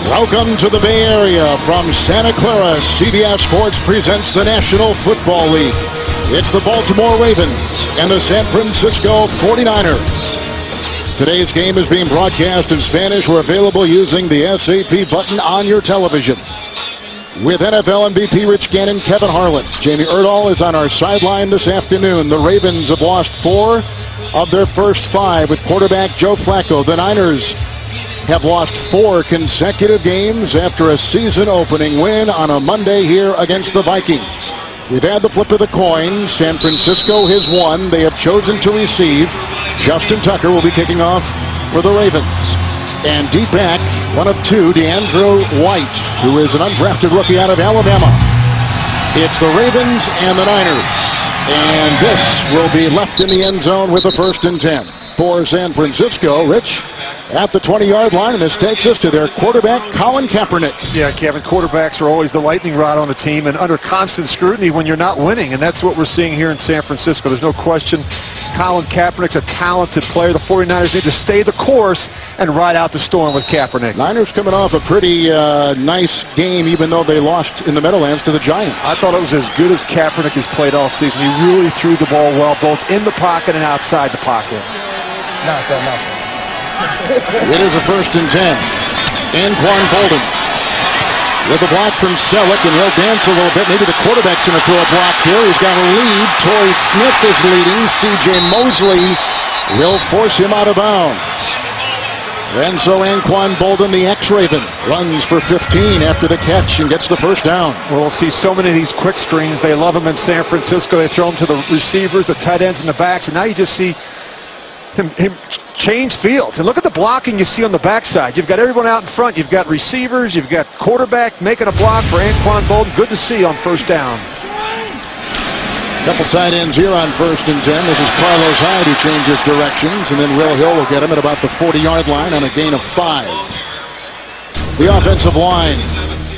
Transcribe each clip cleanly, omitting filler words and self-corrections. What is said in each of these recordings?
Welcome to the Bay Area from Santa Clara. CBS Sports presents the National Football League. It's the Baltimore Ravens and the San Francisco 49ers. Today's game is being broadcast in Spanish. We're available using the SAP button on your television. With NFL MVP Rich Gannon, Kevin Harlan, Jamie Erdahl is on our sideline this afternoon. The Ravens have lost 4 of their first 5 with quarterback Joe Flacco. The Niners have lost 4 consecutive games after a season-opening win on a Monday here against the Vikings. We've had the flip of the coin. San Francisco has won. They have chosen to receive. Justin Tucker will be kicking off for the Ravens. And deep back, one of 2, DeAndre White, who is an undrafted rookie out of Alabama. It's the Ravens and the Niners. And this will be left in the end zone with a 1st and 10. For San Francisco, Rich, at the 20-yard line, and this takes us to their quarterback, Colin Kaepernick. Yeah, Kevin, quarterbacks are always the lightning rod on the team and under constant scrutiny when you're not winning, and that's what we're seeing here in San Francisco. There's no question Colin Kaepernick's a talented player. The 49ers need to stay the course and ride out the storm with Kaepernick. Niners coming off a pretty nice game, even though they lost in the Meadowlands to the Giants. I thought it was as good as Kaepernick has played all season. He really threw the ball well, both in the pocket and outside the pocket. It is a 1st and 10. Anquan Boldin with a block from Selleck, and he'll dance a little bit. Maybe the quarterback's going to throw a block here. He's got a lead. Torrey Smith is leading. C.J. Mosley will force him out of bounds. And so Anquan Boldin, the ex-Raven, runs for 15 after the catch and gets the 1st down. Well, we'll see so many of these quick screens. They love them in San Francisco. They throw them to the receivers, the tight ends, and the backs, and now you just see him change fields. And look at the blocking you see on the backside. You've got everyone out in front. You've got receivers. You've got quarterback making a block for Anquan Boldin. Good to see on 1st down. Couple tight ends here on 1st and 10. This is Carlos Hyde who changes directions, and then Will Hill will get him at about the 40-yard line on a gain of 5. The offensive line.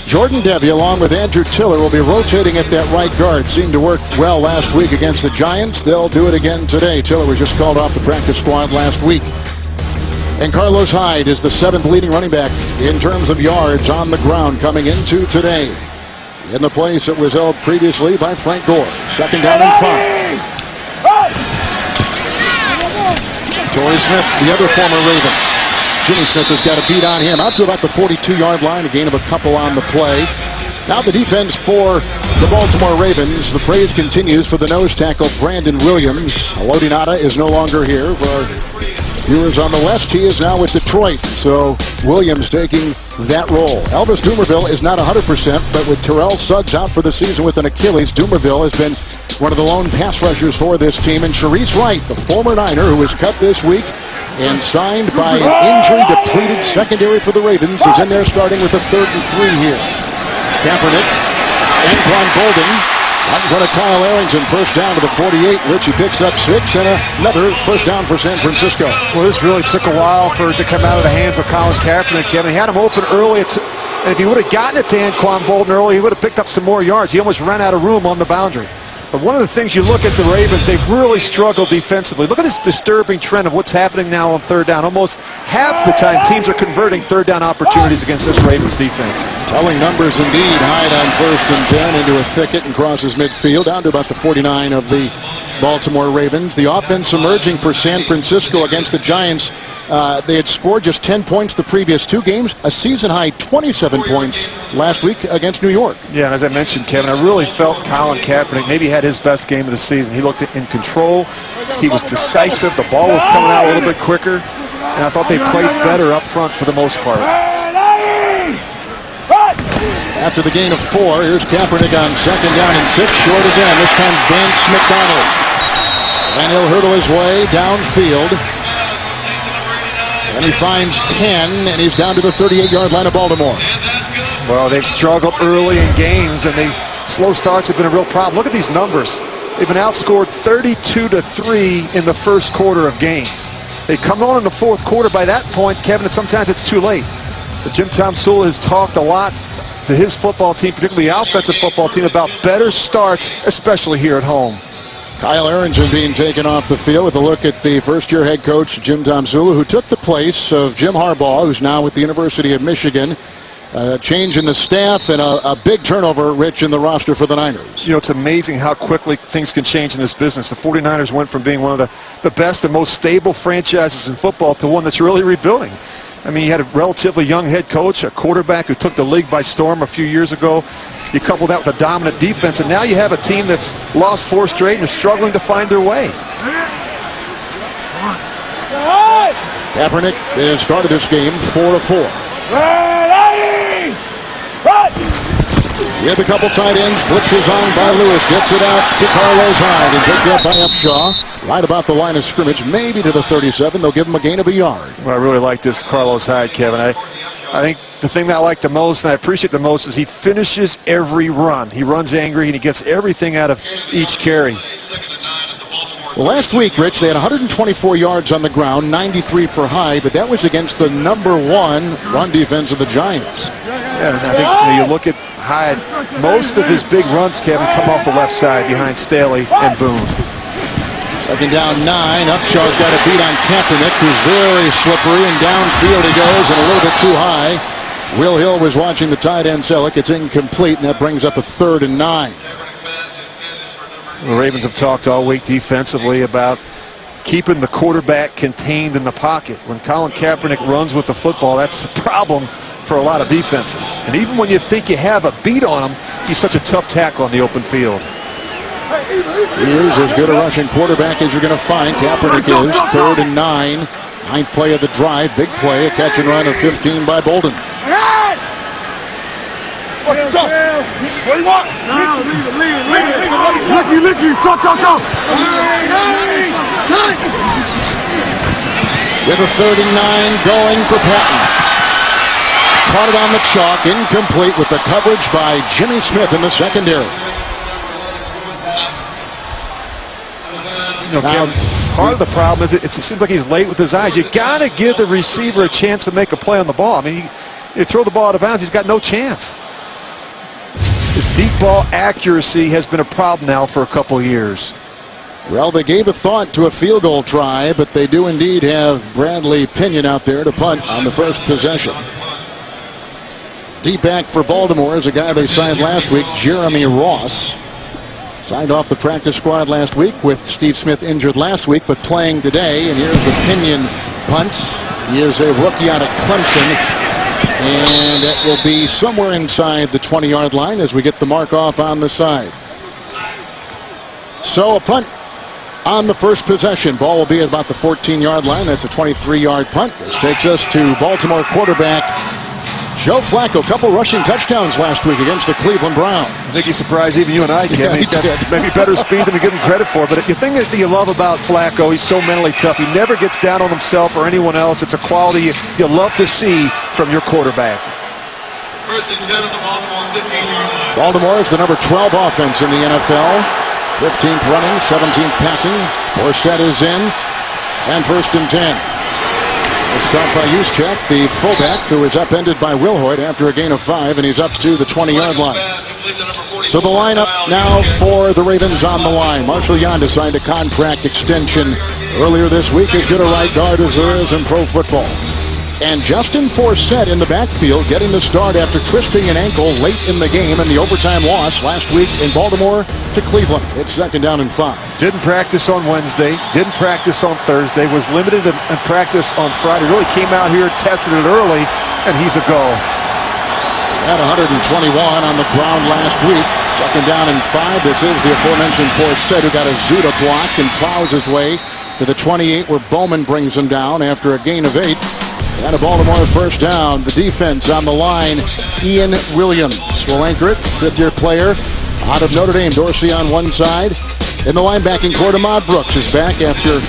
Jordan Devy, along with Andrew Tiller, will be rotating at that right guard. Seemed to work well last week against the Giants. They'll do it again today. Tiller was just called off the practice squad last week. And Carlos Hyde is the 7th leading running back in terms of yards on the ground coming into today. In the place that was held previously by Frank Gore. 2nd down and 5. Torrey Smith, the other former Raven. Jimmy Smith has got a beat on him out to about the 42-yard line, a gain of a couple on the play. Now the defense for the Baltimore Ravens. The praise continues for the nose tackle, Brandon Williams. Alodinata is no longer here. For our viewers on the West, he is now with Detroit. So Williams taking that role. Elvis Dumerville is not 100%, but with Terrell Suggs out for the season with an Achilles, Dumerville has been one of the lone pass rushers for this team. And Sharice Wright, the former Niner who was cut this week and signed by an injury-depleted secondary for the Ravens, is in there starting with a 3rd and 3 here. Kaepernick, Anquan Boldin, right in front of Kyle Arrington. 1st down to the 48. Richie picks up 6 and another 1st down for San Francisco. Well, this really took a while for it to come out of the hands of Colin Kaepernick, Kevin. He had him open early, and if he would have gotten it to Anquan Boldin early, he would have picked up some more yards. He almost ran out of room on the boundary. But one of the things you look at the Ravens, they've really struggled defensively. Look at this disturbing trend of what's happening now on 3rd down. Almost half the time teams are converting 3rd down opportunities against this Ravens defense. Telling numbers indeed. Hyde on 1st and 10 into a thicket and crosses midfield down to about the 49 of the Baltimore Ravens. The offense emerging for San Francisco against the Giants. They had scored just 10 points the previous 2 games, a season-high 27 points last week against New York. Yeah, and as I mentioned, Kevin, I really felt Colin Kaepernick maybe had his best game of the season. He looked in control. He was decisive. The ball was coming out a little bit quicker, and I thought they played better up front for the most part. After the gain of 4, here's Kaepernick on 2nd down and 6, short again. This time Vance McDonald. And he'll hurdle his way downfield. And he finds 10, and he's down to the 38-yard line of Baltimore. Well, they've struggled early in games, and slow starts have been a real problem. Look at these numbers. They've been outscored 32-3 in the 1st quarter of games. They come on in the 4th quarter. By that point, Kevin, sometimes it's too late. But Jim Tomsula has talked a lot to his football team, particularly the offensive football team, about better starts, especially here at home. Kyle Arrington being taken off the field with a look at the first-year head coach, Jim Tomsula, who took the place of Jim Harbaugh, who's now with the University of Michigan. A change in the staff and a big turnover, Rich, in the roster for the Niners. You know, it's amazing how quickly things can change in this business. The 49ers went from being one of the best and most stable franchises in football to one that's really rebuilding. I mean, you had a relatively young head coach, a quarterback who took the league by storm a few years ago. You couple that with a dominant defense, and now you have a team that's lost 4 straight and is struggling to find their way. Kaepernick has started this game 4-4. He had a couple tight ends, blitzes on by Lewis, gets it out to Carlos Hyde, and picked up by Upshaw. Right about the line of scrimmage, maybe to the 37. They'll give him a gain of a yard. Well, I really like this Carlos Hyde, Kevin. I think the thing that I like the most and I appreciate the most is he finishes every run. He runs angry and he gets everything out of each carry. Well, last week, Rich, they had 124 yards on the ground, 93 for Hyde, but that was against the #1 run defense of the Giants. Yeah, and I think when you look at Hyde, most of his big runs, Kevin, come off the left side behind Staley and Boone. Second down 9. Upshaw's got a beat on Kaepernick, who's very slippery, and downfield he goes and a little bit too high. Will Hill was watching the tight end Selleck. It's incomplete, and that brings up a 3rd and 9. The Ravens have talked all week defensively about keeping the quarterback contained in the pocket. When Colin Kaepernick runs with the football, that's a problem for a lot of defenses. And even when you think you have a beat on him, he's such a tough tackle on the open field. He is as good a rushing quarterback as you're going to find. Kaepernick is 3rd and 9. 9th play of the drive. Big play, a catch and run of 15 by Bolden. What do you want? No, leave it. Licky. Talk. With a 3rd and 9 going for Patton. Caught it on the chalk, incomplete with the coverage by Jimmy Smith in the secondary. You know, Kevin, part of the problem is it seems like he's late with his eyes. You got to give the receiver a chance to make a play on the ball. I mean, you throw the ball out of bounds, he's got no chance. His deep ball accuracy has been a problem now for a couple of years. Well, they gave a thought to a field goal try, but they do indeed have Bradley Pinion out there to punt on the first possession. Deep back for Baltimore is a guy they signed last week, Jeremy Ross. Signed off the practice squad last week with Steve Smith injured last week, but playing today. And here's the Pinion punt. He is a rookie out of Clemson. And it will be somewhere inside the 20-yard line as we get the mark off on the side. So a punt on the first possession. Ball will be at about the 14-yard line. That's a 23-yard punt. This takes us to Baltimore quarterback Joe Flacco. Couple rushing touchdowns last week against the Cleveland Browns. I think he surprised even you and I, Kevin. Yeah, He's got maybe better speed than we give him credit for. But the thing that you love about Flacco, he's so mentally tough. He never gets down on himself or anyone else. It's a quality you love to see from your quarterback. 1st and 10 at the Baltimore 15-yard line. Baltimore is the number 12 offense in the NFL. 15th running, 17th passing. Forsett is in. And 1st and 10. It's caught by Juszczyk, the fullback, who is upended by Wilhoit after a gain of 5, and he's up to the 20-yard line. So the lineup now for the Ravens on the line. Marshall Yanda signed a contract extension earlier this week, as good a right guard as there is in pro football. And Justin Forsett in the backfield getting the start after twisting an ankle late in the game in the overtime loss last week in Baltimore to Cleveland. It's 2nd down and 5. Didn't practice on Wednesday, didn't practice on Thursday, was limited in practice on Friday. Really came out here, tested it early, and he's a go. Had 121 on the ground last week. 2nd down and 5. This is the aforementioned Forsett, who got a Zuda block and plows his way to the 28, where Bowman brings him down after a gain of 8. And a Baltimore 1st down. The defense on the line. Ian Williams will anchor it. 5th-year player out of Notre Dame. Dorsey on one side. In the linebacking court, Ahmad Brooks is back after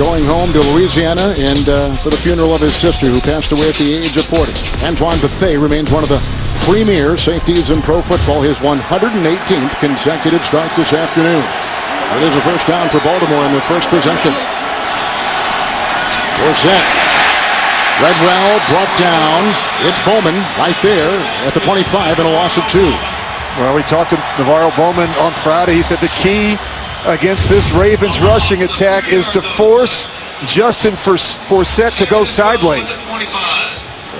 going home to Louisiana and for the funeral of his sister, who passed away at the age of 40. Antoine Bethea remains one of the premier safeties in pro football. His 118th consecutive start this afternoon. It is a 1st down for Baltimore in their first possession. Forsett. Redwell brought down. It's Bowman right there at the 25 and a loss of 2. Well, we talked to Navarro Bowman on Friday. He said the key against this Ravens rushing attack is to force Justin Forsett to go sideways.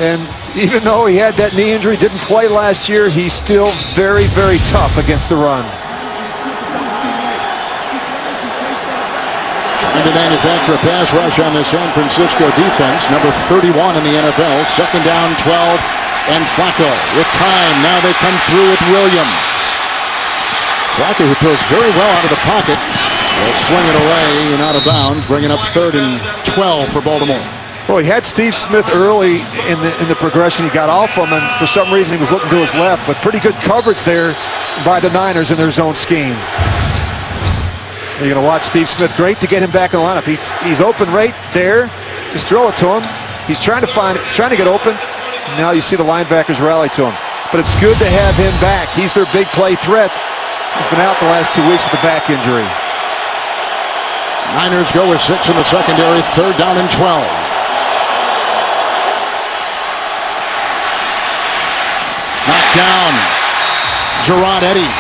And Even though he had that knee injury, didn't play last year, he's still very, very tough against the run. Trying to manufacture a pass rush on the San Francisco defense, number 31 in the NFL. Second down, 12, and Flacco with time. Now they come through with Williams. Flacco, who throws very well out of the pocket, will swing it away and out of bounds, bringing up 3rd and 12 for Baltimore. Well, he had Steve Smith early in the progression. He got off him, and for some reason he was looking to his left, but pretty good coverage there by the Niners in their zone scheme. You're going to watch Steve Smith. Great to get him back in the lineup. He's open right there. Just throw it to him. He's trying to find it. He's trying to get open. Now you see the linebackers rally to him. But it's good to have him back. He's their big play threat. He's been out the last 2 weeks with a back injury. Niners go with 6 in the secondary. 3rd down and 12. Knocked down. Gerard Eddy.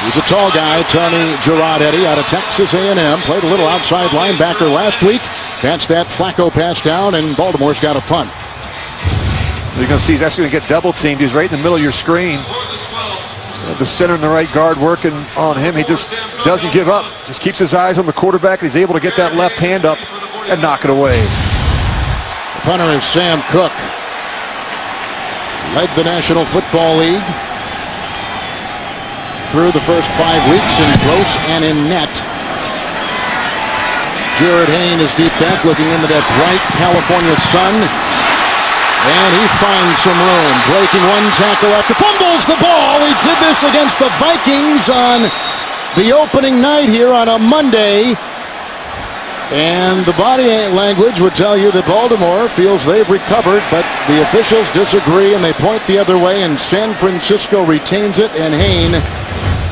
He's a tall guy, Tony Gerard Eddy, out of Texas A&M. Played a little outside linebacker last week. That's that Flacco pass down, and Baltimore's got a punt. You're going to see he's actually going to get double teamed. He's right in the middle of your screen. The center and the right guard working on him. He just doesn't give up. Just keeps his eyes on the quarterback, and he's able to get that left hand up and knock it away. The punter is Sam Cook. Led the National Football League through the first 5 weeks in gross and in net. Jared Hayne is deep back looking into that bright California sun. And he finds some room. Breaking one tackle after fumbles the ball. He did this against the Vikings on the opening night here on a Monday. And the body language would tell you that Baltimore feels they've recovered, but the officials disagree and they point the other way, and San Francisco retains it, and Hayne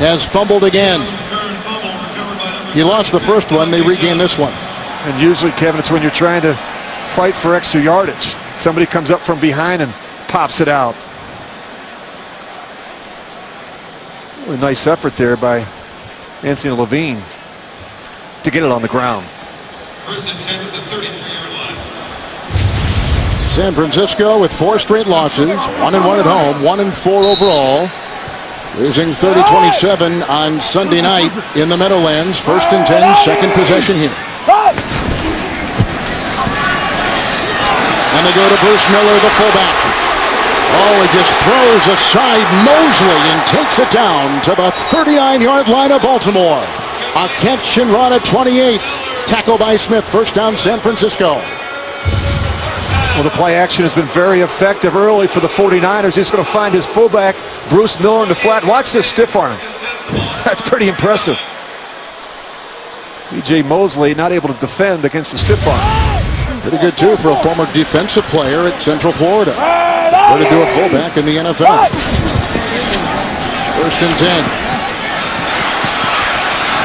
has fumbled again. He lost the first one, they regain this one. And usually, Kevin, it's when you're trying to fight for extra yardage. Somebody comes up from behind and pops it out. A nice effort there by Anthony Levine to get it on the ground. First and 10 at the 33-yard line. San Francisco with 4 straight losses, 1-1 at home, 1-4 overall. Losing 30-27 on Sunday night in the Meadowlands. First and 10, second possession here. And they go to Bruce Miller, the fullback. Oh, he just throws aside Mosley and takes it down to the 39-yard line of Baltimore. A catch and run at 28. Tackle by Smith. First down, San Francisco. Well, the play action has been very effective early for the 49ers. He's going to find his fullback, Bruce Miller, in the flat. Watch this stiff arm. That's pretty impressive. C.J. Mosley not able to defend against the stiff arm. Pretty good, too, for a former defensive player at Central Florida. What to do a fullback in the NFL. First and 10.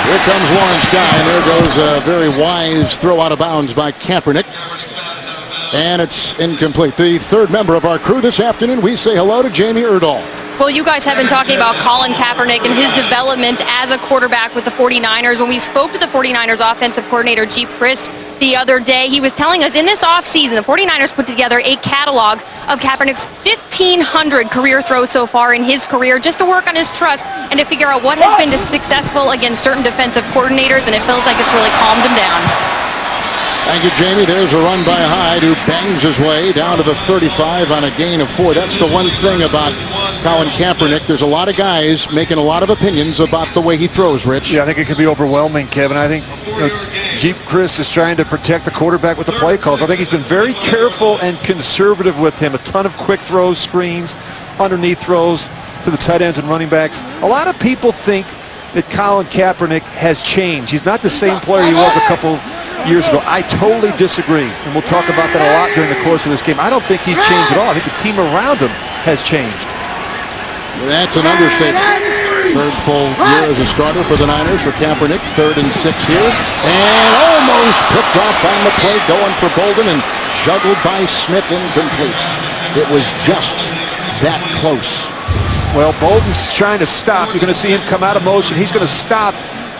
Here comes Lawrence Guy, and there goes a very wise throw out of bounds by Kaepernick. And it's incomplete. The third member of our crew this afternoon, we say hello to Jamie Erdahl. Well, you guys have been talking about Colin Kaepernick and his development as a quarterback with the 49ers. When we spoke to the 49ers offensive coordinator, Jeep Chris, the other day, he was telling us in this offseason, the 49ers put together a catalog of Kaepernick's 1,500 career throws so far in his career just to work on his trust and to figure out what has been successful against certain defensive coordinators, and it feels like it's really calmed him down. Thank you, Jamie. There's a run by Hyde, who bangs his way down to the 35 on a gain of 4. That's the one thing about Colin Kaepernick. There's a lot of guys making a lot of opinions about the way he throws, Rich. Yeah, I think it could be overwhelming, Kevin. I think Jeep Chris is trying to protect the quarterback with the play calls. I think he's been very careful and conservative with him. A ton of quick throws, screens, underneath throws to the tight ends and running backs. A lot of people think that Colin Kaepernick has changed. He's not the same player he was a couple years ago. I totally disagree, and we'll talk about that a lot during the course of this game. I don't think he's changed at all. I think the team around him has changed. That's an understatement. Third full year as a starter for the Niners for Kaepernick. 3rd and 6 here. And almost picked off on the play, going for Bolden, and juggled by Smith, incomplete. It was just that close. Well, Bolden's trying to stop. You're going to see him come out of motion. He's going to stop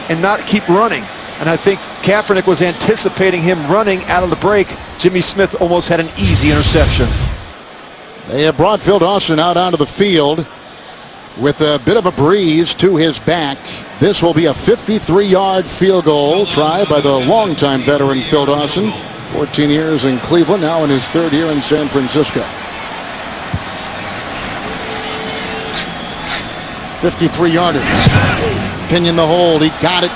and not keep running. And I think Kaepernick was anticipating him running out of the break. Jimmy Smith almost had an easy interception. They have brought Phil Dawson out onto the field with a bit of a breeze to his back. This will be a 53-yard field goal try by the longtime veteran Phil Dawson. 14 years in Cleveland, now in his 3rd year in San Francisco. 53-yarder. Pinion the hold. He got it.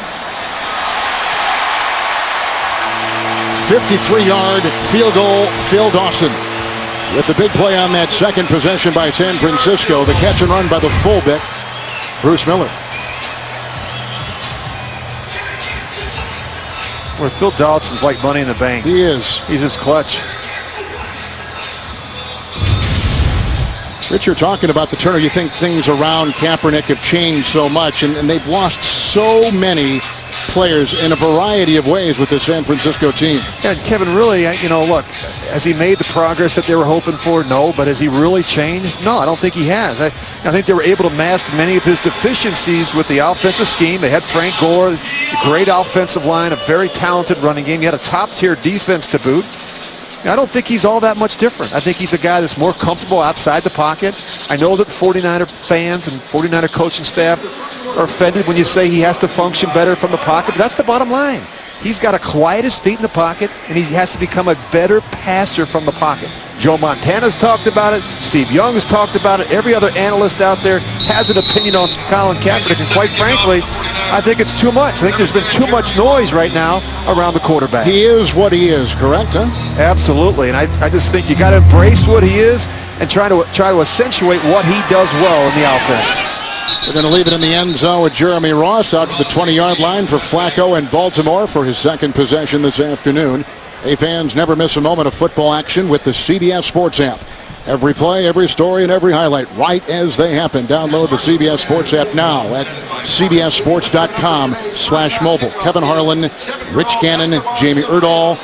53-yard field goal, Phil Dawson. With the big play on that second possession by San Francisco, the catch and run by the fullback, Bruce Miller. Where Phil Dawson's like money in the bank. He is. He's his clutch. Rich, you're talking about the Turner. You think things around Kaepernick have changed so much, and they've lost so many players in a variety of ways with the San Francisco team. Yeah, and Kevin, really, look, has he made the progress that they were hoping for? No, but has he really changed? No, I don't think he has. I think they were able to mask many of his deficiencies with the offensive scheme. They had Frank Gore, a great offensive line, a very talented running game. He had a top-tier defense to boot. I don't think he's all that much different. I think he's a guy that's more comfortable outside the pocket. I know that the 49er fans and 49er coaching staff are offended when you say he has to function better from the pocket, but that's the bottom line. He's got to quiet his feet in the pocket, and he has to become a better passer from the pocket. Joe Montana's talked about it. Steve Young has talked about it. Every other analyst out there has an opinion on Colin Kaepernick, and quite frankly, I think it's too much. I think there's been too much noise right now around the quarterback. He is what he is, correct, huh? Absolutely, and I just think you got to embrace what he is and try to accentuate what he does well in the offense. We're going to leave it in the end zone with Jeremy Ross out to the 20-yard line for Flacco in Baltimore for his second possession this afternoon. Hey, fans, never miss a moment of football action with the CBS Sports app. Every play, every story, and every highlight right as they happen. Download the CBS Sports app now at cbssports.com/mobile. Kevin Harlan, Rich Gannon, Jamie Erdahl,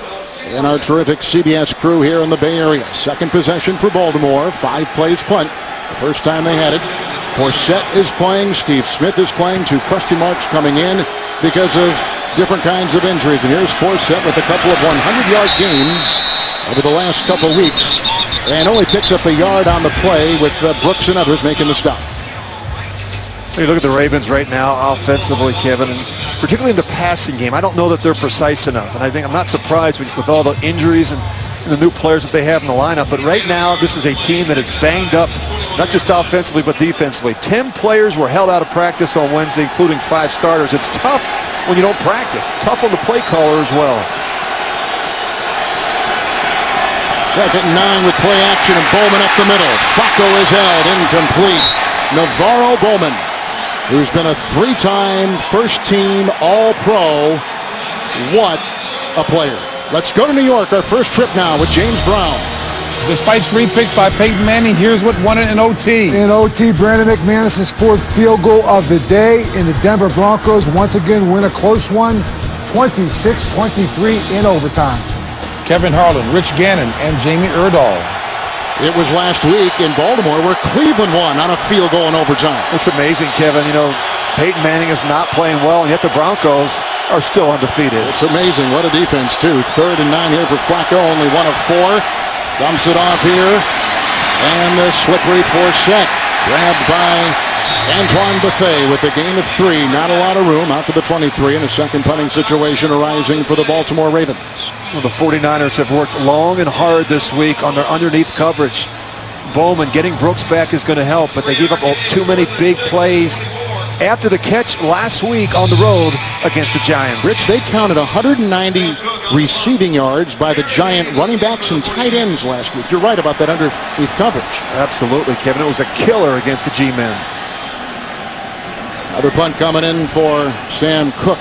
and our terrific CBS crew here in the Bay Area. Second possession for Baltimore. 5 plays punt. The first time they had it. Forsett is playing. Steve Smith is playing. 2 question marks coming in because of different kinds of injuries. And here's Forsett with a couple of 100-yard games over the last couple of weeks. And only picks up a yard on the play with Brooks and others making the stop. You look at the Ravens right now offensively, Kevin, and particularly in the passing game. I don't know that they're precise enough. And I think I'm not surprised with all the injuries and the new players that they have in the lineup. But right now, this is a team that is banged up, not just offensively, but defensively. 10 players were held out of practice on Wednesday, including 5 starters. It's tough when you don't practice. Tough on the play caller as well. 2nd and 9 with play action, and Bowman up the middle. Flacco is held incomplete. Navarro Bowman, who's been a 3-time first-team All-Pro. What a player. Let's go to New York, our first trip now with James Brown. Despite 3 picks by Peyton Manning, here's what won it in OT. In OT, Brandon McManus' 4th field goal of the day, and the Denver Broncos once again win a close one, 26-23 in overtime. Kevin Harlan, Rich Gannon, and Jamie Erdahl. It was last week in Baltimore where Cleveland won on a field goal in overtime. It's amazing, Kevin. Peyton Manning is not playing well, and yet the Broncos are still undefeated. It's amazing. What a defense, too. 3rd and 9 here for Flacco, only 1 of 4. Dumps it off here. And the slippery Forsett grabbed by Antoine Bethea with a gain of 3. Not a lot of room out to the 23 in a second punting situation arising for the Baltimore Ravens. Well, the 49ers have worked long and hard this week on their underneath coverage. Bowman getting Brooks back is going to help, but they gave up too many big plays after the catch last week on the road against the Giants. Rich, they counted 190 receiving yards by the Giant running backs and tight ends last week. You're right about that underneath coverage. Absolutely, Kevin. It was a killer against the G-men. Another punt coming in for Sam Cook.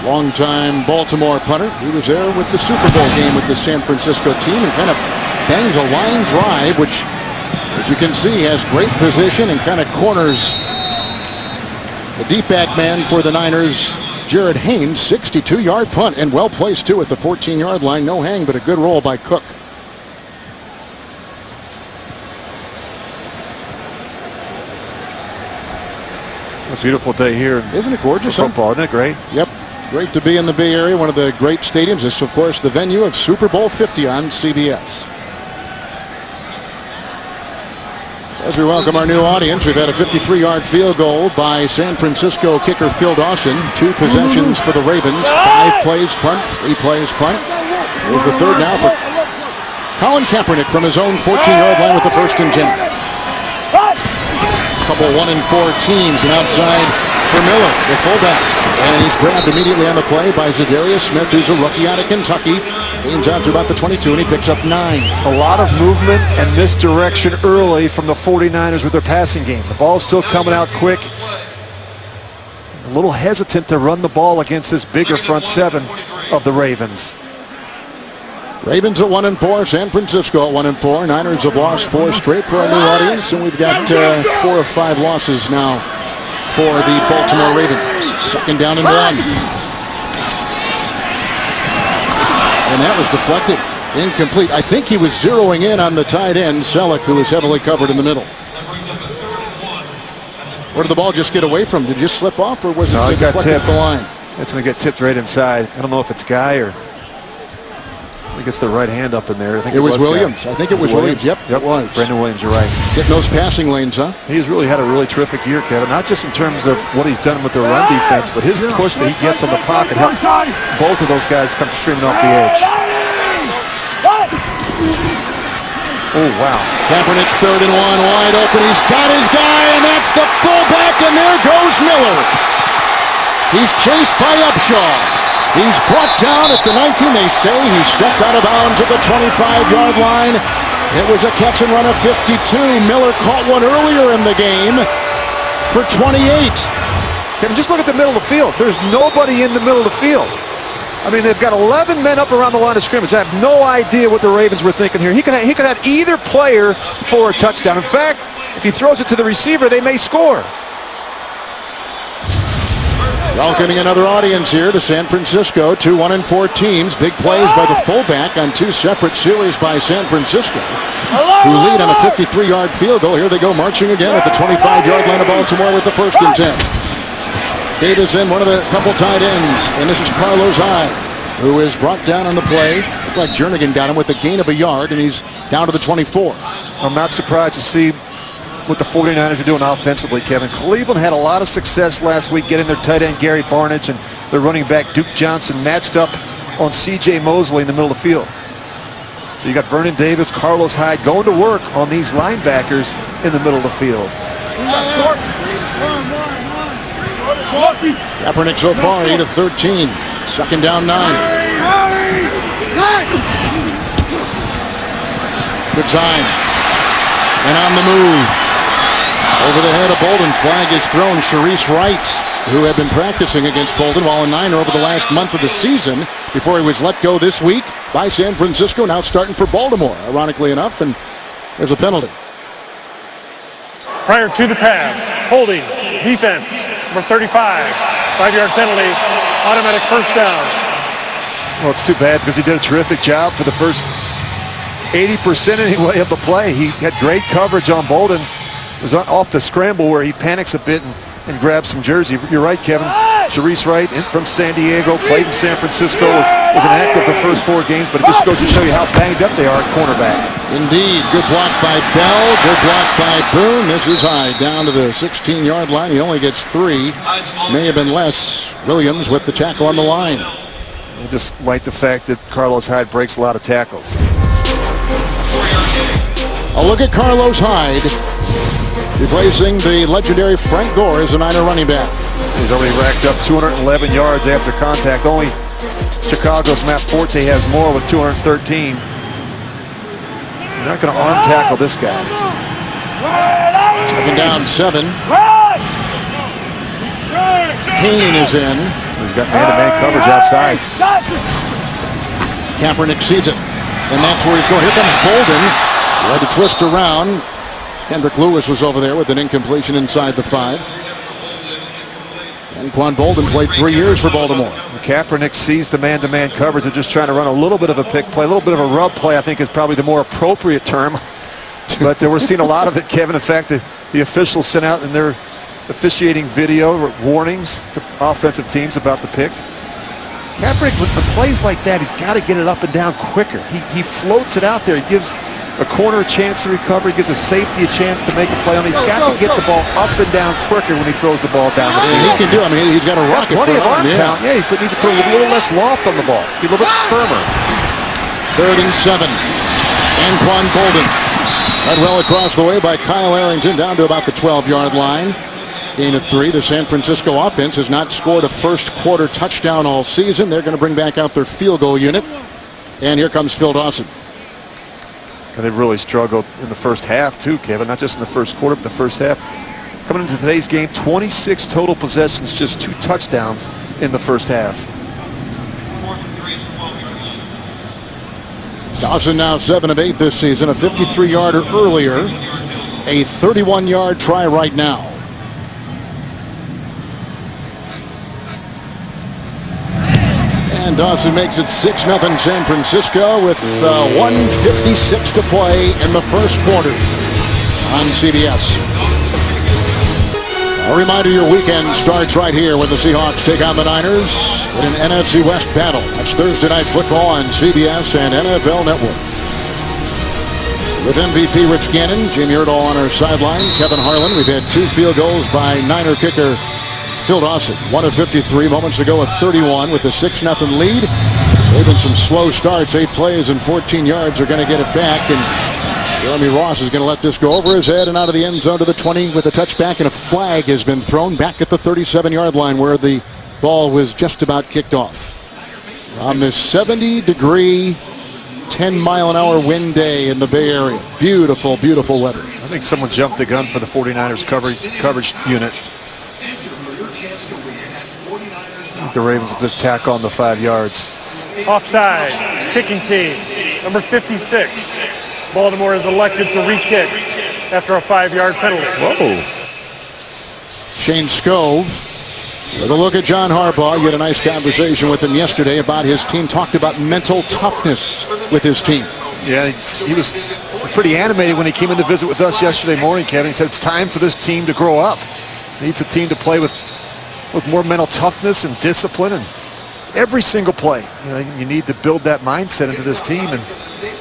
Longtime Baltimore punter. He was there with the Super Bowl game with the San Francisco team and kind of bangs a line drive, which, as you can see, has great position and kind of corners the deep back man for the Niners, Jared Haynes. 62-yard punt and well placed too at the 14-yard line. No hang, but a good roll by Cook. It's a beautiful day here. Isn't it gorgeous? Football, isn't it great? Yep. Great to be in the Bay Area, one of the great stadiums. This, of course, the venue of Super Bowl 50 on CBS. As we welcome our new audience, we've had a 53-yard field goal by San Francisco kicker Phil Dawson. 2 possessions for the Ravens. 5 plays punt, 3 plays punt. Here's the third now for Colin Kaepernick from his own 14-yard line with the 1st and 10. A couple 1-4 teams and outside for Miller, the fullback. And he's grabbed immediately on the play by Zadarius Smith, who's a rookie out of Kentucky. Gains out to about the 22, and he picks up 9. A lot of movement and misdirection early from the 49ers with their passing game. The ball's still coming out quick. A little hesitant to run the ball against this bigger front 7 of the Ravens. Ravens at 1-4, San Francisco at 1-4. Niners have lost 4 straight for our new audience, and we've got 4 or 5 losses now for the Baltimore Ravens. 2nd down and 1. And that was deflected. Incomplete. I think he was zeroing in on the tight end, Selleck, who was heavily covered in the middle. Where did the ball just get away from? Did it just slip off, or was it deflected at the line? It's going to get tipped right inside. I don't know if it's Guy or I think it's the right hand up in there. I think it was Williams. Guy. I think it was Williams. Yep, it was. Brandon Williams, you're right. Getting those passing lanes, huh? He's really had a really terrific year, Kevin. Not just in terms of what he's done with the run defense, but his push that he gets on the pocket helps both of those guys come streaming off the edge. Oh, wow. Kaepernick 3rd and 1, wide open. He's got his guy, and that's the fullback, and there goes Miller. He's chased by Upshaw. He's brought down at the 19. They say he stepped out of bounds at the 25-yard line. It was a catch and run of 52. Miller caught one earlier in the game for 28. Kevin, just look at the middle of the field. There's nobody in the middle of the field. I mean, they've got 11 men up around the line of scrimmage. I have no idea what the Ravens were thinking here. He could have either player for a touchdown. In fact, if he throws it to the receiver, they may score. Welcoming another audience here to San Francisco. 2 1-4 teams. Big plays by the fullback on 2 separate series by San Francisco, who lead on a 53-yard field goal. Here they go marching again at the 25-yard line of Baltimore with the 1st and 10. Davis in, one of the couple tight ends, and this is Carlos Hyde, who is brought down on the play. Looked like Jernigan got him with a gain of a yard, and he's down to the 24. I'm not surprised to see what the 49ers are doing offensively, Kevin. Cleveland had a lot of success last week getting their tight end Gary Barnidge and their running back Duke Johnson matched up on C.J. Mosley in the middle of the field. So you got Vernon Davis, Carlos Hyde going to work on these linebackers in the middle of the field. Kaepernick so far 8 of 13. 2nd down 9. Good time. And on the move. Over the head of Bolden, flag is thrown. Sharice Wright, who had been practicing against Bolden while a Niner over the last month of the season before he was let go this week by San Francisco, now starting for Baltimore, ironically enough, and there's a penalty. Prior to the pass, holding, defense, number 35, 5-yard penalty, automatic 1st down. Well, it's too bad because he did a terrific job for the first 80% anyway of the play. He had great coverage on Bolden. It was off the scramble where he panics a bit and grabs some jersey. You're right, Kevin. Sharice Wright from San Diego, played in San Francisco, was an active the first 4 games, but it just goes to show you how banged up they are at cornerback. Indeed. Good block by Bell. Good block by Boone. This is Hyde down to the 16-yard line. He only gets 3. May have been less. Williams with the tackle on the line. I just like the fact that Carlos Hyde breaks a lot of tackles. A look at Carlos Hyde, replacing the legendary Frank Gore as a Niner running back. He's already racked up 211 yards after contact. Only Chicago's Matt Forte has more with 213. You're not going to arm tackle this guy. 2nd down 7. Kane is in. He's got man-to-man coverage outside. Kaepernick sees it, and that's where he's going. Here comes Bolden. He had to twist around. Kendrick Lewis was over there with an incompletion inside the 5. And Quan Bolden played 3 years for Baltimore. Kaepernick sees the man-to-man coverage. They're just trying to run a little bit of a pick play. A little bit of a rub play, I think, is probably the more appropriate term. But we're seeing a lot of it, Kevin. In fact, the officials sent out in their officiating video warnings to offensive teams about the pick. Kaepernick, with plays like that, he's got to get it up and down quicker. He floats it out there. He gives a corner a chance to recover. He gives a safety a chance to make a play on. He's got to get the ball up and down quicker when he throws the ball down the field. He can do it. I mean, he's got a rocket. Plenty of arm count. Yeah, he needs to put a little less loft on the ball. Be a little bit firmer. 3rd and 7. Anquan Boldin. Led well across the way by Kyle Arrington down to about the 12-yard line. Gain of 3. The San Francisco offense has not scored a first quarter touchdown all season. They're going to bring back out their field goal unit. And here comes Phil Dawson. And they've really struggled in the first half too, Kevin. Not just in the first quarter, but the first half. Coming into today's game, 26 total possessions, just 2 touchdowns in the first half. Dawson now 7 of 8 this season. A 53-yarder earlier. A 31-yard try right now. And Dawson makes it 6-0 San Francisco with 1:56 to play in the first quarter on CBS. A reminder, your weekend starts right here when the Seahawks take on the Niners in an NFC West battle. That's Thursday Night Football on CBS and NFL Network. With MVP Rich Gannon, Jamie Erdahl on our sideline, Kevin Harlan. We've had 2 field goals by Niner kicker Phil Dawson. 1 of 53 moments ago, a 31 with a 6-0 lead. They've been some slow starts. 8 plays and 14 yards are going to get it back. And Jeremy Ross is going to let this go over his head and out of the end zone to the 20 with a touchback, and a flag has been thrown back at the 37-yard line where the ball was just about kicked off. On this 70-degree, 10-mile-an-hour wind day in the Bay Area. Beautiful, beautiful weather. I think someone jumped the gun for the 49ers coverage unit. The Ravens will just tack on the 5 yards. Offside, kicking team, number 56. Baltimore has elected to re-kick after a 5-yard penalty. Whoa. Shane Scove with a look at John Harbaugh. You had a nice conversation with him yesterday about his team. Talked about mental toughness with his team. Yeah, he was pretty animated when he came in to visit with us yesterday morning, Kevin. He said it's time for this team to grow up. He needs a team to play with more mental toughness and discipline, and every single play. You need to build that mindset into this team. And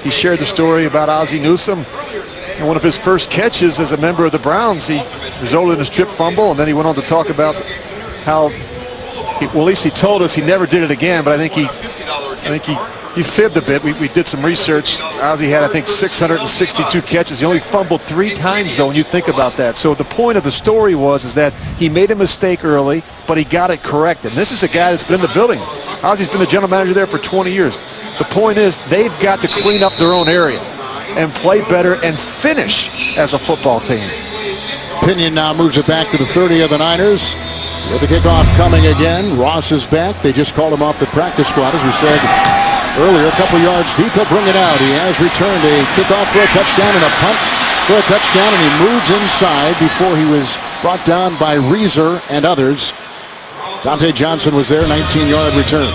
he shared the story about Ozzie Newsome and one of his first catches as a member of the Browns. He resulted in a strip fumble, and then he went on to talk about how, at least he told us he never did it again, but I think he fibbed a bit. We did some research. Ozzie had, I think, 662 catches. He only fumbled 3 times, though, when you think about that. So the point of the story is that he made a mistake early, but he got it corrected. And this is a guy that's been in the building. Ozzie's been the general manager there for 20 years. The point is they've got to clean up their own area and play better and finish as a football team. Pinion now moves it back to the 30 of the Niners. With the kickoff coming again, Ross is back. They just called him off the practice squad, as we said earlier, a couple yards deep. He'll bring it out. He has returned a kickoff for a touchdown and a punt for a touchdown, and he moves inside before he was brought down by Reeser and others. Dante Johnson was there, 19-yard return.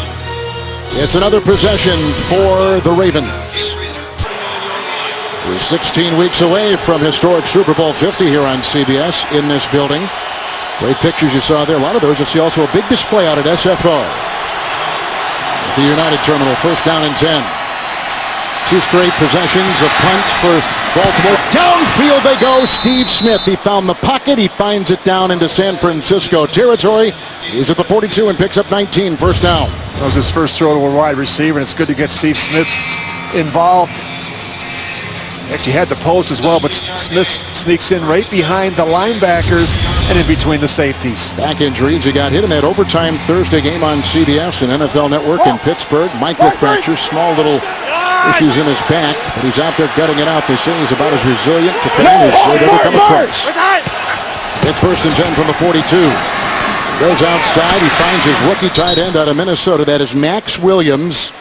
It's another possession for the Ravens. We're 16 weeks away from historic Super Bowl 50 here on CBS in this building. Great pictures you saw there. A lot of those. You'll see also a big display out at SFO. The United Terminal, 1st down and 10. 2 straight possessions of punts for Baltimore. Downfield they go. Steve Smith, he found the pocket. He finds it down into San Francisco territory. He's at the 42 and picks up 19, 1st down. That was his first throw to a wide receiver, and it's good to get Steve Smith involved. Actually had the post as well, but Smith sneaks in right behind the linebackers and in between the safeties. Back injuries. He got hit in that overtime Thursday game on CBS and NFL Network in Pittsburgh. Microfracture, small little issues in his back, but he's out there gutting it out. They say he's about as resilient to pain as they've ever come across. It's 1st and 10 from the 42. Goes outside. He finds his rookie tight end out of Minnesota. That is Max Williams.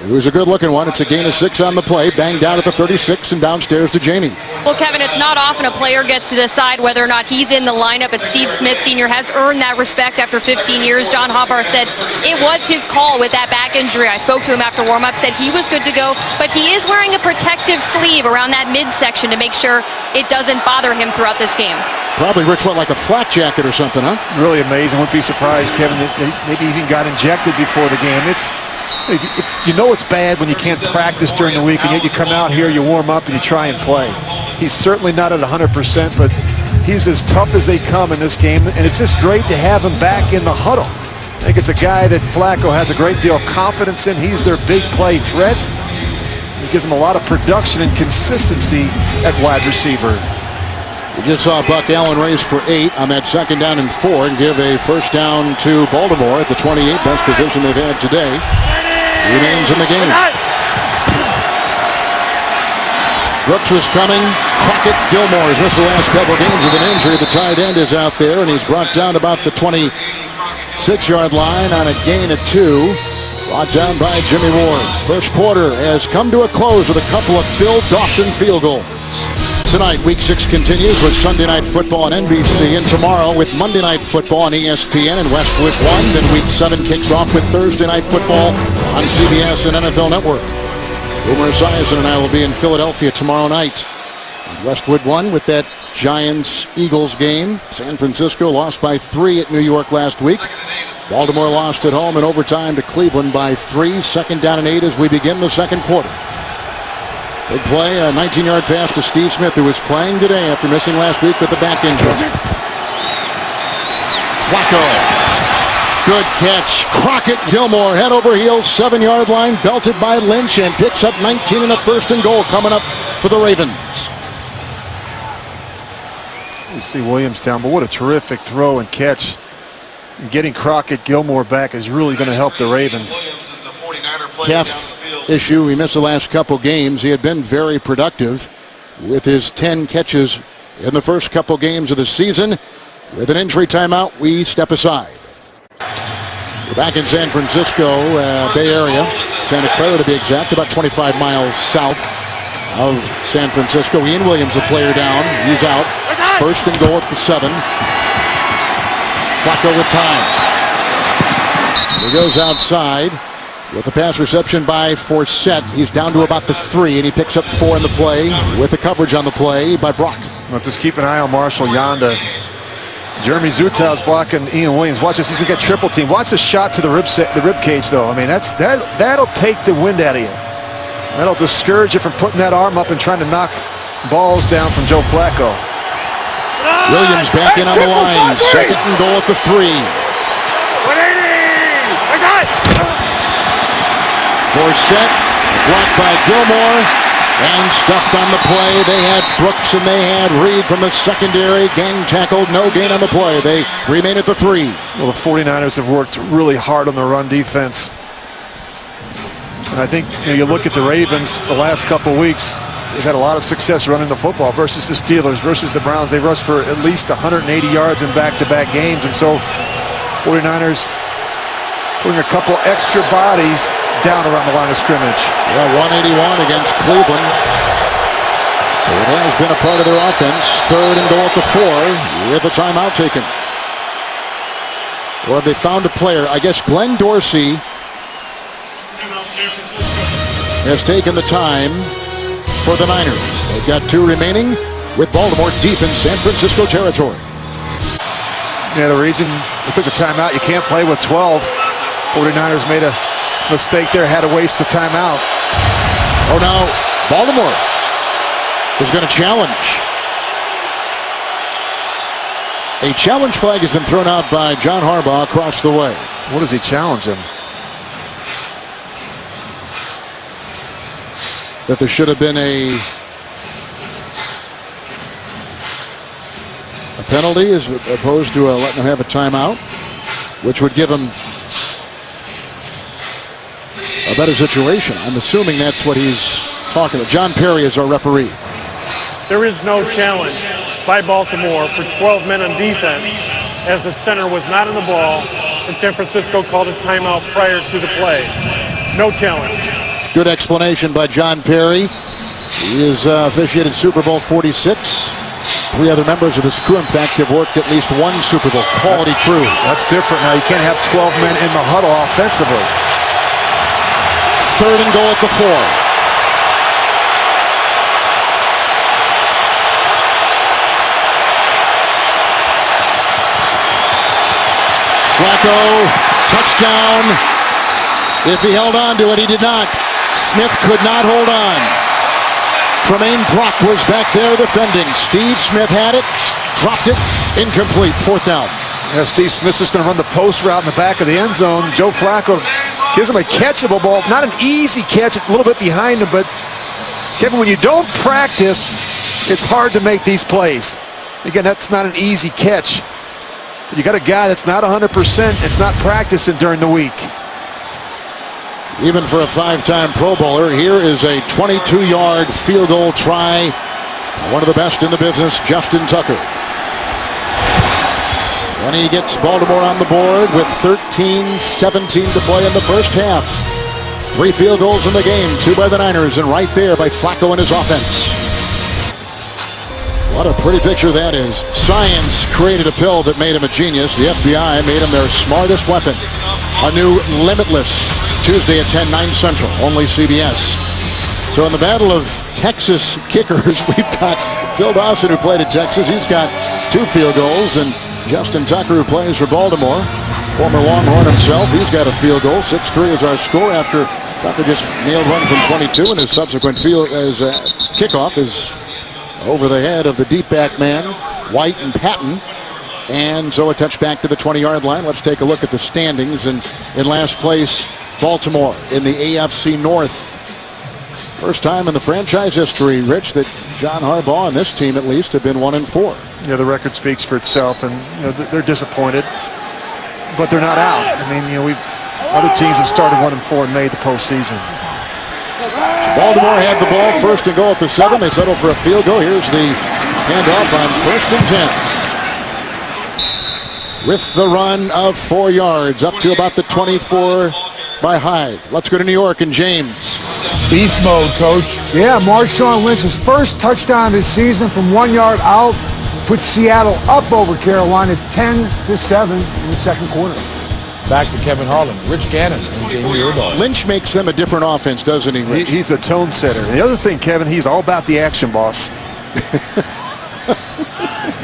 It was a good-looking one. It's a gain of 6 on the play. Banged out at the 36 and downstairs to Jamie. Well, Kevin, it's not often a player gets to decide whether or not he's in the lineup, but Steve Smith Sr. has earned that respect after 15 years. John Harbaugh said it was his call with that back injury. I spoke to him after warm-up, said he was good to go, but he is wearing a protective sleeve around that midsection to make sure it doesn't bother him throughout this game. Probably, Rich, like a flak jacket or something, huh? Really amazing. Wouldn't be surprised, Kevin, that maybe even got injected before the game. You know it's bad when you can't practice during the week, and yet you come out here, you warm up, and you try and play. He's certainly not at 100%, but he's as tough as they come in this game, and it's just great to have him back in the huddle. I think it's a guy that Flacco has a great deal of confidence in. He's their big play threat. It gives him a lot of production and consistency at wide receiver. We just saw Buck Allen race for 8 on that 2nd down and 4 and give a first down to Baltimore at the 28, best position they've had today. He remains in the game. Brooks was coming. Crockett Gilmore has missed the last couple games with an injury. The tight end is out there, and he's brought down about the 26-yard line on a gain of 2. Brought down by Jimmy Ward. First quarter has come to a close with a couple of Phil Dawson field goals. Tonight, Week 6 continues with Sunday Night Football on NBC, and tomorrow with Monday Night Football on ESPN and Westwood 1. Then Week 7 kicks off with Thursday Night Football on CBS and NFL Network. Boomer Esiason and I will be in Philadelphia tomorrow night. Westwood 1 with that Giants-Eagles game. San Francisco lost by 3 at New York last week. Baltimore lost at home in overtime to Cleveland by 3. 2nd down and 8 as we begin the second quarter. Big play, a 19-yard pass to Steve Smith, who was playing today after missing last week with a back injury. Flacco. Good catch. Crockett Gilmore, head over heels, 7-yard line, belted by Lynch, and picks up 19 in a 1st and goal coming up for the Ravens. You see Williamstown, but what a terrific throw and catch. And getting Crockett Gilmore back is really going to help the Ravens. Calf issue. He missed the last couple games. He had been very productive with his 10 catches in the first couple games of the season. With an injury timeout, we step aside. We're back in San Francisco, Bay Area. Santa Clara to be exact, about 25 miles south of San Francisco. Ian Williams, the player down. He's out. 1st and goal at the 7. Flacco with time. He goes outside with a pass reception by Forsett. He's down to about the 3, and he picks up 4 in the play with the coverage on the play by Brock. Well, just keep an eye on Marshall Yanda. Jeremy Zutow's blocking Ian Williams. Watch this. He's going to get triple team. Watch the shot to the rib cage, though. I mean, that'll take the wind out of you. That'll discourage you from putting that arm up and trying to knock balls down from Joe Flacco. Williams back in on the line. 2nd and goal at the 3. 180! I got it! Forsett blocked by Gilmore and stuffed on the play. They had Brooks and they had Reed from the secondary. Gang tackled, no gain on the play. They remain at the 3. Well, the 49ers have worked really hard on the run defense. And I think you look at the Ravens the last couple weeks, they've had a lot of success running the football versus the Steelers, versus the Browns. They rushed for at least 180 yards in back-to-back games. And so 49ers putting a couple extra bodies down around the line of scrimmage. Yeah, 181 against Cleveland. So it has been a part of their offense. 3rd and goal at the 4 with a timeout taken. Or have they found a player? I guess Glenn Dorsey has taken the time for the Niners. They've got 2 remaining with Baltimore deep in San Francisco territory. Yeah, the reason they took the timeout, you can't play with 12. 49ers made a mistake there, had to waste the timeout. Oh, now Baltimore is going to challenge. A challenge flag has been thrown out by John Harbaugh across the way. What does he challenge him? That there should have been a penalty as opposed to letting them have a timeout, which would give them a better situation. I'm assuming that's what he's talking about. John Perry is our referee. There is no challenge by Baltimore for 12 men on defense, as the center was not in the ball, and San Francisco called a timeout prior to the play. No challenge. Good explanation by John Perry. He has officiated Super Bowl 46. 3 other members of this crew, in fact, have worked at least 1 Super Bowl. Quality crew. That's different now. You can't have 12 men in the huddle offensively. 3rd and goal at the 4. Flacco, touchdown. If he held on to it, he did not. Smith could not hold on. Tremaine Brock was back there defending. Steve Smith had it, dropped it, incomplete, 4th down. Yeah, Steve Smith's just going to run the post route in the back of the end zone. Joe Flacco gives him a catchable ball. Not an easy catch, a little bit behind him, but Kevin, when you don't practice, it's hard to make these plays. Again, that's not an easy catch. You got a guy that's not 100%. It's not practicing during the week. Even for a 5-time Pro Bowler, here is a 22-yard field goal try. One of the best in the business, Justin Tucker. And he gets Baltimore on the board with 13-17 to play in the first half. 3 field goals in the game, 2 by the Niners, and right there by Flacco and his offense. What a pretty picture that is. Science created a pill that made him a genius. The FBI made him their smartest weapon. A new Limitless, Tuesday at 10, 9 Central, only CBS. So in the battle of Texas kickers, we've got Phil Dawson, who played at Texas. He's got 2 field goals, and Justin Tucker, who plays for Baltimore, former Longhorn himself, he's got a field goal. 6-3 is our score after Tucker just nailed one from 22, and his subsequent kickoff is over the head of the deep back man, White and Patton. And so a touchback to the 20-yard line. Let's take a look at the standings. And in last place, Baltimore in the AFC North. First time in the franchise history, Rich, that John Harbaugh and this team at least have been 1-4. Yeah, the record speaks for itself, and they're disappointed, but they're not out. I mean, other teams have started 1-4 and made the postseason. So Baltimore had the ball, 1st and goal at the 7. They settle for a field goal. Here's the handoff on 1st and 10. With the run of 4 yards up to about the 24 by Hyde. Let's go to New York and James. Beast mode, Coach. Yeah, Marshawn Lynch's first touchdown this season from 1 yard out put Seattle up over Carolina 10-7 in the second quarter. Back to Kevin Harlan, Rich Gannon, and Jamie Erdahl. Lynch makes them a different offense, doesn't he, Rich? He's the tone setter. And the other thing, Kevin, he's all about the action, boss.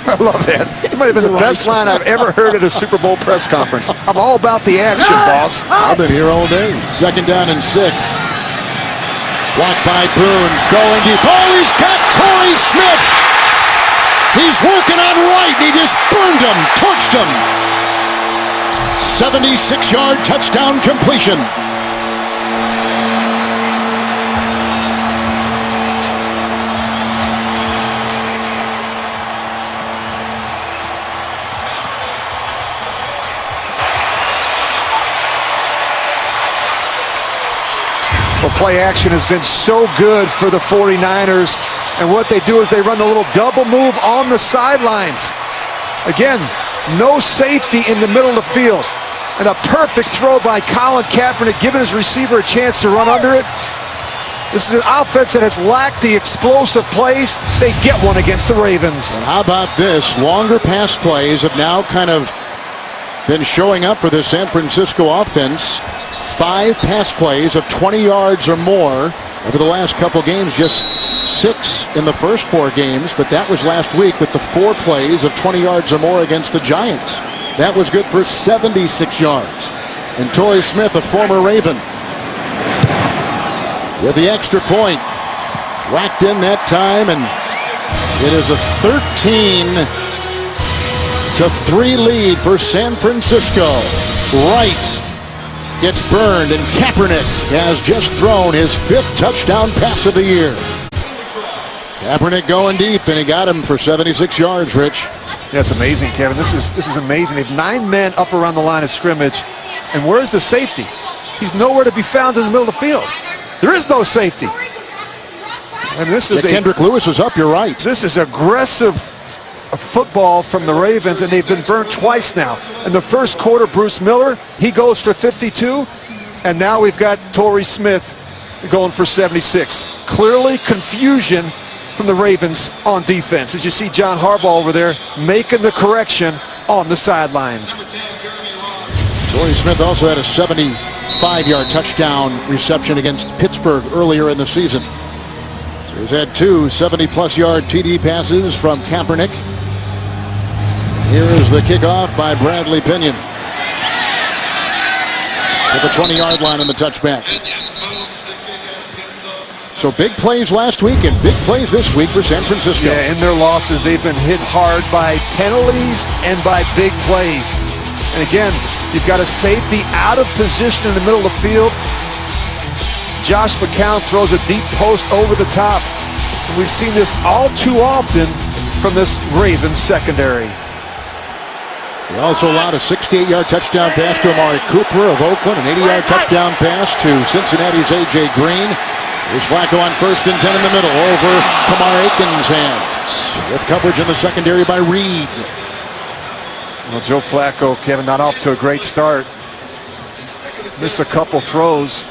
I love that. It might have been the best line I've ever heard at a Super Bowl press conference. I'm all about the action, boss. I've been here all day. 2nd down and 6. Blocked by Boone, going deep. Oh, he's got Torrey Smith. He's working on right. He just burned him, torched him. 76-yard touchdown completion. Well, play action has been so good for the 49ers. And what they do is they run the little double move on the sidelines. Again, no safety in the middle of the field. And a perfect throw by Colin Kaepernick, giving his receiver a chance to run under it. This is an offense that has lacked the explosive plays. They get one against the Ravens. And how about this? Longer pass plays have now kind of been showing up for the San Francisco offense. 5 pass plays of 20 yards or more over the last couple games. Just 6 in the first 4 games, but that was last week with the 4 plays of 20 yards or more against the Giants. That was good for 76 yards. And Torrey Smith, a former Raven, with the extra point, whacked in that time, and it is a 13-3 lead for San Francisco. Wright gets burned, and Kaepernick has just thrown his 5th touchdown pass of the year. Kaepernick going deep, and he got him for 76 yards, Rich. Yeah, it's amazing, Kevin. This is amazing. They have 9 men up around the line of scrimmage, and where's the safety? He's nowhere to be found in the middle of the field. There is no safety. And this is Kendrick Lewis is up, you're right. This is aggressive football from the Ravens, and they've been burnt twice now. In the first quarter, Bruce Miller, he goes for 52, and now we've got Torrey Smith going for 76. Clearly confusion from the Ravens on defense, as you see John Harbaugh over there making the correction on the sidelines. Torrey Smith also had a 75-yard touchdown reception against Pittsburgh earlier in the season. So he's had 2 70-plus yard TD passes from Kaepernick. Here is the kickoff by Bradley Pinion. to the 20-yard line on the touchback. So big plays last week and big plays this week for San Francisco. Yeah, in their losses, they've been hit hard by penalties and by big plays. And again, you've got a safety out of position in the middle of the field. Josh McCown throws a deep post over the top. And we've seen this all too often from this Ravens secondary. He also allowed a 68-yard touchdown pass to Amari Cooper of Oakland, an 80-yard touchdown pass to Cincinnati's A.J. Green. Here's Flacco on 1st and 10 in the middle over Kamar Aiken's hands with coverage in the secondary by Reed. Well, Joe Flacco, Kevin, not off to a great start. Missed a couple throws.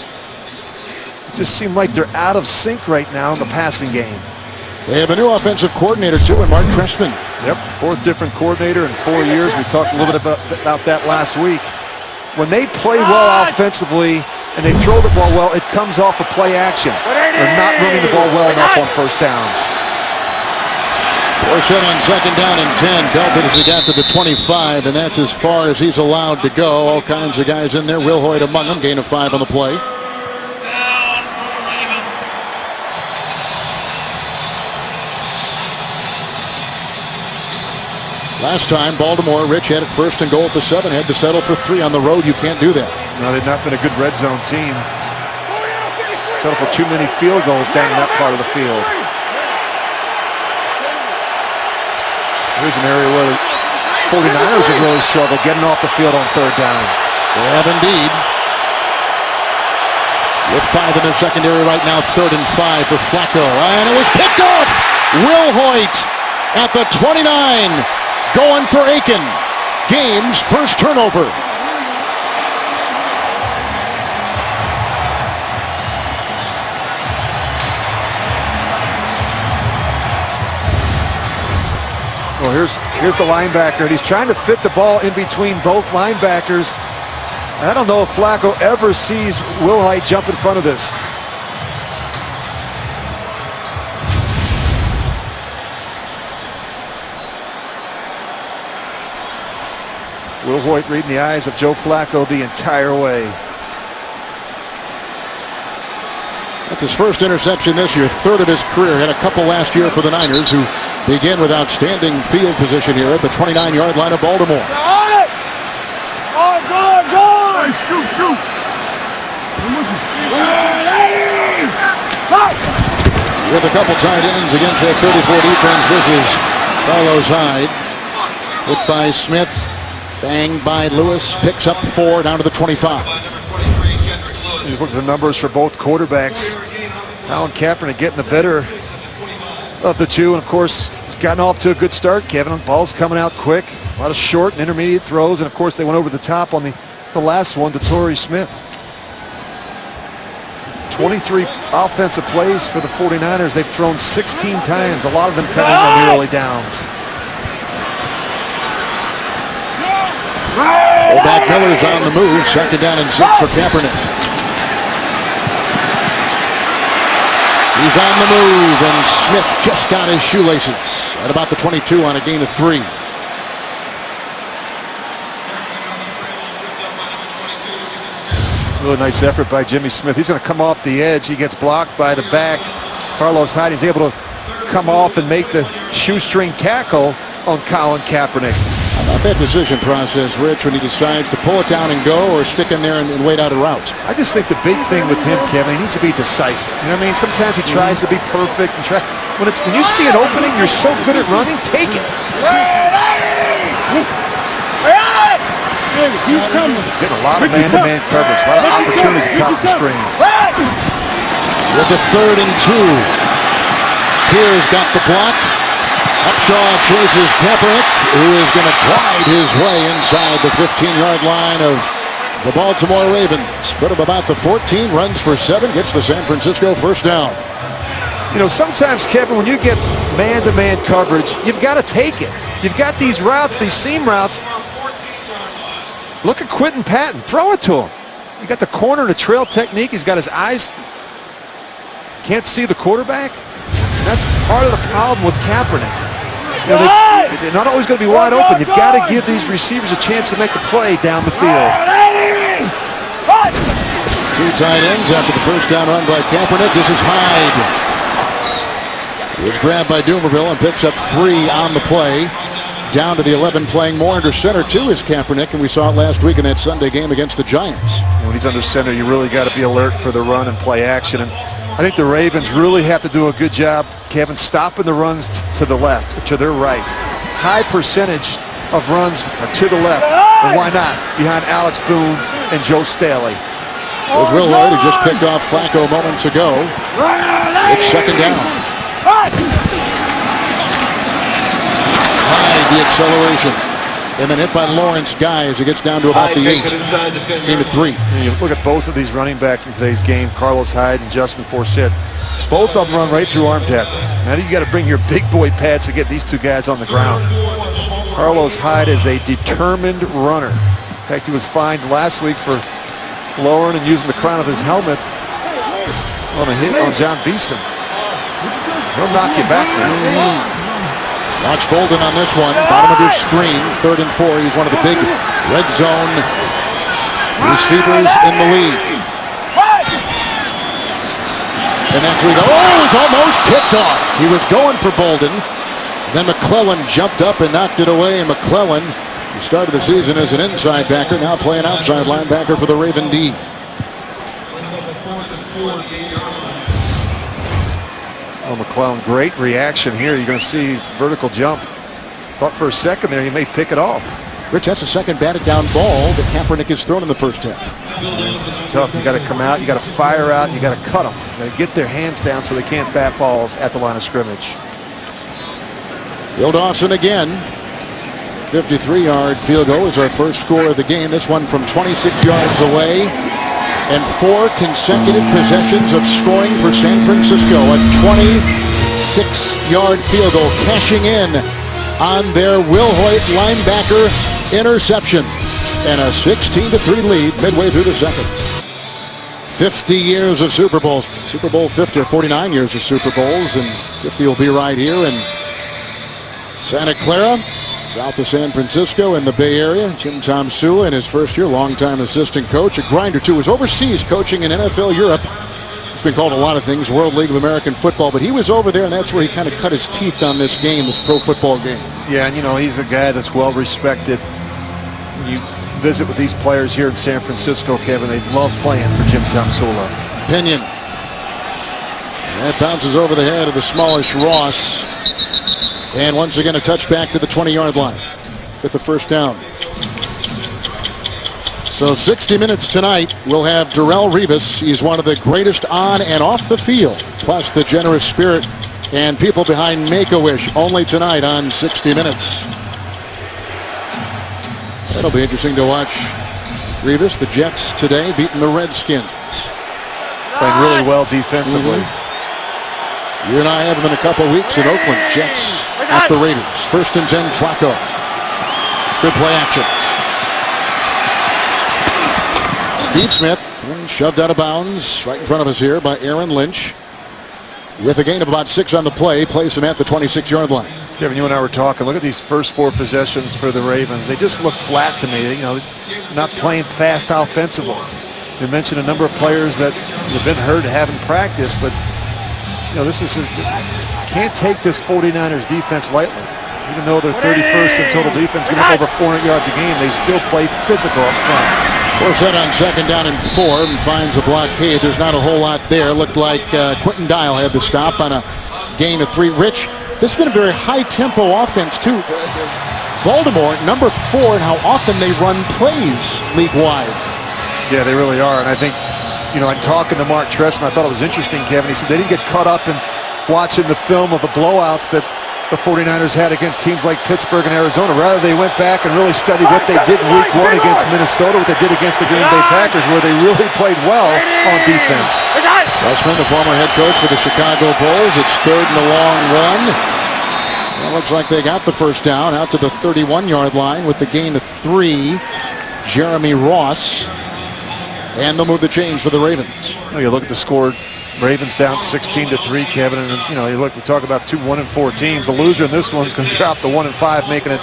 It just seemed like they're out of sync right now in the passing game. They have a new offensive coordinator, too, in Mark Trestman. Yep, 4th different coordinator in 4 years. We talked a little bit about that last week. When they play well offensively and they throw the ball well, it comes off of play action. They're not running the ball well enough on 1st down. Force it on 2nd down and 10. Belted as he got to the 25, and that's as far as he's allowed to go. All kinds of guys in there. Will Hoyt among them. Gain of 5 on the play. Last time, Baltimore, Rich had it 1st and goal at the 7. Had to settle for 3 on the road. You can't do that. No, they've not been a good red zone team. Settle for too many field goals down in that part of the field. Here's an area where the 49ers have really struggled getting off the field on 3rd down. They have indeed. With 5 in their secondary right now, 3rd and 5 for Flacco. And it was picked off! Will Hoyt at the 29. Going for Aiken. Game's first turnover. Well, here's the linebacker, and he's trying to fit the ball in between both linebackers. I don't know if Flacco ever sees Will Hoyt jump in front of this. Will Hoyt reading the eyes of Joe Flacco the entire way. That's his first interception this year, 3rd of his career. Had a couple last year for the Niners, who begin with outstanding field position here at the 29-yard line of Baltimore. With a couple tight ends against that 34 defense, this is Carlos Hyde. Hit by Smith, banged by Lewis, picks up 4 down to the 25. Just look at the numbers for both quarterbacks. Colin Kaepernick getting the better of the two, and of course, he's gotten off to a good start, Kevin. Ball's coming out quick. A lot of short and intermediate throws, and of course, they went over the top on the last one to Torrey Smith. 23 offensive plays for the 49ers. They've thrown 16 times, a lot of them coming on the early downs. Fullback Miller's on the move. 2nd down and 6 for Kaepernick. He's on the move, and Smith just got his shoelaces at about the 22 on a gain of 3. Really nice effort by Jimmy Smith. He's going to come off the edge. He gets blocked by the back. Carlos Hyde is able to come off and make the shoestring tackle on Colin Kaepernick. How about that decision process, Rich, when he decides to pull it down and go or stick in there and wait out a route? I just think the big thing with him, Kevin, he needs to be decisive. You know what I mean? Sometimes he tries to be perfect. And when you see an opening, you're so good at running, take it. Getting a lot of man-to-man coverage, a lot of opportunities at the top of the screen. With the 3rd and 2. Pierce got the block. Upshaw chases Kaepernick, who is going to glide his way inside the 15-yard line of the Baltimore Ravens. Put him about the 14, runs for 7, gets the San Francisco 1st down. You know, sometimes, Kevin, when you get man-to-man coverage, you've got to take it. You've got these routes, these seam routes. Look at Quentin Patton. Throw it to him. You got the corner and the trail technique. He's got his eyes. Can't see the quarterback. That's part of the problem with Kaepernick. You know, they're not always going to be wide open. You've got to give these receivers a chance to make a play down the field. Two tight ends after the first down run by Kaepernick. This is Hyde. He was grabbed by Dumerville and picks up 3 on the play. Down to the 11, playing more under center too is Kaepernick, and we saw it last week in that Sunday game against the Giants. When he's under center, you really got to be alert for the run and play action. And I think the Ravens really have to do a good job, Kevin, stopping the runs to the left, or to their right. High percentage of runs are to the left, and why not? Behind Alex Boone and Joe Staley. It was Will Lloyd who just picked off Flacco moments ago. It's second down. Hyde, the acceleration. And then hit by Lawrence Guy as he gets down to about the 8. Game of 3. And you look at both of these running backs in today's game, Carlos Hyde and Justin Forsett. Both of them run right through arm tackles. Now you got to bring your big boy pads to get these two guys on the ground. Carlos Hyde is a determined runner. In fact, he was fined last week for lowering and using the crown of his helmet on a hit on John Beeson. He'll knock you back now. Watch Bolden on this one. Bottom of your screen. 3rd and 4. He's one of the big red zone receivers in the league. And that's where he goes. Oh, he's almost kicked off. He was going for Bolden. Then McClellan jumped up and knocked it away. And McClellan, who started the season as an inside backer, now playing outside linebacker for the Raven D. Oh, McClellan, great reaction here. You're going to see his vertical jump. Thought for a second there he may pick it off. Rich, that's the second batted down ball that Kaepernick has thrown in the first half. It's tough. You got to come out, you got to fire out, you got to cut them. You got to get their hands down so they can't bat balls at the line of scrimmage. Phil Dawson again. 53-yard field goal is our first score of the game. This one from 26 yards away. And 4 consecutive possessions of scoring for San Francisco. A 26-yard field goal, cashing in on their Will Hoyt linebacker interception. And a 16-3 lead midway through the second. 50 years of Super Bowls. Super Bowl 50, or 49 years of Super Bowls. And 50 will be right here in Santa Clara, south of San Francisco in the Bay Area. Jim Tom Sula in his first year, longtime assistant coach. A grinder, too. Was overseas coaching in NFL Europe. It's been called a lot of things, World League of American Football, but he was over there, and that's where he kind of cut his teeth on this game, this pro football game. Yeah, and you know, he's a guy that's well respected. When you visit with these players here in San Francisco, Kevin, they love playing for Jim Tom Sula. Pinion. That bounces over the head of the smallish Ross. And once again, a touchback to the 20-yard line with the first down. So 60 minutes tonight, we'll have Darrelle Revis. He's one of the greatest on and off the field, plus the generous spirit and people behind Make-A-Wish, only tonight on 60 Minutes. That'll be interesting to watch. Revis, the Jets today, beating the Redskins. Playing really well defensively. You and I have them in a couple weeks in Oakland. Jets at the Raiders. 1st and 10, Flacco. Good play action. Steve Smith shoved out of bounds right in front of us here by Aaron Lynch. With a gain of about 6 on the play, place him at the 26-yard line. Kevin, you and I were talking. Look at these first 4 possessions for the Ravens. They just look flat to me. You know, not playing fast offensively. You mentioned a number of players that have been hurt, haven't practiced, but you know, this is can't take this 49ers defense lightly. Even though they're 31st in total defense, giving up over 400 yards a game, they still play physical up front. Forsett on 2nd down and 4 and finds a blockade. There's not a whole lot there. Looked like Quentin Dial had the stop on a gain of 3. Rich, this has been a very high-tempo offense, too. Baltimore, number 4 in how often they run plays league-wide. Yeah, they really are. And I think, you know, I'm talking to Mark Trestman. I thought it was interesting, Kevin. He said they didn't get caught up in watching the film of the blowouts that the 49ers had against teams like Pittsburgh and Arizona. Rather, they went back and really studied what they did in week 1 against Minnesota, what they did against the Green Bay Packers, where they really played well on defense. Trestman, the former head coach for the Chicago Bulls. It's 3rd and a long run. Well, looks like they got the first down out to the 31-yard line with the gain of 3. Jeremy Ross. And they'll move the chains for the Ravens. Well, you look at the score. Ravens down 16-3, Kevin, and you know, you look. We talk about 2 1-4 teams. The loser in this one's going to drop to 1-5, making it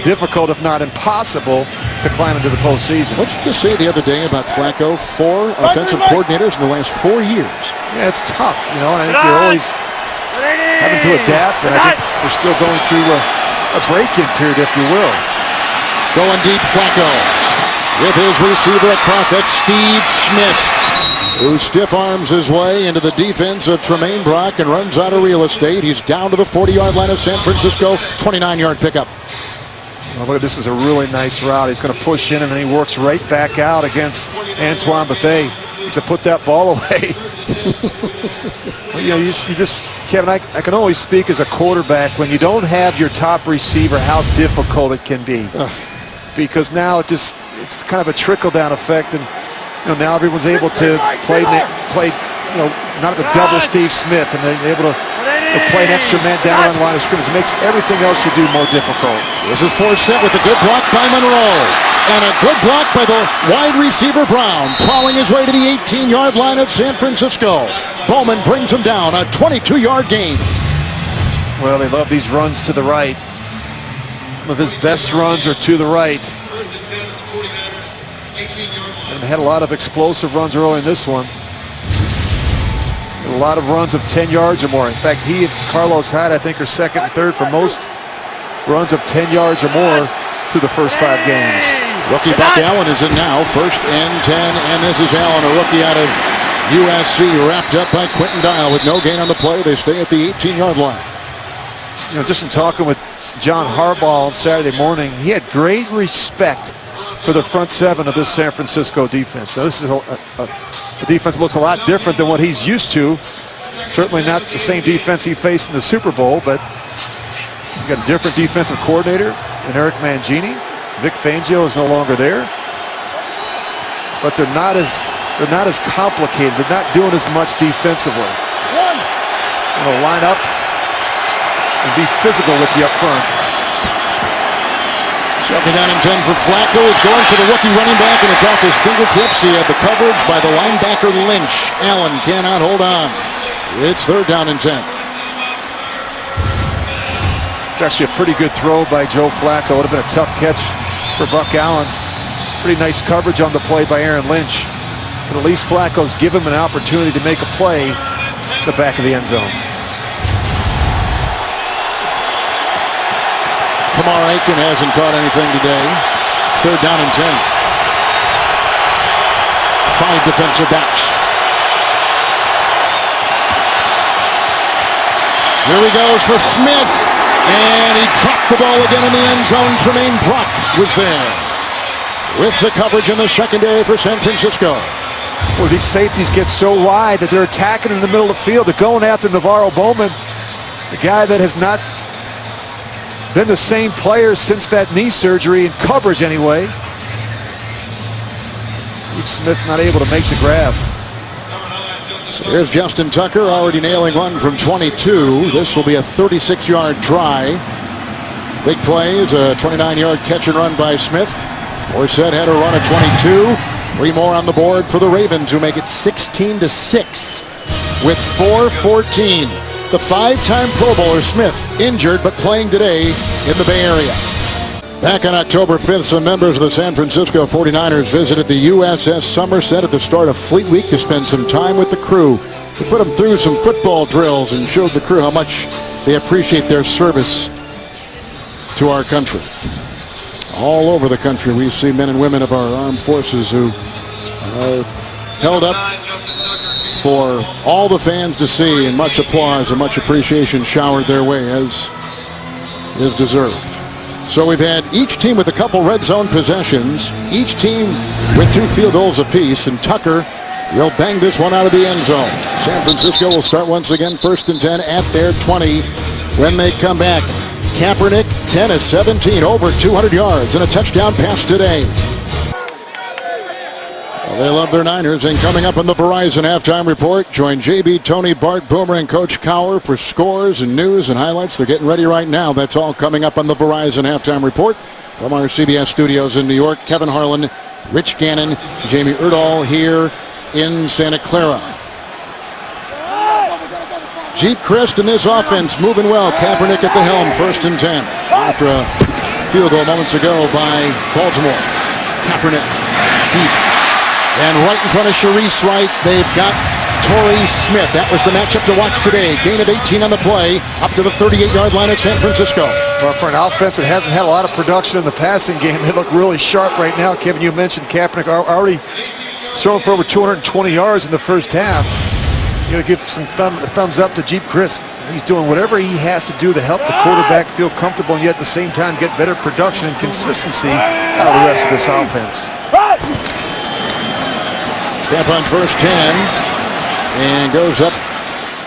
difficult, if not impossible, to climb into the postseason. What did you just say the other day about Flacco? 4 offensive coordinators in the last 4 years. Yeah, it's tough, you know, and I think you're always having to adapt, and I think we're still going through a break-in period, if you will. Going deep, Flacco. With his receiver across, that's Steve Smith, who stiff arms his way into the defense of Tremaine Brock and runs out of real estate. He's down to the 40-yard line of San Francisco, 29-yard pickup. Well, look, this is a really nice route. He's going to push in, and then he works right back out against Antoine Bethea. To put that ball away. Well, you know, you just, Kevin, I can only speak as a quarterback. When you don't have your top receiver, how difficult it can be. Because now it's kind of a trickle-down effect, and you know, now everyone's able to play you know, not the double Steve Smith, and they're able to play an extra man down on the line of scrimmage. It makes everything else you do more difficult. This is Forsett with a good block by Monroe. And a good block by the wide receiver Brown, plowing his way to the 18-yard line of San Francisco. Bowman brings him down, a 22-yard gain. Well, they love these runs to the right. Some of his best runs are to the right. And had a lot of explosive runs early in this one. A lot of runs of 10 yards or more. In fact, he and Carlos Hyde, I think, are second and third for most runs of 10 yards or more through the first 5 games. Rookie Buck Allen is in now, 1st and 10, and this is Allen, a rookie out of USC, wrapped up by Quentin Dial with no gain on the play. They stay at the 18-yard line. You know, just in talking with John Harbaugh on Saturday morning, he had great respect for the front 7 of this San Francisco defense. Now, this is the defense looks a lot different than what he's used to. Certainly not the same defense he faced in the Super Bowl, but you got a different defensive coordinator in Eric Mangini. Vic Fangio is no longer there, but they're not as complicated. They're not doing as much defensively. They'll line up and be physical with you up front. Second down and 10 for Flacco. Is going for the rookie running back, and it's off his fingertips. He had the coverage by the linebacker Lynch. Allen cannot hold on. It's 3rd down and 10. It's actually a pretty good throw by Joe Flacco. It would have been a tough catch for Buck Allen. Pretty nice coverage on the play by Aaron Lynch. But at least Flacco's given him an opportunity to make a play in the back of the end zone. Kamar Aiken hasn't caught anything today. 3rd down and 10. 5 defensive backs. Here he goes for Smith. And he dropped the ball again in the end zone. Tremaine Brock was there with the coverage in the secondary for San Francisco. Well, these safeties get so wide that they're attacking in the middle of the field. They're going after Navarro Bowman, the guy that has not been the same player since that knee surgery, in coverage anyway. Steve Smith not able to make the grab. So here's Justin Tucker already nailing one from 22. This will be a 36-yard try. Big play is a 29-yard catch and run by Smith. Forsett had a run of 22. 3 more on the board for the Ravens, who make it 16-6 with 4:14. The 5-time Pro Bowler Smith injured but playing today in the Bay Area. Back on October 5th, some members of the San Francisco 49ers visited the USS Somerset at the start of Fleet Week to spend some time with the crew. We put them through some football drills and showed the crew how much they appreciate their service to our country. All over the country, we see men and women of our armed forces who are held up for all the fans to see, and much applause and much appreciation showered their way, as is deserved. So we've had each team with a couple red zone possessions, each team with 2 field goals apiece, and Tucker will bang this one out of the end zone. San Francisco will start once again 1st and 10 at their 20 when they come back. Kaepernick, 10 of 17, over 200 yards and a touchdown pass today. Well, they love their Niners, and coming up on the Verizon Halftime Report, join JB, Tony, Bart, Boomer, and Coach Cowher for scores and news and highlights. They're getting ready right now. That's all coming up on the Verizon Halftime Report. From our CBS studios in New York, Kevin Harlan, Rich Gannon, Jamie Erdahl here in Santa Clara. Jeep Christ in this offense moving well. Kaepernick at the helm, 1st and 10. After a field goal moments ago by Baltimore. Kaepernick deep. And right in front of Sharice Wright, they've got Torrey Smith. That was the matchup to watch today. Gain of 18 on the play, up to the 38-yard line at San Francisco. Well, for an offense that hasn't had a lot of production in the passing game, they look really sharp right now. Kevin, you mentioned Kaepernick already throwing for over 220 yards in the first half. You got to give some thumbs up to Jeep Chris. He's doing whatever he has to do to help the quarterback feel comfortable and yet at the same time get better production and consistency out of the rest of this offense. Cap on first 10 and goes up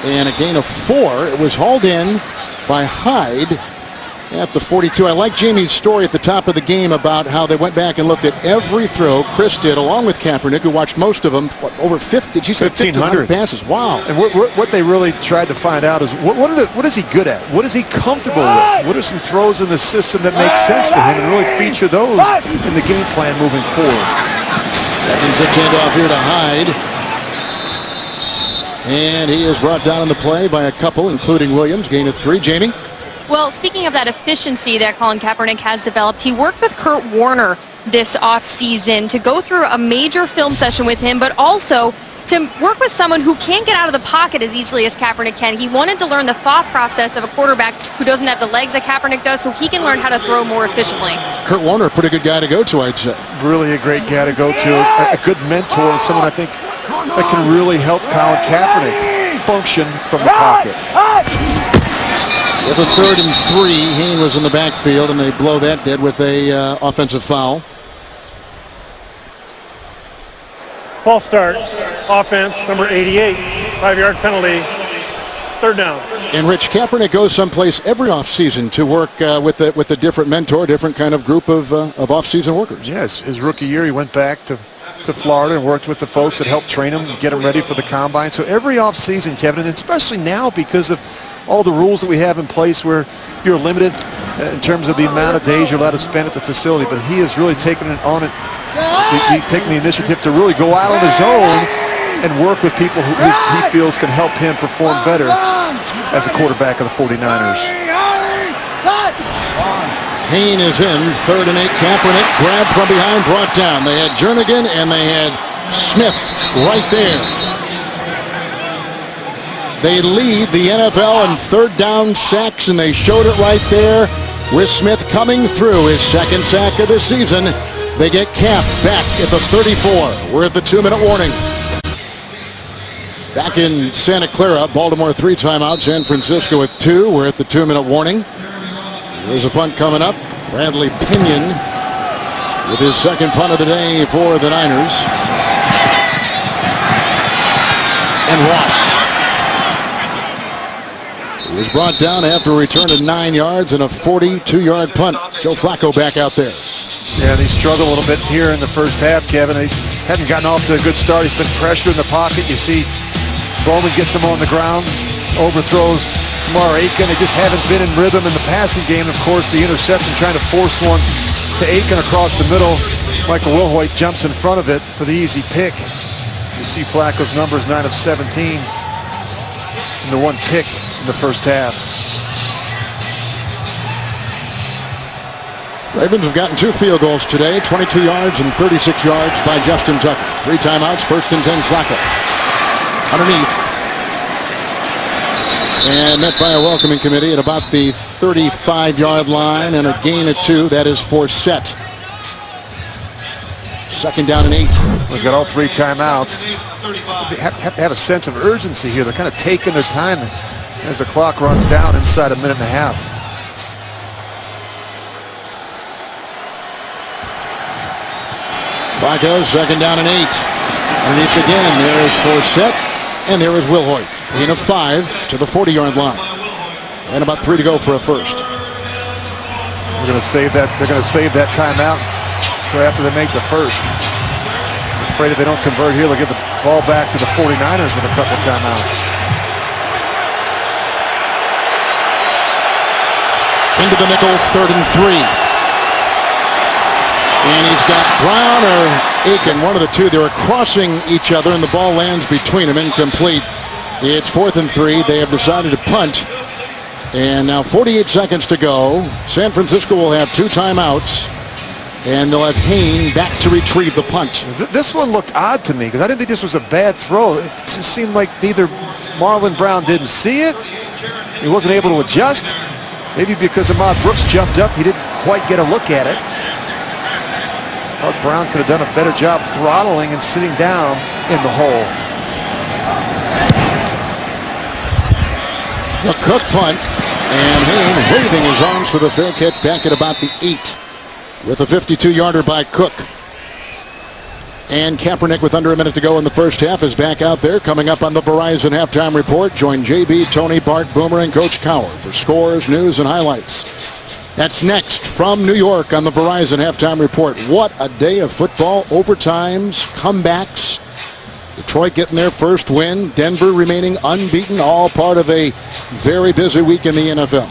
and a gain of 4. It was hauled in by Hyde at the 42. I like Jamie's story at the top of the game about how they went back and looked at every throw Chris did, along with Kaepernick, who watched most of them. Over 50, she said 1,500 passes. Wow. And what they really tried to find out is what is he good at? What is he comfortable with? What are some throws in the system that make sense to him, and really feature those in the game plan moving forward. Second zip handoff here to Hyde. And he is brought down in the play by a couple, including Williams. Gain of 3. Jamie? Well, speaking of that efficiency that Colin Kaepernick has developed, he worked with Kurt Warner this offseason to go through a major film session with him, but also to work with someone who can't get out of the pocket as easily as Kaepernick can. He wanted to learn the thought process of a quarterback who doesn't have the legs that Kaepernick does, so he can learn how to throw more efficiently. Kurt Warner, a pretty good guy to go to, I'd say. Really a great guy to go to, a good mentor, and someone I think that can really help Colin Kaepernick function from the pocket. With a 3rd and 3, Hayne was in the backfield, and they blow that dead with a offensive foul. False start, offense, number 88, 5-yard penalty, 3rd down. And Rich, Kaepernick goes someplace every offseason to work with a different mentor, different kind of group of offseason workers. Yes, his rookie year he went back to Florida and worked with the folks that helped train him and get him ready for the combine. So every offseason, Kevin, and especially now because of all the rules that we have in place where you're limited in terms of the amount of days you're allowed to spend at the facility, but he has really taken it on it. He's taken the initiative to really go out on his own and work with people who he feels can help him perform better as a quarterback of the 49ers. Hayne is in, 3rd and 8. Kaepernick grabbed from behind, brought down. They had Jernigan and they had Smith right there. They lead the NFL in 3rd down sacks, and they showed it right there with Smith coming through his 2nd sack of the season. They get Cap back at the 34. We're at the 2-minute warning. Back in Santa Clara, Baltimore 3 timeouts, San Francisco with 2. We're at the 2-minute warning. There's a punt coming up. Bradley Pinion with his 2nd punt of the day for the Niners. And Ross. He was brought down after a return of 9 yards and a 42-yard punt. Joe Flacco back out there. Yeah, they struggled a little bit here in the first half, Kevin. They hadn't gotten off to a good start. He's been pressured in the pocket. You see Bowman gets him on the ground, overthrows Mar Aiken. They just haven't been in rhythm in the passing game. Of course, the interception trying to force one to Aiken across the middle. Michael Wilhoit jumps in front of it for the easy pick. You see Flacco's numbers, 9 of 17, and the 1 pick in the first half. Ravens have gotten 2 field goals today, 22 yards and 36 yards by Justin Tucker. 3 timeouts, 1st and 10, Flacco. Underneath. And met by a welcoming committee at about the 35-yard line, and a gain of 2. That is for set. 2nd down and 8. We've got all 3 timeouts. They have to have a sense of urgency here. They're kind of taking their time as the clock runs down inside a minute and a half. Flacco, 2nd down and 8. Underneath again, there is Forsett, and there is Wilhoit. Gain of 5 to the 40-yard line. And about 3 to go for a first. They're going to save that timeout until after they make the first. I'm afraid if they don't convert here, they'll get the ball back to the 49ers with a couple timeouts. Into the nickel, 3rd and 3. And he's got Brown or Aiken, one of the two. They were crossing each other, and the ball lands between them, incomplete. It's 4th and 3. They have decided to punt. And now 48 seconds to go. San Francisco will have 2 timeouts. And they'll have Hain back to retrieve the punt. This one looked odd to me because I didn't think this was a bad throw. It just seemed like neither Marlon Brown didn't see it. He wasn't able to adjust. Maybe because Ahmad Brooks jumped up, he didn't quite get a look at it. Thought Brown could have done a better job throttling and sitting down in the hole. The Cook punt, and Hain waving his arms for the fair catch back at about the 8 with a 52-yarder by Cook. And Kaepernick, with under a minute to go in the first half, is back out there. Coming up on the Verizon Halftime Report, join JB, Tony, Bart, Boomer, and Coach Cowher for scores, news, and highlights. That's next from New York on the Verizon Halftime Report. What a day of football. Overtimes, comebacks. Detroit getting their first win. Denver remaining unbeaten. All part of a very busy week in the NFL.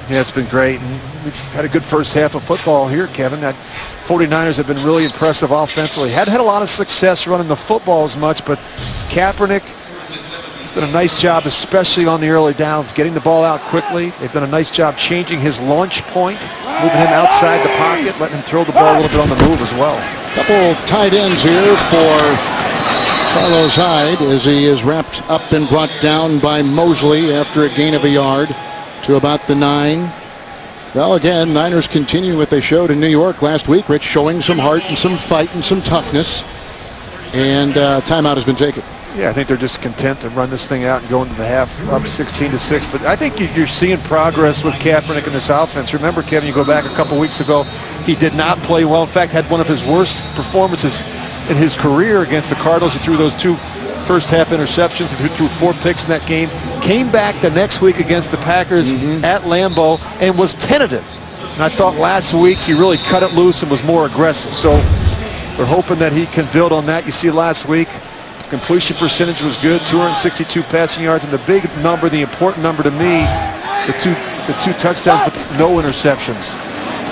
Yeah, it's been great. And we've had a good first half of football here, Kevin. That 49ers have been really impressive offensively. Hadn't had a lot of success running the football as much, but Kaepernick has done a nice job, especially on the early downs, getting the ball out quickly. They've done a nice job changing his launch point, moving him outside the pocket, letting him throw the ball a little bit on the move as well. Couple tight ends here for Carlos Hyde as he is wrapped up and brought down by Mosley after a gain of a yard to about the 9. Well, again, Niners continue what they showed in New York last week, Rich, showing some heart and some fight and some toughness. And timeout has been taken. Yeah, I think they're just content to run this thing out and go into the half up 16-6. But I think you're seeing progress with Kaepernick in this offense. Remember, Kevin, you go back a couple weeks ago, he did not play well. In fact, had one of his worst performances in his career against the Cardinals. He threw those 2 first half interceptions. He threw 4 picks in that game. Came back the next week against the Packers at Lambeau and was tentative. And I thought last week he really cut it loose and was more aggressive. So we're hoping that he can build on that. You see last week, completion percentage was good, 262 passing yards, and the big number, the important number to me, the two touchdowns, but no interceptions.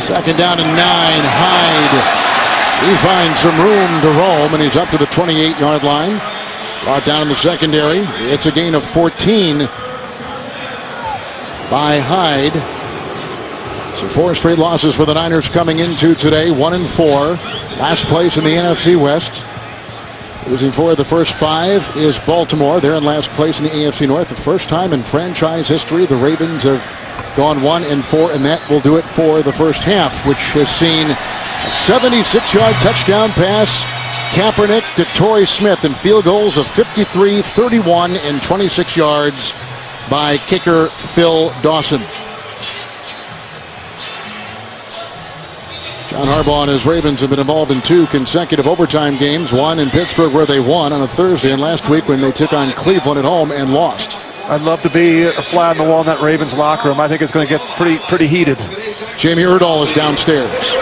Second down and 9. Hyde. He finds some room to roam, and he's up to the 28-yard line. Brought down in the secondary. It's a gain of 14 by Hyde. So 4 straight losses for the Niners coming into today, 1-4. Last place in the NFC West. Losing 4 of the first 5 is Baltimore. They're in last place in the AFC North. The first time in franchise history the Ravens have gone 1-4, and that will do it for the first half, which has seen a 76-yard touchdown pass. Kaepernick to Torrey Smith, and field goals of 53, 31, and 26 yards by kicker Phil Dawson. John Harbaugh and his Ravens have been involved in 2 consecutive overtime games, one in Pittsburgh where they won on a Thursday, and last week when they took on Cleveland at home and lost. I'd love to be a fly on the wall in that Ravens locker room. I think it's going to get pretty heated. Jamie Erdahl is downstairs.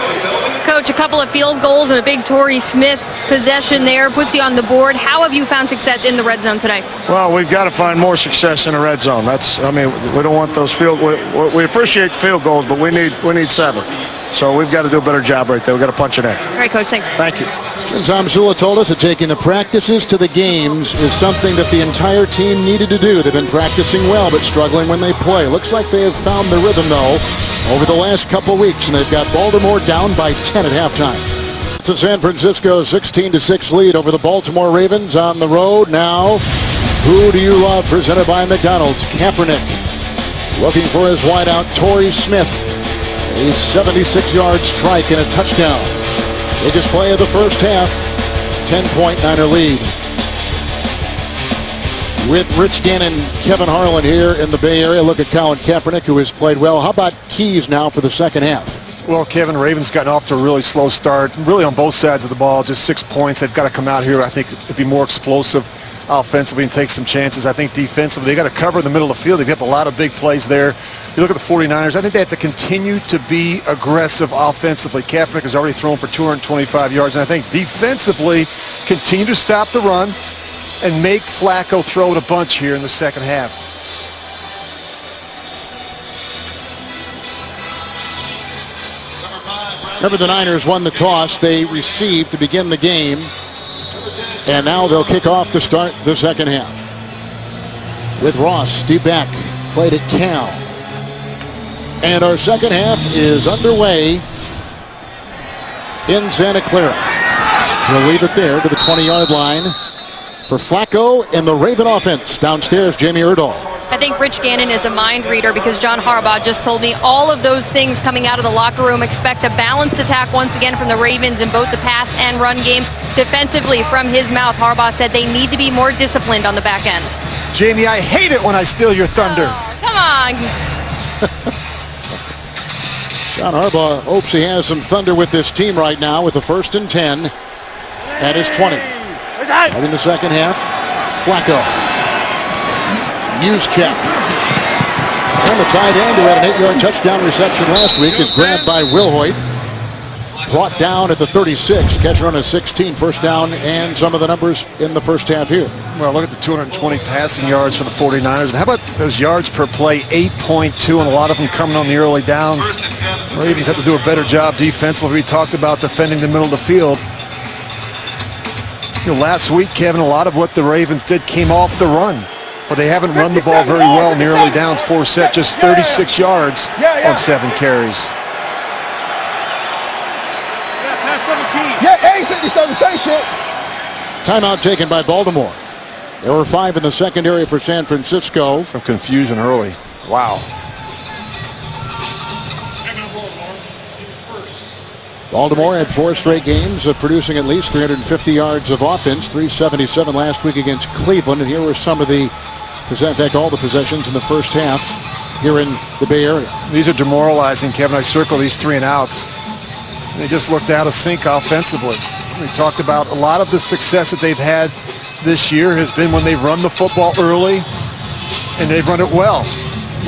Coach, a couple of field goals and a big Torrey Smith possession there puts you on the board. How have you found success in the red zone today? Well, we've got to find more success in the red zone. We don't want those we appreciate the field goals, but we need 7. So we've got to do a better job right there. We've got to punch it in. All right, Coach, thanks. Thank you. Tom Zula told us that taking the practices to the games is something that the entire team needed to do. They've been practicing well, but struggling when they play. Looks like they have found the rhythm, though, over the last couple weeks, and they've got Baltimore down by 10 at halftime. It's a San Francisco 16-6 lead over the Baltimore Ravens on the road. Now, who do you love? Presented by McDonald's. Kaepernick looking for his wideout, Torrey Smith. A 76-yard strike and a touchdown. Biggest play of the first half. 10-point Niner lead. With Rich Gannon, Kevin Harlan here in the Bay Area. Look at Colin Kaepernick, who has played well. How about keys now for the second half? Well, Kevin, Ravens gotten off to a really slow start, really on both sides of the ball, just 6 points. They've got to come out here, I think, to be more explosive offensively and take some chances. I think defensively, they got to cover in the middle of the field. They've got a lot of big plays there. You look at the 49ers, I think they have to continue to be aggressive offensively. Kaepernick has already thrown for 225 yards, and I think defensively, continue to stop the run and make Flacco throw it a bunch here in the second half. Remember, the Niners won the toss. They received to begin the game. And now they'll kick off to start the second half. With Ross deep back, played at Cal. And our second half is underway. in Santa Clara. He'll leave it there to the 20-yard line for Flacco and the Raven offense. Downstairs, Jamie Erdahl. I think Rich Gannon is a mind reader because John Harbaugh just told me all of those things coming out of the locker room. Expect a balanced attack once again from the Ravens in both the pass and run game. Defensively, from his mouth, Harbaugh said they need to be more disciplined on the back end. Jamie, I hate it when I steal your thunder. Oh, come on. John Harbaugh hopes he has some thunder with this team right now with the 1st and 10 at his 20. Right in the second half, Flacco. Juszczyk. And the tight end who had an 8-yard touchdown reception last week is grabbed by Wilhoit. Brought down at the 36, catch run of 16, first down, and some of the numbers in the first half here. Well, look at the 220 passing yards for the 49ers. And how about those yards per play, 8.2, and a lot of them coming on the early downs. Ravens have to do a better job defensively. We talked about defending the middle of the field. You know, last week, Kevin, a lot of what the Ravens did came off the run. But they haven't run the ball very well in the early downs. Forsett just 36 yards on 7 carries. Yeah, 57, say shit. Timeout taken by Baltimore. There were 5 in the secondary for San Francisco. Some confusion early. Wow. Baltimore had 4 straight games of producing at least 350 yards of offense, 377 last week against Cleveland. And here were some of the, in fact, all the possessions in the first half here in the Bay Area. These are demoralizing, Kevin. I circle these 3 and outs. They just looked out of sync offensively. We talked about a lot of the success that they've had this year has been when they've run the football early, and they've run it well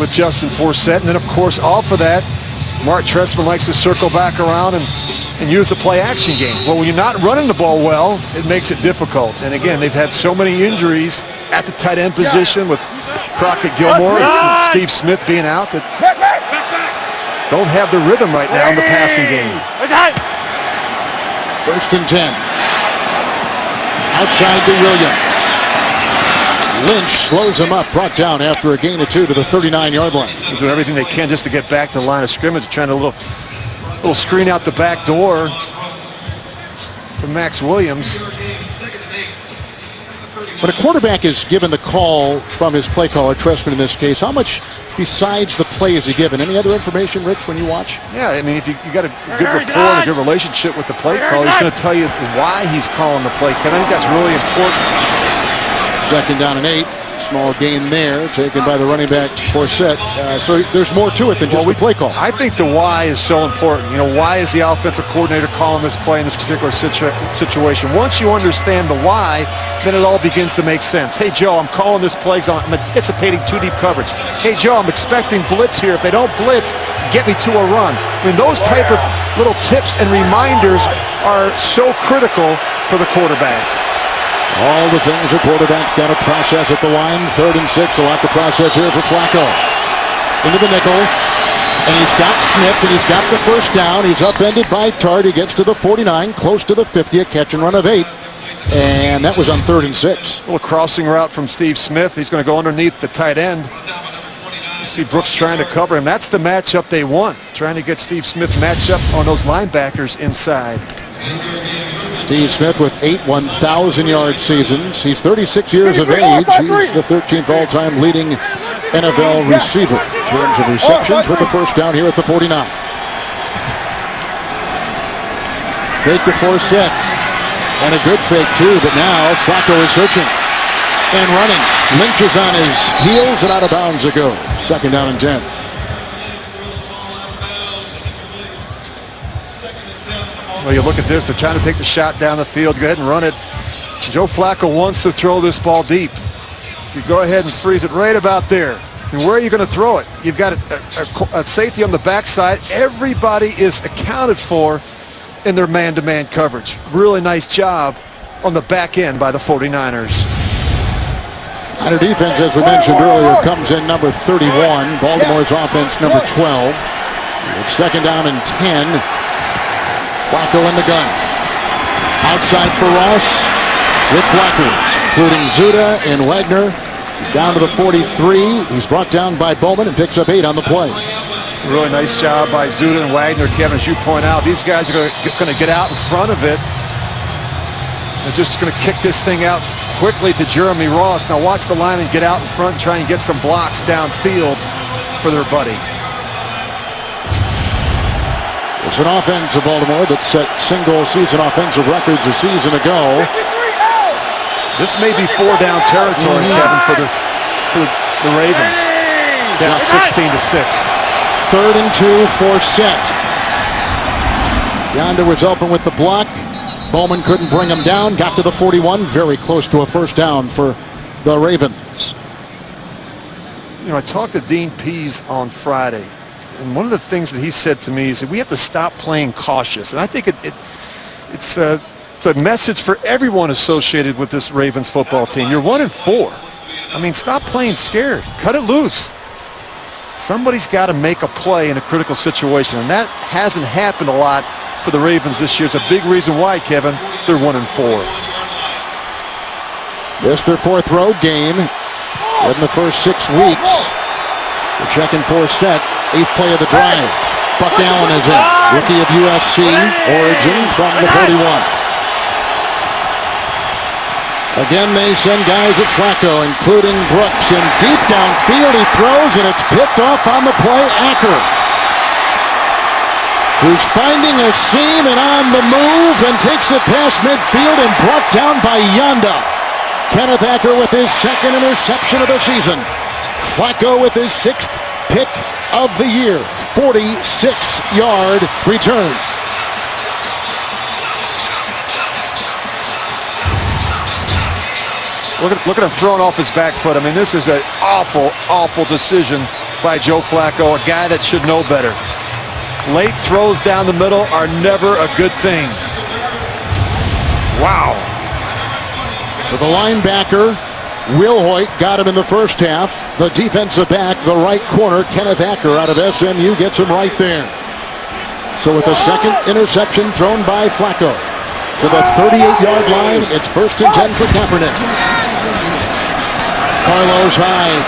with Justin Forsett. And then, of course, off of that, Mark Trestman likes to circle back around and use the play-action game. Well, when you're not running the ball well, it makes it difficult. And, again, they've had so many injuries at the tight end position with Crockett Gilmore and Steve Smith being out that don't have the rhythm right now in the passing game. 1st and 10. Outside to Williams. Lynch slows him up, brought down after a gain of 2 to the 39-yard line. They're doing everything they can just to get back to the line of scrimmage, trying to little screen out the back door to Max Williams. When a quarterback is given the call from his play caller, Trestman in this case, how much besides the play is he given? Any other information, Rich, when you watch? Yeah, I mean, if you got a good rapport and a good relationship with the play caller, he's going to tell you why he's calling the play. Kevin, I think that's really important. 2nd down and 8. Small gain there, taken by the running back Forsett. So there's more to it than just the play call. I think the why is so important. You know, why is the offensive coordinator calling this play in this particular situation? Once you understand the why, then it all begins to make sense. Hey, Joe, I'm calling this play because I'm anticipating 2 deep coverage. Hey, Joe, I'm expecting blitz here. If they don't blitz, get me to a run. I mean, those type of little tips and reminders are so critical for the quarterback. All the things a quarterback's got to process at the line. 3rd and 6, a lot to process here for Flacco. Into the nickel, and he's got Smith, and he's got the first down. He's upended by Tart. He gets to the 49, close to the 50, a catch and run of 8. And that was on 3rd and 6. A little crossing route from Steve Smith. He's going to go underneath the tight end. You see Brooks trying to cover him. That's the matchup they want, trying to get Steve Smith matched up on those linebackers inside. Steve Smith with 8 1,000-yard seasons. He's 36 years of age. He's the 13th all-time leading NFL receiver in terms of receptions with the first down here at the 49. Fake to Forsett. And a good fake, too, but now Flacco is searching and running. Lynch is on his heels and out of bounds it goes. 2nd down and 10. Well, you look at this, they're trying to take the shot down the field. Go ahead and run it. Joe Flacco wants to throw this ball deep. You go ahead and freeze it right about there. And where are you going to throw it? You've got a safety on the backside. Everybody is accounted for in their man-to-man coverage. Really nice job on the back end by the 49ers. Niner defense, as we mentioned earlier, comes in number 31. Baltimore's offense, number 12. It's 2nd down and 10. Flacco in the gun. Outside for Ross with blockers, including Zuda and Wagner. Down to the 43. He's brought down by Bowman and picks up 8 on the play. Really nice job by Zuda and Wagner. Kevin, as you point out, these guys are going to get out in front of it. They're just going to kick this thing out quickly to Jeremy Ross. Now watch the lineman get out in front and try and get some blocks downfield for their buddy. It's an offense of Baltimore that set single-season offensive records a season ago. This may be 4-down territory, Kevin, for the Ravens. Down 16-6. 3rd and 2 for Set. Yonder was open with the block. Bowman couldn't bring him down. Got to the 41. Very close to a first down for the Ravens. You know, I talked to Dean Pease on Friday, and one of the things that he said to me is that we have to stop playing cautious. And I think it's a message for everyone associated with this Ravens football team. You're 1-4. I mean, stop playing scared. Cut it loose. Somebody's got to make a play in a critical situation, and that hasn't happened a lot for the Ravens this year. It's a big reason why, Kevin, they're 1-4. This their 4th road game in the first 6 weeks. They're checking for Set. 8th play of the drive. Buck Allen is in. Rookie of USC origin from the 41. Again, they send guys at Flacco, including Brooks. And deep downfield, he throws, and it's picked off on the play. Acker, who's finding a seam and on the move and takes it past midfield and brought down by Yanda. Kenneth Acker with his 2nd interception of the season. Flacco with his 6th pick of the year. 46-yard return. Look at him throwing off his back foot. I mean, this is an awful, awful decision by Joe Flacco, a guy that should know better. Late throws down the middle are never a good thing. Wow. So the linebacker, Will Hoyt, got him in the first half. The defensive back, the right corner, Kenneth Acker out of SMU, gets him right there. So with the 2nd interception thrown by Flacco to the 38-yard line, it's 1st and 10 for Kaepernick. Carlos Hyde.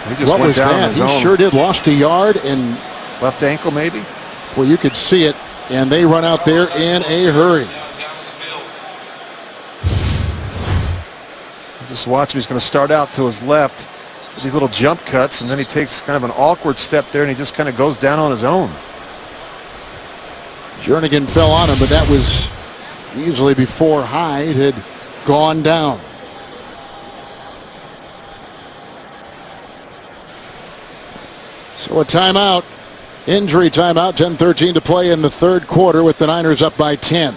He just what went was down that? on his He own. sure did. Lost a yard, and Left ankle, maybe? well, you could see it, and they run out there in a hurry. Just watch him. He's going to start out to his left. These little jump cuts, and then he takes kind of an awkward step there, and he just kind of goes down on his own. Jernigan fell on him, but that was easily before Hyde had gone down. So a timeout, injury timeout, 10:13 to play in the 3rd quarter with the Niners up by 10.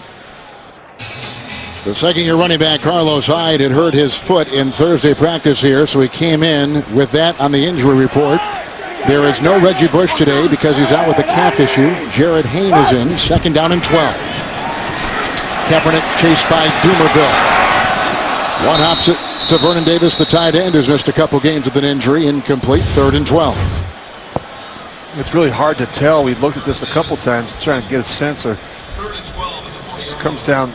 The 2nd-year running back, Carlos Hyde, had hurt his foot in Thursday practice here, so he came in with that on the injury report. There is no Reggie Bush today because he's out with a calf issue. Jared Hayne is in, 2nd down and 12. Kaepernick chased by Dumerville. One hops it to Vernon Davis, the tight end, who's missed a couple games with an injury. Incomplete, 3rd and 12. It's really hard to tell. We looked at this a couple times trying to get a sense of. Just comes down.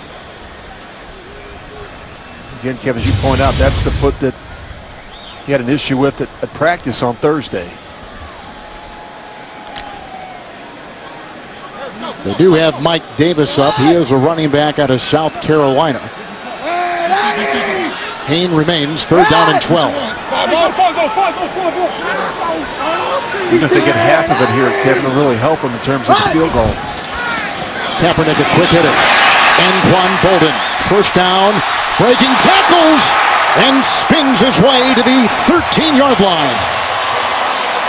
Again, Kevin, as you point out, that's the foot that he had an issue with at practice on Thursday. They do have Mike Davis up. He is a running back out of South Carolina. Hayne remains, 3rd down and 12. Even if they get half of it here, Kevin, will really help them in terms of the field goal. Kaepernick, a quick hitter. Anquan Bolden, 1st down, breaking tackles, and spins his way to the 13-yard line.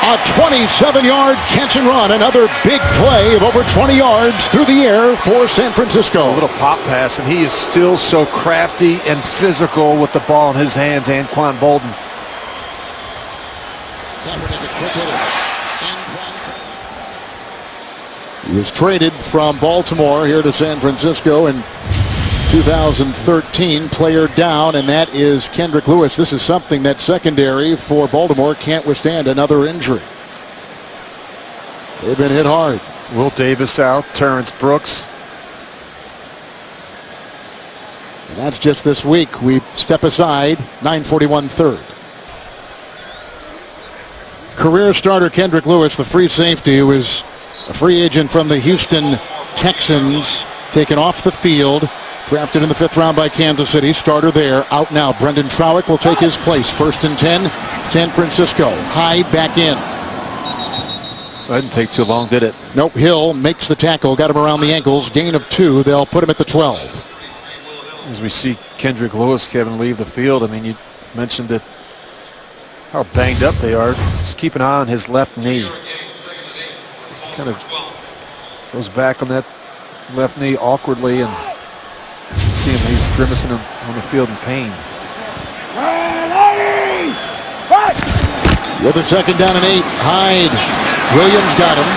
A 27-yard catch and run. Another big play of over 20 yards through the air for San Francisco. A little pop pass, and he is still so crafty and physical with the ball in his hands, Anquan Bolden. Kaepernick, a quick hitter. He was traded from Baltimore here to San Francisco in 2013, player down, and that is Kendrick Lewis. This is something that secondary for Baltimore can't withstand, another injury. They've been hit hard. Will Davis out, Terrence Brooks. And that's just this week. We step aside, 9:41 third. Career starter Kendrick Lewis, the free safety, who is a free agent from the Houston Texans, taken off the field. Drafted in the 5th round by Kansas City. Starter there. Out now. Brendan Trowick will take his place. 1st and 10. San Francisco. Hyde back in. That didn't take too long, did it? Nope. Hill makes the tackle. Got him around the ankles. Gain of 2. They'll put him at the 12. As we see Kendrick Lewis, Kevin, leave the field, I mean, you mentioned that how banged up they are. Just keep an eye on his left knee. Just kind of goes back on that left knee awkwardly, and see him, he's grimacing on the field in pain. With a 2nd down and 8, Hyde. Williams got him.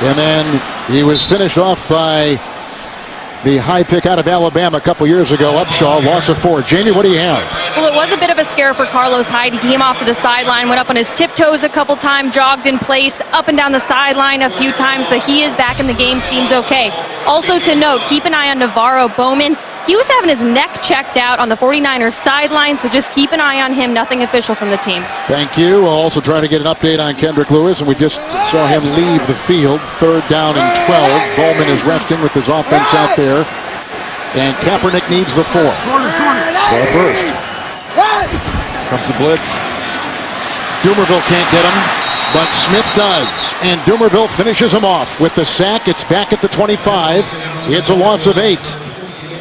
And then he was finished off by the high pick out of Alabama a couple years ago. Upshaw, loss of 4. Jamie, what do you have? Well, it was a bit of a scare for Carlos Hyde. He came off to the sideline, went up on his tiptoes a couple times, jogged in place, up and down the sideline a few times, but he is back in the game, seems okay. Also to note, keep an eye on Navarro Bowman. He was having his neck checked out on the 49ers sideline, so just keep an eye on him. Nothing official from the team. Thank you. We'll also try to get an update on Kendrick Lewis, and we just saw him leave the field. 3rd down and 12. Bowman is resting with his offense out there, and Kaepernick needs the 4. For first. Comes the blitz. Dumerville can't get him, but Smith does, and Dumerville finishes him off with the sack. It's back at the 25. It's a loss of 8.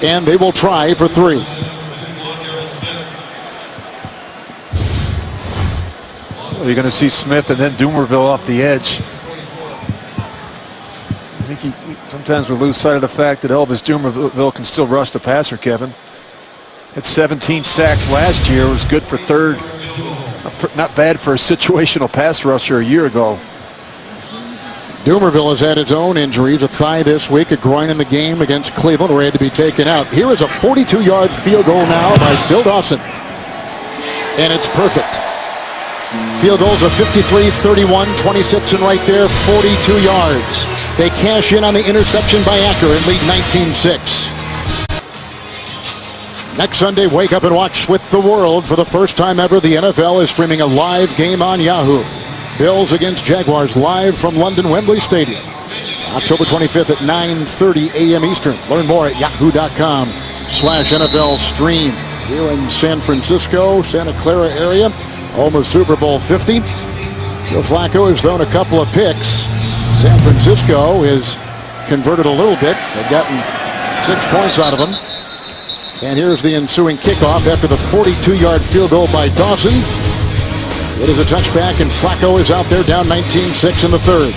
And they will try for 3. Well, you're going to see Smith and then Dumerville off the edge. I think sometimes we lose sight of the fact that Elvis Dumerville can still rush the passer, Kevin. Had 17 sacks last year. It was good for 3rd. Not bad for a situational pass rusher a year ago. Dumerville has had his own injuries, a thigh this week, a groin in the game against Cleveland, where he had to be taken out. Here is a 42-yard field goal now by Phil Dawson. And it's perfect. Field goals of 53, 31, 26 and right there, 42 yards. They cash in on the interception by Acker and lead 19-6. Next Sunday, wake up and watch with the world. For the first time ever, the NFL is streaming a live game on Yahoo. Bills against Jaguars live from London Wembley Stadium. October 25th at 9:30 a.m. Eastern. Learn more at yahoo.com/NFL stream. Here in San Francisco, Santa Clara area, home of Super Bowl 50. Joe Flacco has thrown a couple of picks. San Francisco has converted a little bit. They've gotten 6 points out of them. And here's the ensuing kickoff after the 42-yard field goal by Dawson. It is a touchback, and Flacco is out there down 19-6 in the 3rd.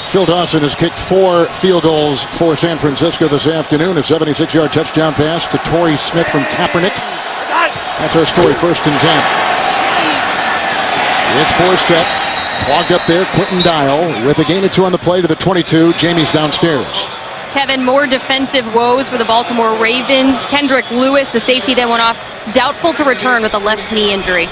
Phil Dawson has kicked 4 field goals for San Francisco this afternoon. A 76-yard touchdown pass to Torrey Smith from Kaepernick. That's our story, 1st and 10. It's 4 set. Clogged up there, Quentin Dial with a gain of 2 on the play to the 22. Jamie's downstairs. Kevin, more defensive woes for the Baltimore Ravens. Kendrick Lewis, the safety that went off, doubtful to return with a left knee injury.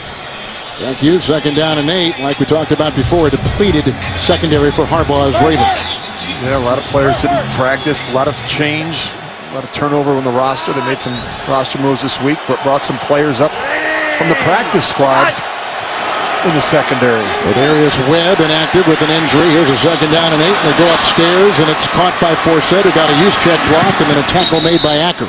Thank you. 2nd down and 8. Like we talked about before, a depleted secondary for Harbaugh's Ravens. Yeah, a lot of players didn't practice, a lot of change, a lot of turnover on the roster. They made some roster moves this week, but brought some players up from the practice squad in the secondary. Darius Webb inactive with an injury. Here's a 2nd down and 8, and they go upstairs, and it's caught by Forsett, who got a use check block, and then a tackle made by Acker.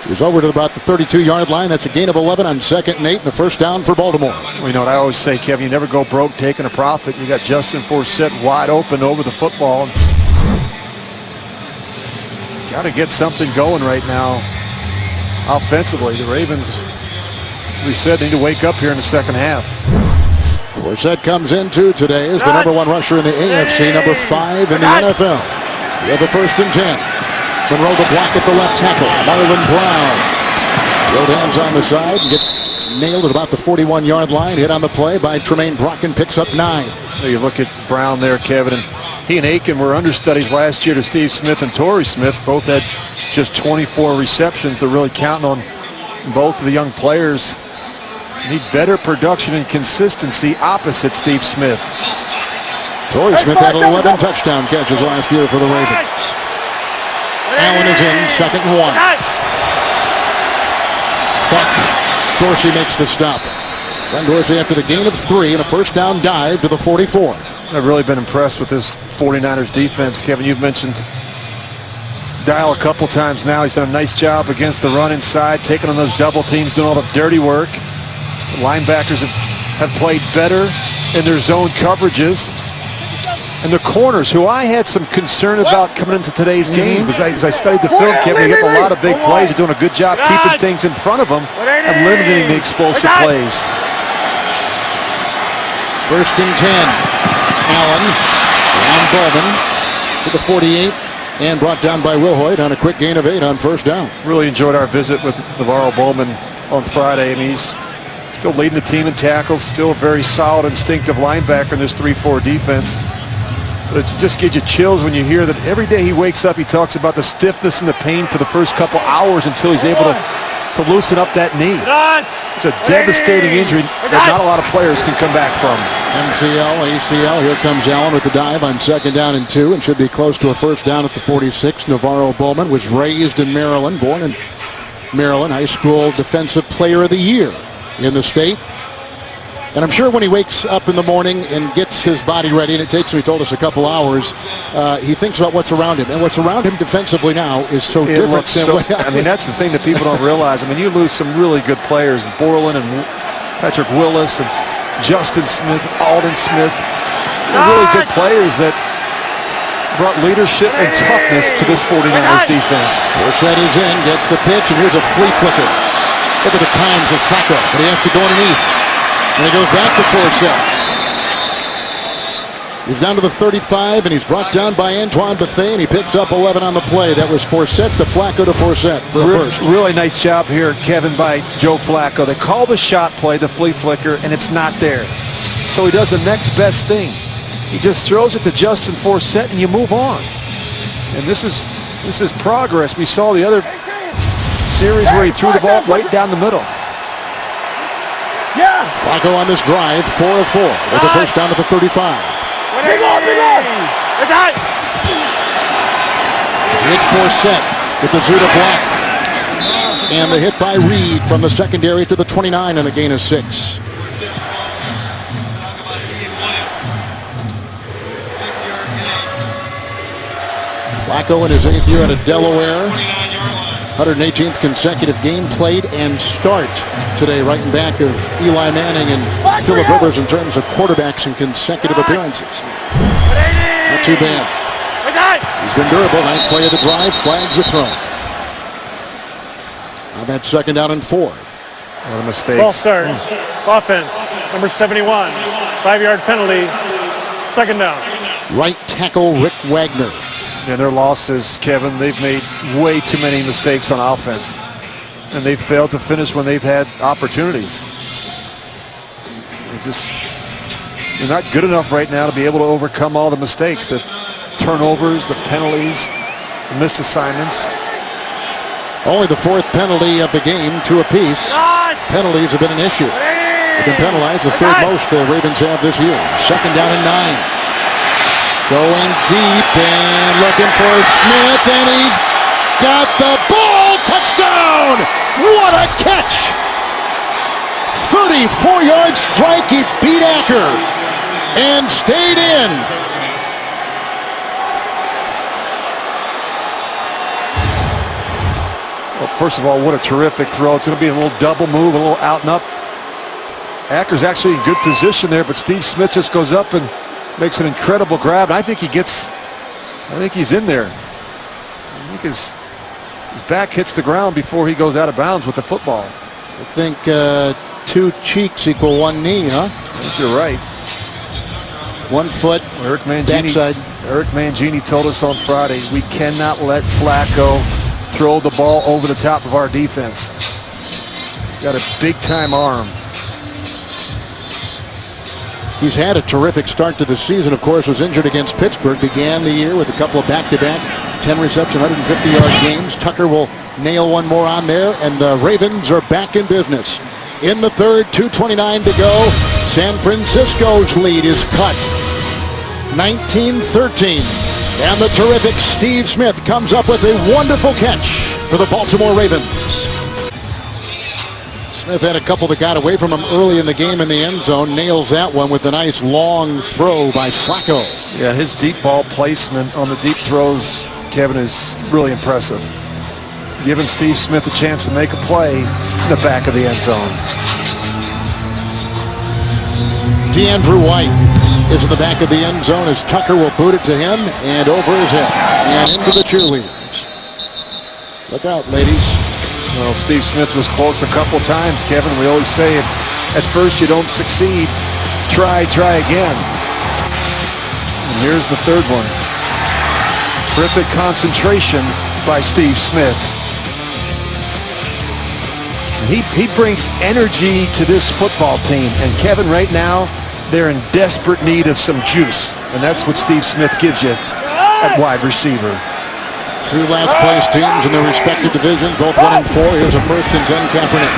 He's over to about the 32-yard line. That's a gain of 11 on 2nd and 8, and the 1st down for Baltimore. Well, you know what I always say, Kevin, you never go broke taking a profit. You got Justin Forsett wide open over the football. Got to get something going right now offensively. The Ravens, as we said, need to wake up here in the 2nd half. Forsett comes into today as the #1 rusher in the AFC, number 5 in the NFL. We have the 1st and 10. Monroe the block at the left tackle. Marlon Brown. Both hands on the side and get nailed at about the 41-yard line. Hit on the play by Tremaine Brocken, picks up 9. You look at Brown there, Kevin, and he and Aiken were understudies last year to Steve Smith and Torrey Smith. Both had just 24 receptions. They're really counting on both of the young players. Need better production and consistency opposite Steve Smith. Torrey Smith had 11 touchdown catches last year for the Ravens. Allen is in, 2nd and 1. Buck. Dorsey makes the stop. Glenn Dorsey after the gain of 3 and a first down dive to the 44. I've really been impressed with this 49ers defense. Kevin, you've mentioned Dial a couple times now. He's done a nice job against the run inside, taking on those double teams, doing all the dirty work. The linebackers have played better in their zone coverages. And the corners, who I had some concern about coming into today's game, because as I studied the film, Kevin, they get a lot of big plays. They're doing a good job keeping things in front of them and limiting the explosive plays. First and 10. Allen and Bowman to the 48 and brought down by Wilhoit on a quick gain of 8 on first down. Really enjoyed our visit with Navarro Bowman on Friday. I mean, he's still leading the team in tackles, still a very solid, instinctive linebacker in this 3-4 defense. But it just gives you chills when you hear that every day he wakes up, he talks about the stiffness and the pain for the first couple hours until he's able to loosen up that knee. It's a devastating injury that not a lot of players can come back from. MCL, ACL, here comes Allen with the dive on 2nd down and 2 and should be close to a first down at the 46. Navarro Bowman was raised in Maryland, born in Maryland, high school defensive player of the year in the state. And I'm sure when he wakes up in the morning and gets his body ready, and it takes him, he told us, a couple hours, he thinks about what's around him. And what's around him defensively now is so different than what I mean, that's the thing that people don't realize. I mean, you lose some really good players, Borland and Patrick Willis and Justin Smith, Alden Smith. They're really good players that brought leadership and toughness to this 49ers defense. Forsett is in, gets the pitch, and here's a flea flicker. Look at the times of Flacco, but he has to go underneath. And he goes back to Forsett. He's down to the 35, and he's brought down by Antoine Bethea, and he picks up 11 on the play. That was Forsett to Flacco to Forsett for the first. Really nice job here, Kevin, by Joe Flacco. They call the shot play, the flea flicker, and it's not there. So he does the next best thing. He just throws it to Justin Forsett, and you move on. And this is progress. We saw the other series where he threw the ball right down the middle. Flacco on this drive, 4 of 4 with the first down at the 35. Big on! It's Forsett with the Zuda block. And the hit by Reed from the secondary to the 29 and a gain of 6. Flacco in his 8th year out of Delaware. 118th consecutive game played and start today, right in back of Eli Manning and Phillip Rivers in terms of quarterbacks in consecutive appearances. Not too bad. He's been durable. Nice play of the drive. Flags are thrown. On that 2nd down and 4. A lot of mistakes. Ball starts. Offense. Number 71. 5-yard penalty. 2nd down. Right tackle Rick Wagner. And their losses, Kevin, they've made way too many mistakes on offense. And they've failed to finish when they've had opportunities. They're not good enough right now to be able to overcome all the mistakes, the turnovers, the penalties, the missed assignments. Only the 4th penalty of the game, 2 apiece. Penalties have been an issue. They've been penalized, the 3rd most the Ravens have this year. 2nd down and 9. Going deep and looking for Smith, and he's got the ball. Touchdown! What a catch! 34-yard strike. He beat Acker and stayed in. Well, first of all, what a terrific throw. It's going to be a little double move, a little out and up. Acker's actually in good position there, but Steve Smith just goes up and makes an incredible grab. I think he's in there. I think his back hits the ground before he goes out of bounds with the football. I think 2 cheeks equal 1 knee, huh? I think you're right. 1 foot, Eric Mangini, backside. Eric Mangini told us on Friday, we cannot let Flacco throw the ball over the top of our defense. He's got a big-time arm. He's had a terrific start to the season. Of course, was injured against Pittsburgh. Began the year with a couple of back-to-back 10-reception, 150-yard games. Tucker will nail one more on there, and the Ravens are back in business. In the 3rd, 2:29 to go. San Francisco's lead is cut. 19-13. And the terrific Steve Smith comes up with a wonderful catch for the Baltimore Ravens. Smith had a couple that got away from him early in the game in the end zone. Nails that one with a nice long throw by Flacco. Yeah, his deep ball placement on the deep throws, Kevin, is really impressive. Giving Steve Smith a chance to make a play in the back of the end zone. DeAndrew White is in the back of the end zone as Tucker will boot it to him and over his head and into the cheerleaders. Look out, ladies. Well, Steve Smith was close a couple times, Kevin. We always say if at first you don't succeed, try again. And here's the third one. Terrific concentration by Steve Smith. He brings energy to this football team. And Kevin, right now, they're in desperate need of some juice. And that's what Steve Smith gives you at wide receiver. Two last place teams in their respective divisions, both 1-4. Here's a 1st and 10 Kaepernick.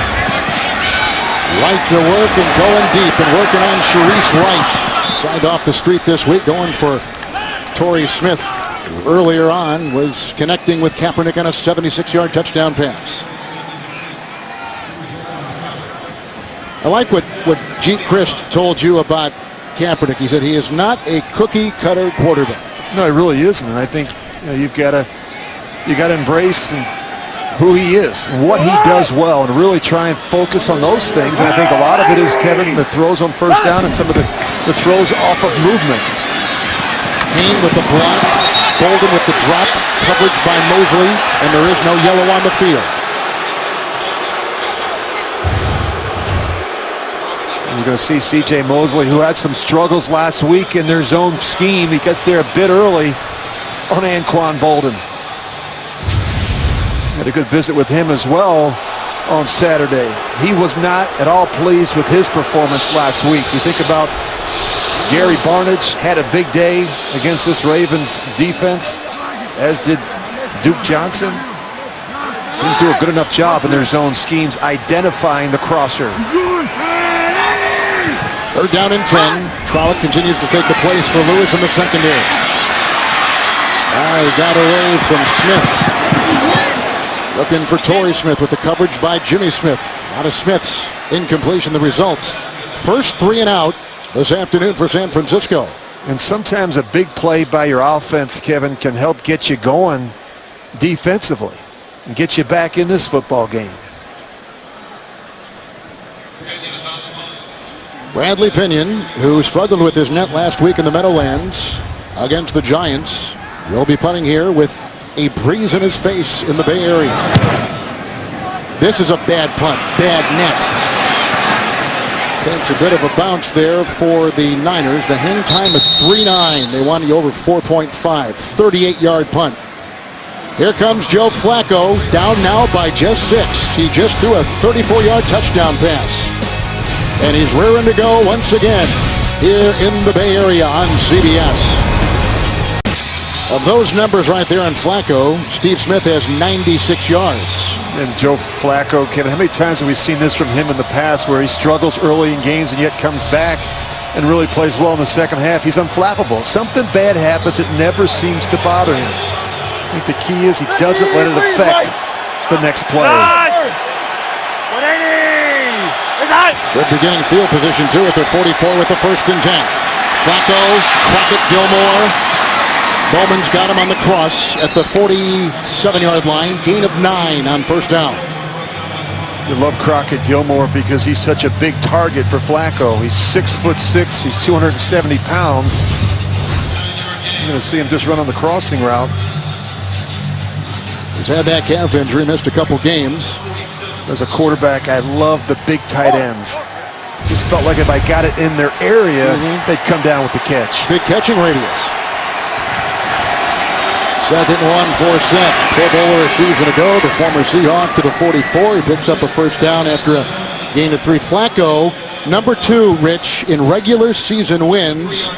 Right to work and going deep and working on Sharice Wright. Signed off the street this week, going for Torrey Smith. Earlier on was connecting with Kaepernick on a 76-yard touchdown pass. I like what Gene Christ told you about Kaepernick. He said he is not a cookie-cutter quarterback. No, he really isn't. And I think you've got to embrace who he is, what he does well, and really try and focus on those things. And I think a lot of it is, Kevin, the throws on first down and some of the throws off of movement. Payne with the block, Golden with the drop, coverage by Mosley, and there is no yellow on the field. You're going to see C.J. Mosley, who had some struggles last week in their zone scheme. He gets there a bit early on Anquan Bolden. Had a good visit with him as well on Saturday. He was not at all pleased with his performance last week. You think about Gary Barnidge had a big day against this Ravens defense, as did Duke Johnson. Didn't do a good enough job in their zone schemes identifying the crosser. 3rd down and 10. Trollope continues to take the place for Lewis in the secondary. He got away from Smith. Looking for Torrey Smith with the coverage by Jimmy Smith. Out of Smith's incompletion, the result. First 3 and out this afternoon for San Francisco. And sometimes a big play by your offense, Kevin, can help get you going defensively and get you back in this football game. Bradley Pinion, who struggled with his net last week in the Meadowlands against the Giants, will be punting here with a breeze in his face in the Bay Area. This is a bad punt, bad net. Takes a bit of a bounce there for the Niners. The hang time is 3.9. They want you over 4.5. 38-yard punt. Here comes Joe Flacco, down now by just 6. He just threw a 34-yard touchdown pass. And he's rearing to go once again here in the Bay Area on CBS. Of those numbers right there on Flacco, Steve Smith has 96 yards. And Joe Flacco, Kevin, how many times have we seen this from him in the past where he struggles early in games and yet comes back and really plays well in the second half? He's unflappable. If something bad happens, it never seems to bother him. I think the key is he doesn't let it affect the next play. Good beginning field position, too, at their 44 with the 1st and 10. Flacco, Crockett, Gilmore. Bowman's got him on the cross at the 47-yard line. Gain of 9 on 1st down. You love Crockett Gilmore because he's such a big target for Flacco. He's 6'6". He's 270 pounds. You're going to see him just run on the crossing route. He's had that calf injury, missed a couple games. As a quarterback, I love the big tight ends. Just felt like if I got it in their area, they'd come down with the catch. Big catching radius. 2nd and 1 for Seth. Pro Bowler a season ago, the former Seahawk to the 44. He picks up a 1st down after a gain of 3. Flacco, number 2, Rich, in regular season wins.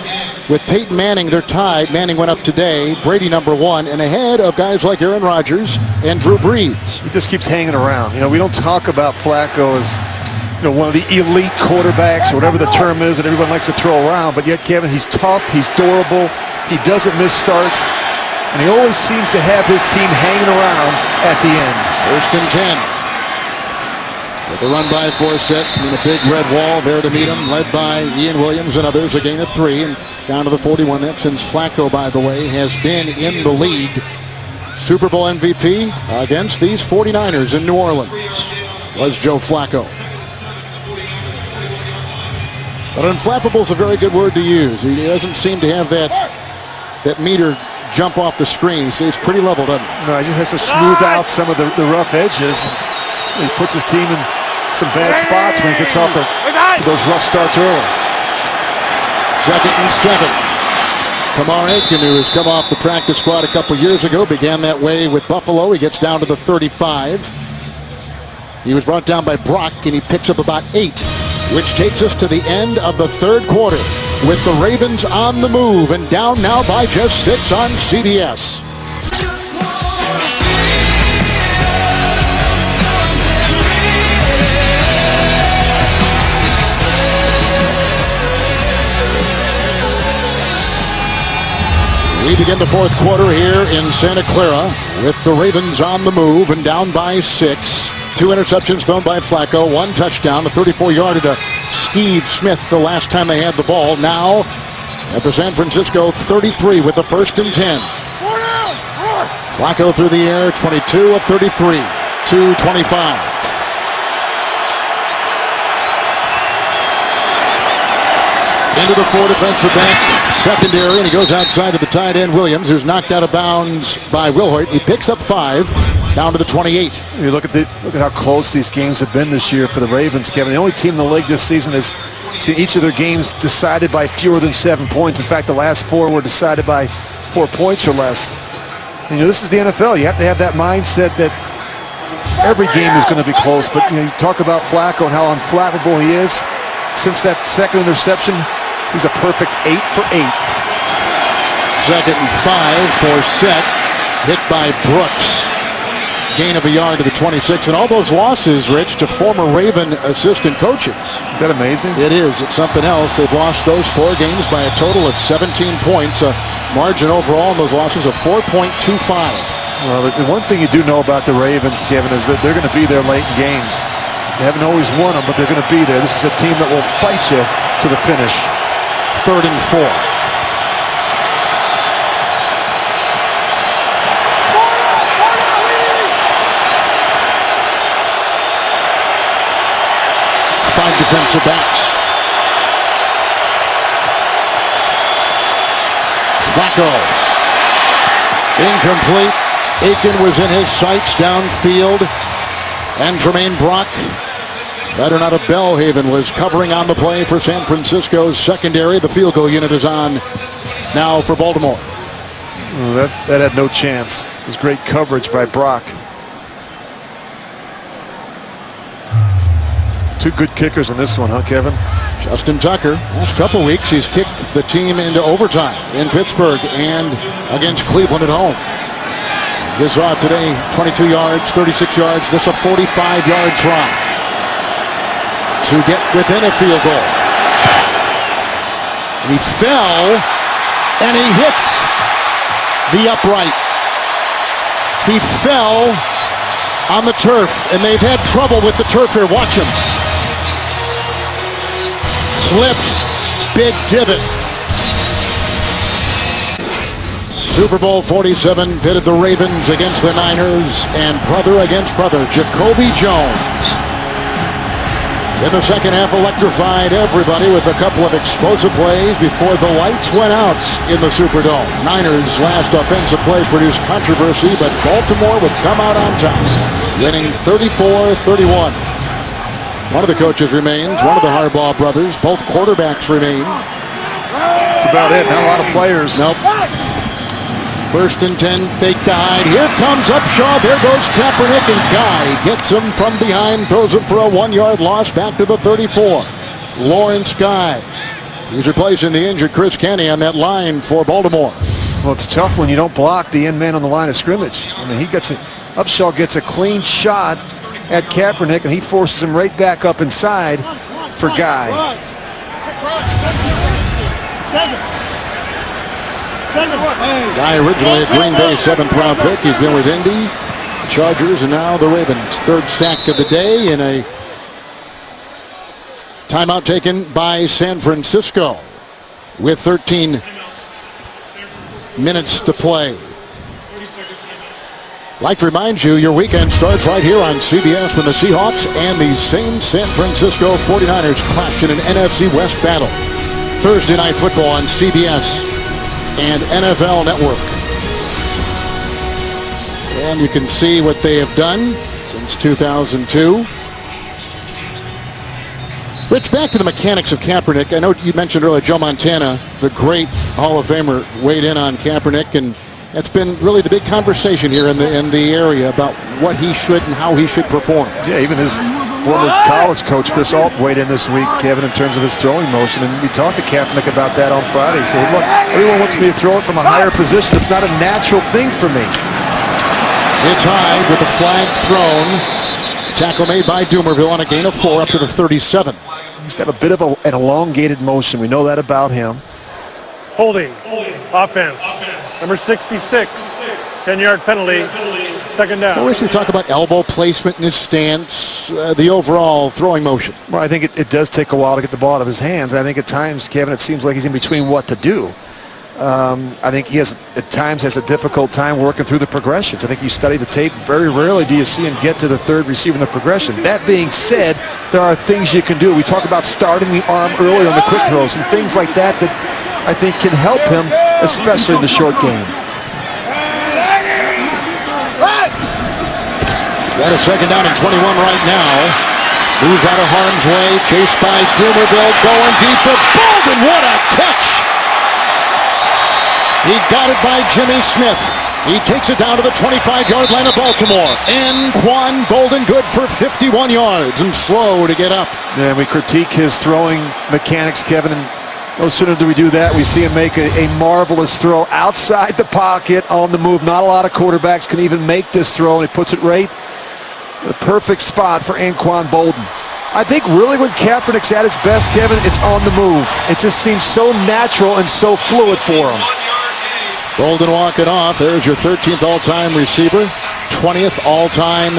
With Peyton Manning, they're tied. Manning went up today. Brady, number 1, and ahead of guys like Aaron Rodgers and Drew Brees. He just keeps hanging around. We don't talk about Flacco as one of the elite quarterbacks, or whatever the term is that everyone likes to throw around. But yet, Kevin, he's tough. He's durable. He doesn't miss starts. And he always seems to have his team hanging around at the end. 1st and 10. With the run by Forsett and a big red wall there to meet him, led by Ian Williams and others, a gain of 3 and down to the 41. That since Flacco, by the way, has been in the league. Super Bowl MVP against these 49ers in New Orleans was Joe Flacco. But unflappable is a very good word to use. He doesn't seem to have that meter jump off the screen. He stays pretty level, doesn't he? No, he just has to smooth out some of the rough edges. He puts his team in some bad spots when he gets off those rough starts early. 2nd and 7. Kamar Aiken, who has come off the practice squad a couple years ago, began that way with Buffalo. He gets down to the 35. He was brought down by Brock, and he picks up about 8, which takes us to the end of the 3rd quarter with the Ravens on the move and down now by just 6 on CBS. We begin the 4th quarter here in Santa Clara with the Ravens on the move and down by 6. 2 interceptions thrown by Flacco, 1 touchdown, a 34-yarder to Steve Smith the last time they had the ball. Now at the San Francisco 33 with the 1st and 10. Flacco through the air, 22 of 33, 225. Into the 4 defensive back secondary, and he goes outside to the tight end Williams, who's knocked out of bounds by Wilhoit. He picks up 5 down to the 28. You look at how close these games have been this year for the Ravens, Kevin. The only team in the league this season has seen each of their games decided by fewer than 7 points. In fact, the last 4 were decided by 4 points or less. And, this is the NFL. You have to have that mindset that every game is going to be close. But you talk about Flacco and how unflappable he is. Since that 2nd interception, he's a perfect 8 for 8. 2nd and 5 for Set, hit by Brooks. Gain of a yard to the 26. And all those losses, Rich, to former Raven assistant coaches. Isn't that amazing? It is. It's something else. They've lost those 4 games by a total of 17 points. A margin overall in those losses of 4.25. Well, the one thing you do know about the Ravens, Kevin, is that they're going to be there late in games. They haven't always won them, but they're going to be there. This is a team that will fight you to the finish. 3rd and 4. Five defensive backs. Flacco. Incomplete. Aiken was in his sights downfield. And Jermaine Brock, better not a Bellhaven, was covering on the play for San Francisco's secondary. The field goal unit is on now for Baltimore. That had no chance. It was great coverage by Brock. 2 good kickers in this one, huh, Kevin? Justin Tucker, last couple weeks, he's kicked the team into overtime in Pittsburgh and against Cleveland at home. You saw it today, 22 yards, 36 yards. This a 45-yard try to get within a field goal. And he fell, and he hits the upright. He fell on the turf, and they've had trouble with the turf here. Watch him. Slipped, big divot. Super Bowl 47 pitted the Ravens against the Niners and brother against brother, Jacoby Jones. In the second half, electrified everybody with a couple of explosive plays before the lights went out in the Superdome. Niners' last offensive play produced controversy, but Baltimore would come out on top, winning 34-31. One of the coaches remains, one of the Harbaugh brothers. Both quarterbacks remain. That's about it. Not a lot of players. Nope. 1st and 10, fake to hide. Here comes Upshaw. There goes Kaepernick, and Guy gets him from behind, throws him for a 1-yard loss back to the 34. Lawrence Guy. He's replacing the injured Chris Kenny on that line for Baltimore. Well, it's tough when you don't block the end man on the line of scrimmage. I mean, Upshaw gets a clean shot at Kaepernick, and he forces him right back up inside for Guy. Guy originally a Green Bay 7th-round pick. He's been with Indy, the Chargers, and now the Ravens. 3rd sack of the day in a Timeout taken by San Francisco with 13 minutes to play. I'd like to remind you, your weekend starts right here on CBS when the Seahawks and the same San Francisco 49ers clash in an NFC West battle. Thursday Night Football on CBS and NFL Network. And you can see what they have done since 2002. Rich, back to the mechanics of Kaepernick. I know you mentioned earlier Joe Montana, the great Hall of Famer, weighed in on Kaepernick, and that's been really the big conversation here in the area about what he should and how he should perform. Yeah, even his former college coach, Chris Alt, weighed in this week, Kevin, in terms of his throwing motion. And we talked to Kaepernick about that on Friday. He said, look, everyone wants me to throw it from a higher position. It's not a natural thing for me. It's high with the flag thrown. Tackle made by Dumervil on a gain of 4 up to the 37. He's got a bit of an elongated motion. We know that about him. Holding. Offense. Number 66. 10-yard penalty. Second down. Well, Rich, they talk about elbow placement in his stance, the overall throwing motion. Well, I think it does take a while to get the ball out of his hands. And I think at times, Kevin, it seems like he's in between what to do. I think he has at times has a difficult time working through the progressions. I think you study the tape. Very rarely do you see him get to the third receiver in the progression. That being said, there are things you can do. We talk about starting the arm earlier on the quick throws and things like that that I think can help him, especially in the short game. Got a second down and 21 right now. Moves out of harm's way. Chased by Dumervil. Going deep for Bolden. What a catch! He got it by Jimmy Smith. He takes it down to the 25-yard line of Baltimore. Anquan Bolden good for 51 yards and slow to get up. Yeah, we critique his throwing mechanics, Kevin, and no sooner do we do that, we see him make a marvelous throw outside the pocket on the move. Not a lot of quarterbacks can even make this throw, and he puts it right in the perfect spot for Anquan Bolden. I think really when Kaepernick's at his best, Kevin, it's on the move. It just seems so natural and so fluid for him. Bolden walking off. There's your 13th all-time receiver, 20th all-time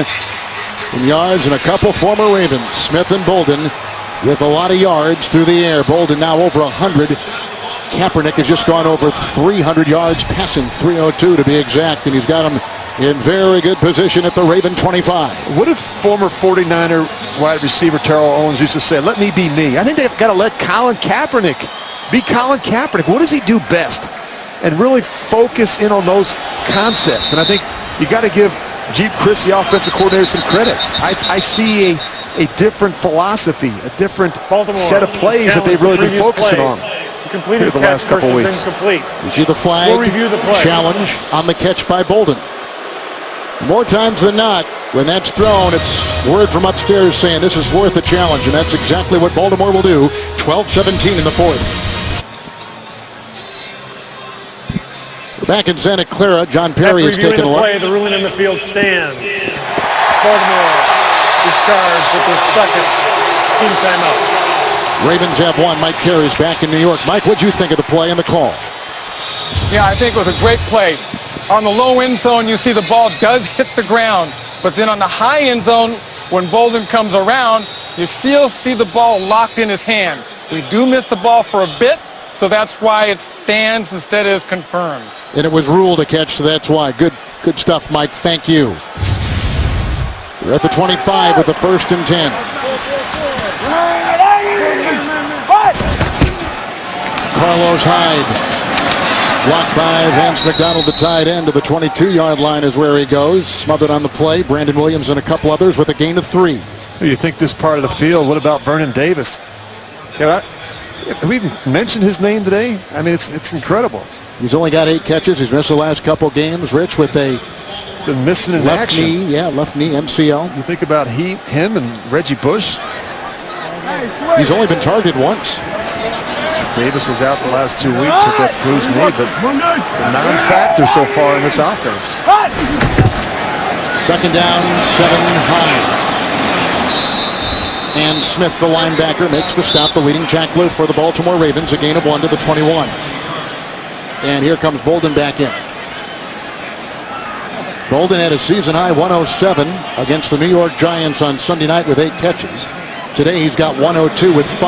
in yards, and a couple former Ravens, Smith and Bolden, with a lot of yards through the air. Bolden now over 100. Kaepernick has just gone over 300 yards passing, 302 to be exact, and he's got him in very good position at the Raven 25. What if former 49er wide receiver Terrell Owens used to say, let me be me? I think they've got to let Colin Kaepernick be Colin Kaepernick. What does he do best? And really focus in on those concepts. And I think you got to give Jeep Chris, the offensive coordinator, some credit. I see a different philosophy, a different set of plays that they've really been focusing on here the last couple of weeks. You see the flag, challenge on the catch by Bolden. More times than not, when that's thrown, it's word from upstairs saying this is worth a challenge, and that's exactly what Baltimore will do. 12-17 in the fourth. Back in Santa Clara, John Perry is taking a look. The ruling in the field stands. Baltimore is charged with their second team timeout. Ravens have one. Mike Carey's back in New York. Mike, what'd you think of the play and the call? Yeah, I think it was a great play. On the low end zone, you see the ball does hit the ground. But then on the high end zone, when Bolden comes around, you still see the ball locked in his hands. We do miss the ball for a bit, so that's why it stands instead of is confirmed. And it was ruled a catch, so that's why. Good stuff, Mike. Thank you. We're at the 25 with the 1st and 10. Carlos Hyde. Blocked by Vance McDonald, the tight end, to the 22-yard line is where he goes. Smothered on the play. Brandon Williams and a couple others with a gain of 3. You think this part of the field, what about Vernon Davis? Have we even mentioned his name today? I mean, it's incredible. He's only got 8 catches. He's missed the last couple games, Rich, with a been missing in left action. knee. Yeah, left knee, MCL. You think about him and Reggie Bush. He's only been targeted once. Davis was out the last 2 weeks with that bruised knee, but the non-factor so far in this offense. Second down, 7 high. And Smith, the linebacker, makes the stop, the leading tackler for the Baltimore Ravens, a gain of 1 to the 21. And here comes Bolden back in. Bolden had a season-high 107 against the New York Giants on Sunday night with 8 catches. Today he's got 102 with 5.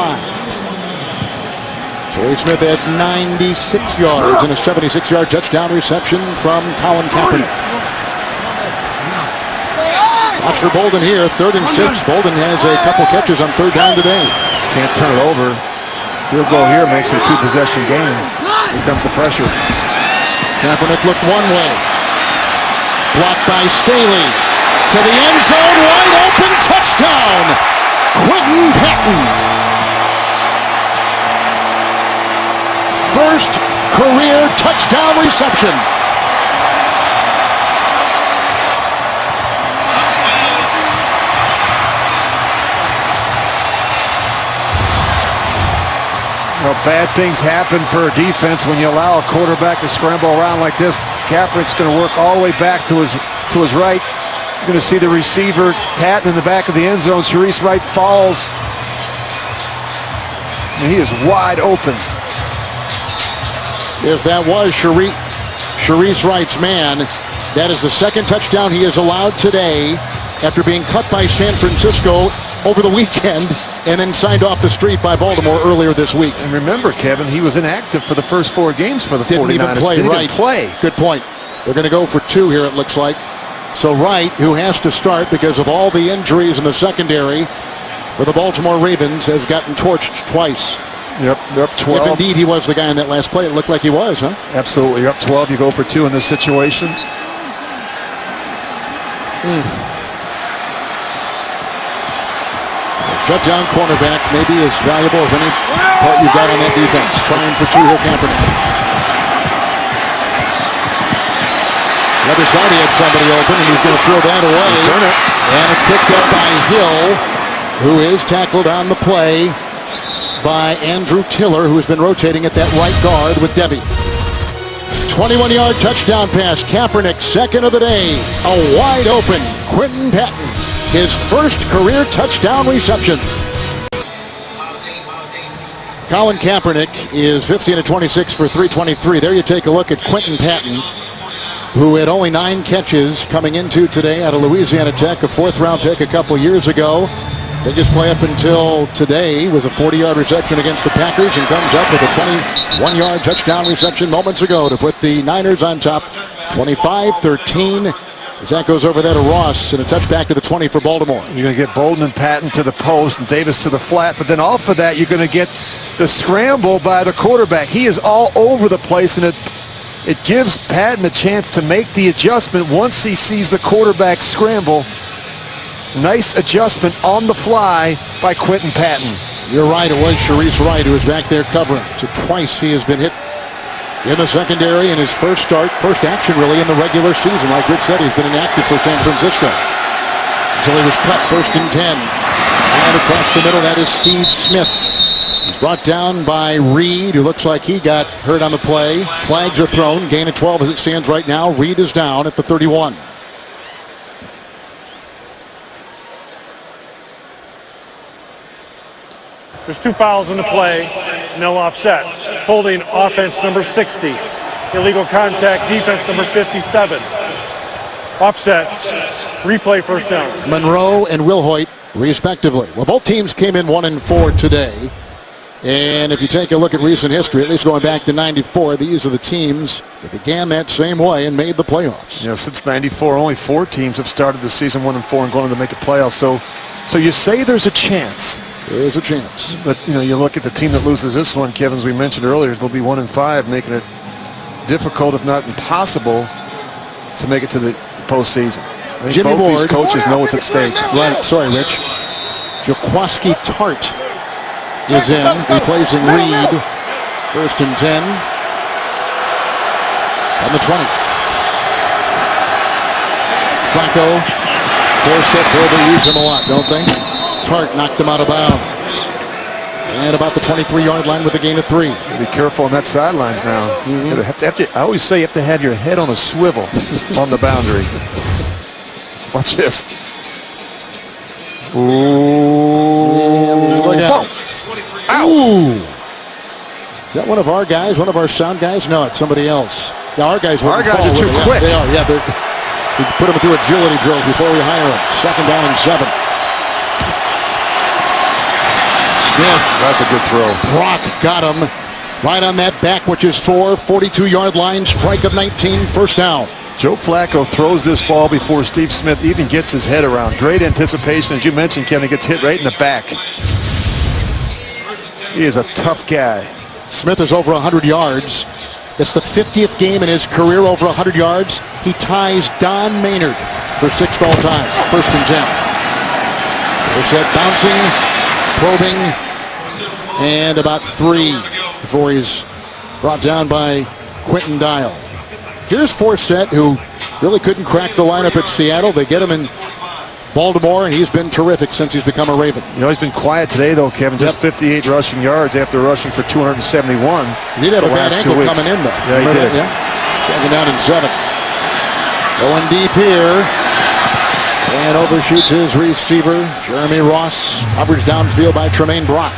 Torrey Smith has 96 yards and a 76-yard touchdown reception from Colin Kaepernick. Watch for Bolden here, 3rd and 6. Bolden has a couple catches on 3rd down today. Just can't turn it over. Field goal here makes it a 2-possession game. Here comes the pressure. Kaepernick looked one way. Blocked by Staley. To the end zone, wide open, touchdown! Quentin Patton. First career touchdown reception. Well, bad things happen for a defense when you allow a quarterback to scramble around like this. Kaepernick's going to work all the way back to his right. You're going to see the receiver, Patton, in the back of the end zone. Sharice Wright falls. And he is wide open. If that was Sharice Wright's man, that is the 2nd touchdown he has allowed today after being cut by San Francisco over the weekend and then signed off the street by Baltimore earlier this week. And remember, Kevin, he was inactive for the first 4 games for the 49ers. Didn't even play. Good point. They're going to go for 2 here, it looks like. So Wright, who has to start because of all the injuries in the secondary for the Baltimore Ravens, has gotten torched twice. Yep, they're up 12. If indeed he was the guy in that last play, it looked like he was, huh? Absolutely. You're up 12. You go for 2 in this situation. Shutdown cornerback, maybe as valuable as any part you've got on that defense. Trying for 2 here, Kaepernick. The other side, he had somebody open, and he's going to throw that away. And it's picked up by Hill, who is tackled on the play by Andrew Tiller, who's been rotating at that right guard with Devy. 21-yard touchdown pass. Kaepernick, 2nd of the day. A wide open Quentin Patton. His first career touchdown reception. Colin Kaepernick is 15-26 for 323. There you take a look at Quentin Patton, who had only 9 catches coming into today out of Louisiana Tech, a 4th-round pick a couple years ago. They just play up until today was a 40-yard reception against the Packers and comes up with a 21-yard touchdown reception moments ago to put the Niners on top 25-13. As that goes over there to Ross and a touchback to the 20 for Baltimore. You're going to get Bolden and Patton to the post and Davis to the flat, but then off of that, you're going to get the scramble by the quarterback. He is all over the place, and it gives Patton a chance to make the adjustment once he sees the quarterback scramble. Nice adjustment on the fly by Quentin Patton. You're right, it was Sharice Wright who was back there covering. So twice he has been hit in the secondary in his first action really in the regular season. Like Rich said, he's been inactive for San Francisco until he was cut 1st and 10. And across the middle, that is Steve Smith. He's brought down by Reed, who looks like he got hurt on the play. Flags are thrown, gain of 12 as it stands right now. Reed is down at the 31. There's 2 fouls in the play, no offset. Holding offense number 60. Illegal contact defense number 57. Offset, replay, 1st down. Monroe and Wilhoit, respectively. Well, both teams came in 1-4 today. And if you take a look at recent history, at least going back to 94, these are the teams that began that same way and made the playoffs. Yeah, since 94, only 4 teams have started the season 1-4 and going on to make the playoffs. So you say there's a chance. There's a chance. But, you look at the team that loses this one, Kevin, as we mentioned earlier, they'll be 1-5, making it difficult, if not impossible, to make it to the postseason. I think Jimmy both Ward, these coaches know what's at stake. Right, sorry, Rich. Jaquaski Tart is in, replacing Reed. 1st and 10 from the 20. Flacco, force it, boy, they use him a lot, don't they? Tart knocked him out of bounds. And about the 23-yard line with a gain of 3. Be careful on that sidelines now. I always say you have to have your head on a swivel on the boundary. Watch this. Ooh. Look out. Ooh. Is that one of our guys, one of our sound guys? No, it's somebody else. Yeah, our guys are too quick. They are, yeah. We put them through agility drills before we hire them. 2nd down and 7. Smith. That's a good throw. Brock got him right on that back, which is 42-yard line, strike of 19, first down. Joe Flacco throws this ball before Steve Smith even gets his head around. Great anticipation. As you mentioned, Kevin, gets hit right in the back. He is a tough guy. Smith is over 100 yards. It's the 50th game in his career over 100 yards. He ties Don Maynard for 6th all time. First and 10. Forsett bouncing, probing, and about 3 before he's brought down by Quentin Dial. Here's Forsett, who really couldn't crack the lineup at Seattle. They get him in Baltimore, and he's been terrific since he's become a Raven. You know, he's been quiet today, though, Kevin. Just 58 rushing yards after rushing for 271. He did have a bad ankle coming in, though. Yeah, he did. Yeah. Second down and 7. Going deep here. And overshoots his receiver, Jeremy Ross. Coverage downfield by Tremaine Brock.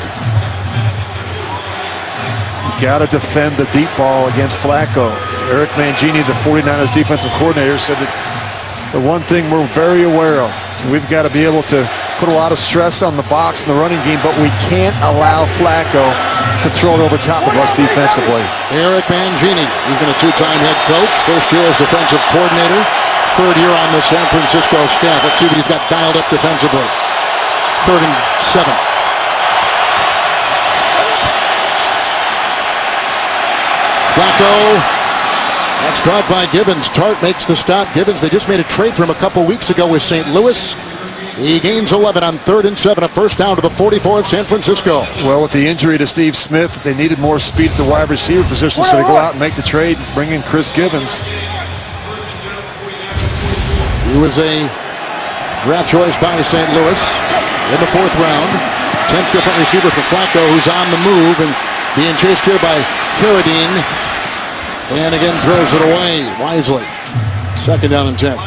You got to defend the deep ball against Flacco. Eric Mangini, the 49ers defensive coordinator, said that the one thing we're very aware of, we've got to be able to put a lot of stress on the box and the running game, but we can't allow Flacco to throw it over top of us defensively. Eric Mangini, he's been a 2-time head coach, first year as defensive coordinator, 3rd year on the San Francisco staff. Let's see what he's got dialed up defensively. 3rd and 7. Flacco. That's caught by Givens. Tart makes the stop. Givens, they just made a trade for him a couple weeks ago with St. Louis. He gains 11 on 3rd and 7, a first down to the 44 of San Francisco. Well, with the injury to Steve Smith, they needed more speed at the wide receiver position, so they go out and make the trade, bring in Chris Givens. He was a draft choice by St. Louis in the 4th round. 10th different receiver for Flacco, who's on the move and being chased here by Carradine. And again throws it away wisely. 2nd down and 10.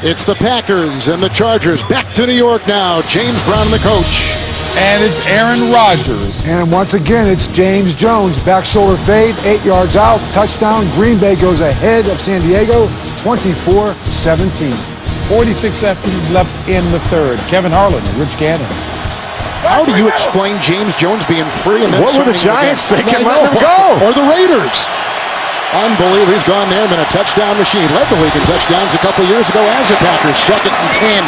It's the Packers and the Chargers back to New York now. James Brown, the coach. And it's Aaron Rodgers. And once again, it's James Jones. Back shoulder fade, 8 yards out, touchdown. Green Bay goes ahead of San Diego, 24-17. 46 seconds left in the 3rd. Kevin Harlan and Rich Gannon. How do you explain James Jones being free and then what were the Giants thinking? Let him go. Or the Raiders? Unbelievable. He's gone there and then a touchdown machine. Led the league in touchdowns a couple years ago as a Packers. 2nd and 10.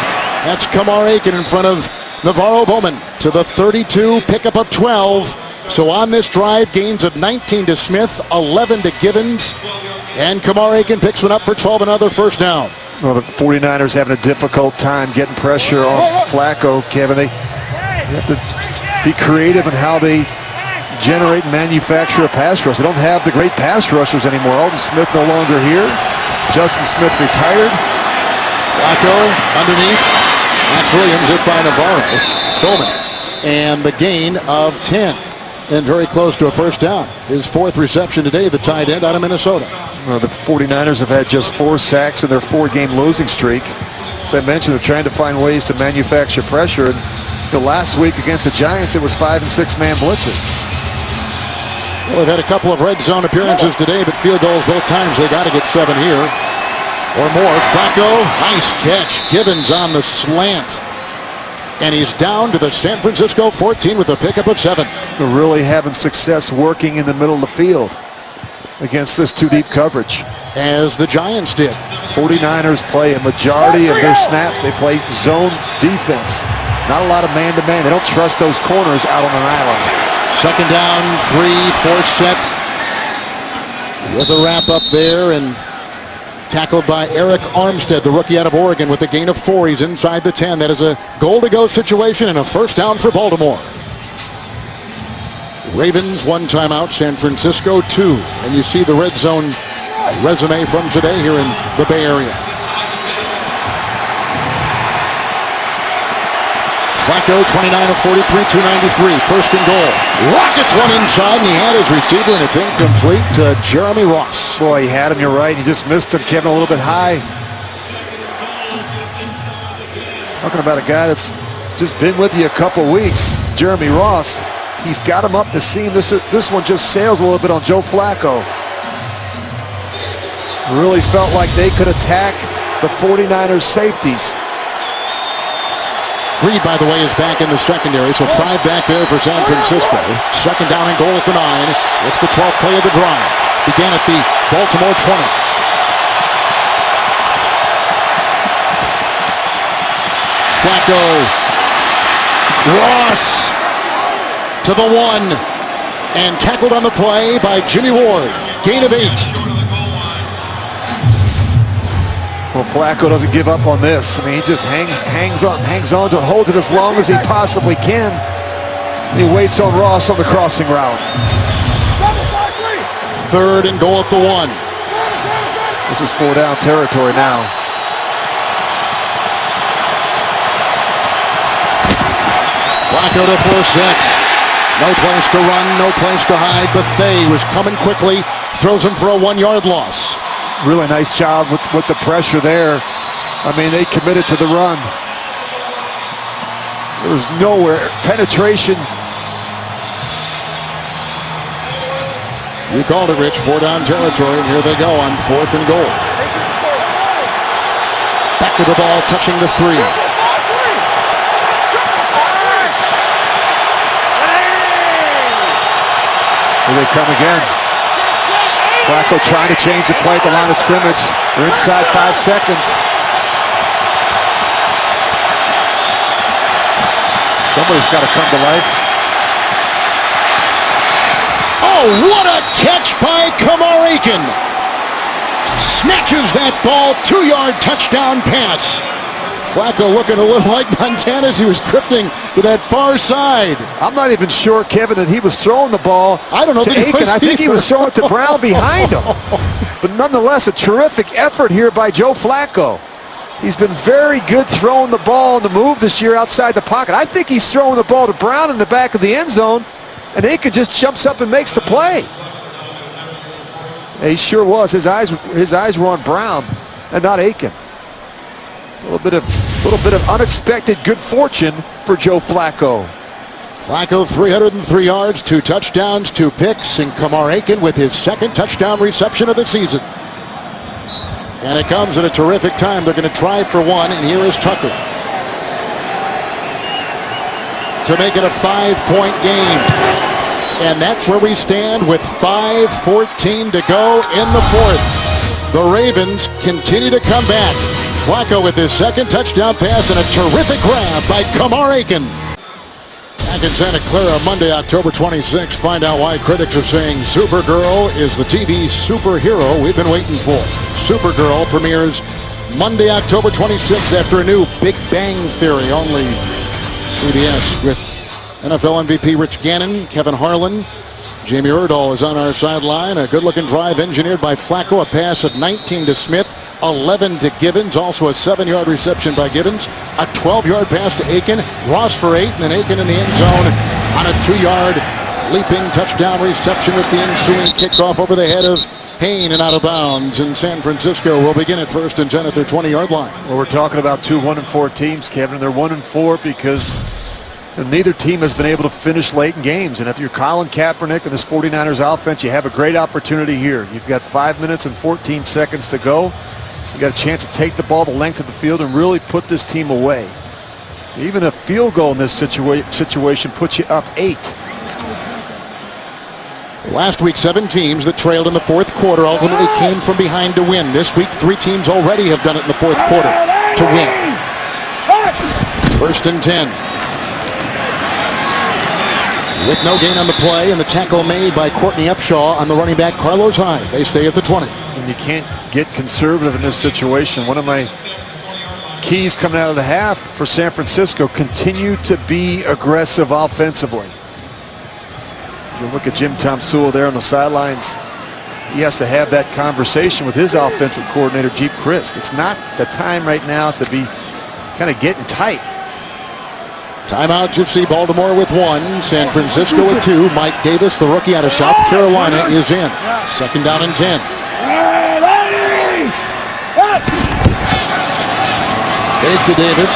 That's Kamar Aiken in front of Navarro Bowman to the 32, pickup of 12. So on this drive, gains of 19 to Smith, 11 to Givens, and Kamar Aiken picks one up for 12, another first down. Well, the 49ers having a difficult time getting pressure on Flacco, Kevin. They have to be creative in how they generate and manufacture a pass rush. They don't have the great pass rushers anymore. Alden Smith no longer here. Justin Smith retired. Flacco underneath. Max Williams hit by Navarro Bowman. And the gain of 10. And very close to a first down. His 4th reception today, the tight end out of Minnesota. Well, the 49ers have had just 4 sacks in their 4-game losing streak. As I mentioned, they're trying to find ways to manufacture pressure. And last week against the Giants, it was 5- and 6-man blitzes. Well, they've had a couple of red zone appearances today, but field goals both times. They got to get 7 here or more. Flacco, nice catch. Givens on the slant. And he's down to the San Francisco 14 with a pickup of 7. They're really having success working in the middle of the field against this 2-deep coverage. As the Giants did. 49ers play a majority of their snaps. They play zone defense. Not a lot of man-to-man. They don't trust those corners out on an island. 2nd down, 3, Forsett with a wrap up there and tackled by Eric Armstead, the rookie out of Oregon, with a gain of 4. He's inside the 10. That is a goal-to-go situation and a first down for Baltimore. Ravens 1 timeout, San Francisco 2. And you see the red zone resume from today here in the Bay Area. Flacco, 29 of 43, 293. First and goal. Rockets one inside, and he had his receiver, and it's incomplete to Jeremy Ross. Boy, he had him, you're right. He just missed him, Kevin, a little bit high. Talking about a guy that's just been with you a couple weeks, Jeremy Ross. He's got him up the seam. This one just sails a little bit on Joe Flacco. Really felt like they could attack the 49ers safeties. Reed, by the way, is back in the secondary, so 5 back there for San Francisco. Second down and goal at the 9. It's the 12th play of the drive. Began at the Baltimore 20. Flacco. Ross to the 1. And tackled on the play by Jimmy Ward. Gain of 8. Well, Flacco doesn't give up on this. I mean, he just hangs on to holds it as long as he possibly can. He waits on Ross on the crossing route. 3rd and goal at the 1. This is 4 down territory now. Flacco to Forsett. No place to run, no place to hide. Bethea was coming quickly, throws him for a 1-yard loss. Really nice job with the pressure there. I mean, they committed to the run. There was nowhere. Penetration. You called it, Rich. 4 down territory, and here they go on 4th and goal. Back to the ball, touching the 3. Here they come again. Flacco trying to change the play at the line of scrimmage. They're inside 5 seconds. Somebody's got to come to life. Oh, what a catch by Kamar Aiken. Snatches that ball, 2-yard touchdown pass. Flacco looking a little like Montana as he was drifting to that far side. I'm not even sure, Kevin, that he was throwing the ball I don't know to that he Aiken. was I think he either. was throwing it to Brown behind him. But nonetheless, a terrific effort here by Joe Flacco. He's been very good throwing the ball on the move this year outside the pocket. I think he's throwing the ball to Brown in the back of the end zone, and Aiken just jumps up and makes the play. He sure was. His eyes were on Brown and not Aiken. A little bit of unexpected good fortune for Joe Flacco. Flacco 303 yards, 2 touchdowns, 2 picks, and Kamar Aiken with his 2nd touchdown reception of the season. And it comes at a terrific time. They're going to try for 1, and here is Tucker to make it a 5-point game. And that's where we stand with 5:14 to go in the 4th. The Ravens continue to come back. Flacco with his 2nd touchdown pass and a terrific grab by Kamar Aiken. Back in Santa Clara, Monday, October 26th. Find out why critics are saying Supergirl is the TV superhero we've been waiting for. Supergirl premieres Monday, October 26th after a new Big Bang Theory, only CBS, with NFL MVP Rich Gannon, Kevin Harlan. Jamie Erdahl is on our sideline. A good-looking drive engineered by Flacco. A pass of 19 to Smith, 11 to Gibbons. Also a 7-yard reception by Gibbons. A 12-yard pass to Aiken. Ross for 8, and then Aiken in the end zone on a 2-yard leaping touchdown reception with the ensuing kickoff over the head of Hain and out of bounds. And San Francisco will begin at 1st and 10 at their 20-yard line. Well, we're talking about 2 1-4 teams, Kevin. They're 1-4 because neither team has been able to finish late in games. And if you're Colin Kaepernick and this 49ers offense, you have a great opportunity here. You've got 5 minutes and 14 seconds to go. You got a chance to take the ball the length of the field and really put this team away. Even a field goal in this situation puts you up 8. Last week, 7 teams that trailed in the 4th quarter ultimately came from behind to win. This week, 3 teams already have done it in the 4th quarter to win. 1st and 10. With no gain on the play and the tackle made by Courtney Upshaw on the running back Carlos Hyde. They stay at the 20. And you can't get conservative in this situation. One of my keys coming out of the half for San Francisco, continue to be aggressive offensively. You look at Jim Tom Sewell there on the sidelines. He has to have that conversation with his offensive coordinator, Jeep Christ. It's not the time right now to be kind of getting tight. Timeout, FC Baltimore with 1. San Francisco with 2. Mike Davis, the rookie out of South Carolina, is in. 2nd down and 10. Fake to Davis.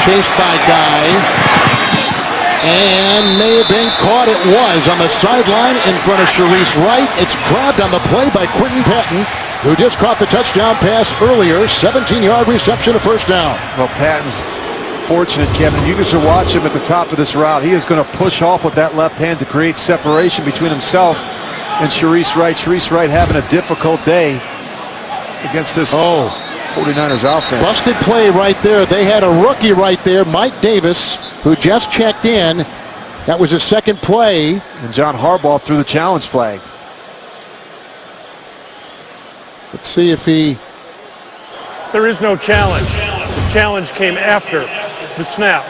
Chased by Guy. And may have been caught. It was on the sideline in front of Sharice Wright. It's grabbed on the play by Quinton Patton, who just caught the touchdown pass earlier. 17-yard reception, a 1st down. Well, Patton's unfortunate, Kevin. You can watch him at the top of this route. He is going to push off with that left hand to create separation between himself and Shareece Wright. Shareece Wright having a difficult day against this 49ers offense. Busted play right there. They had a rookie right there, Mike Davis, who just checked in. That was his second play. And John Harbaugh threw the challenge flag. Let's see if he... There is no challenge. The challenge came after the snap.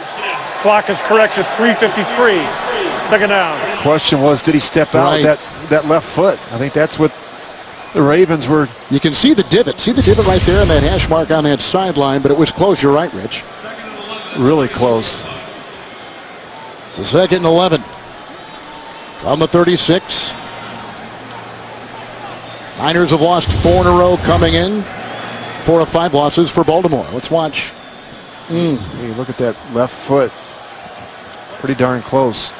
Clock is corrected, 3:53. Second down. Question was, did he step out with that left foot? I think that's what the Ravens were. You can see the divot. See the divot right there and that hash mark on that sideline, but it was close. You're right, Rich. Really close. It's a 2nd and 11 from the 36. Niners have lost 4 in a row coming in. 4 of 5 losses for Baltimore. Let's watch. Hey, look at that left foot. Pretty darn close.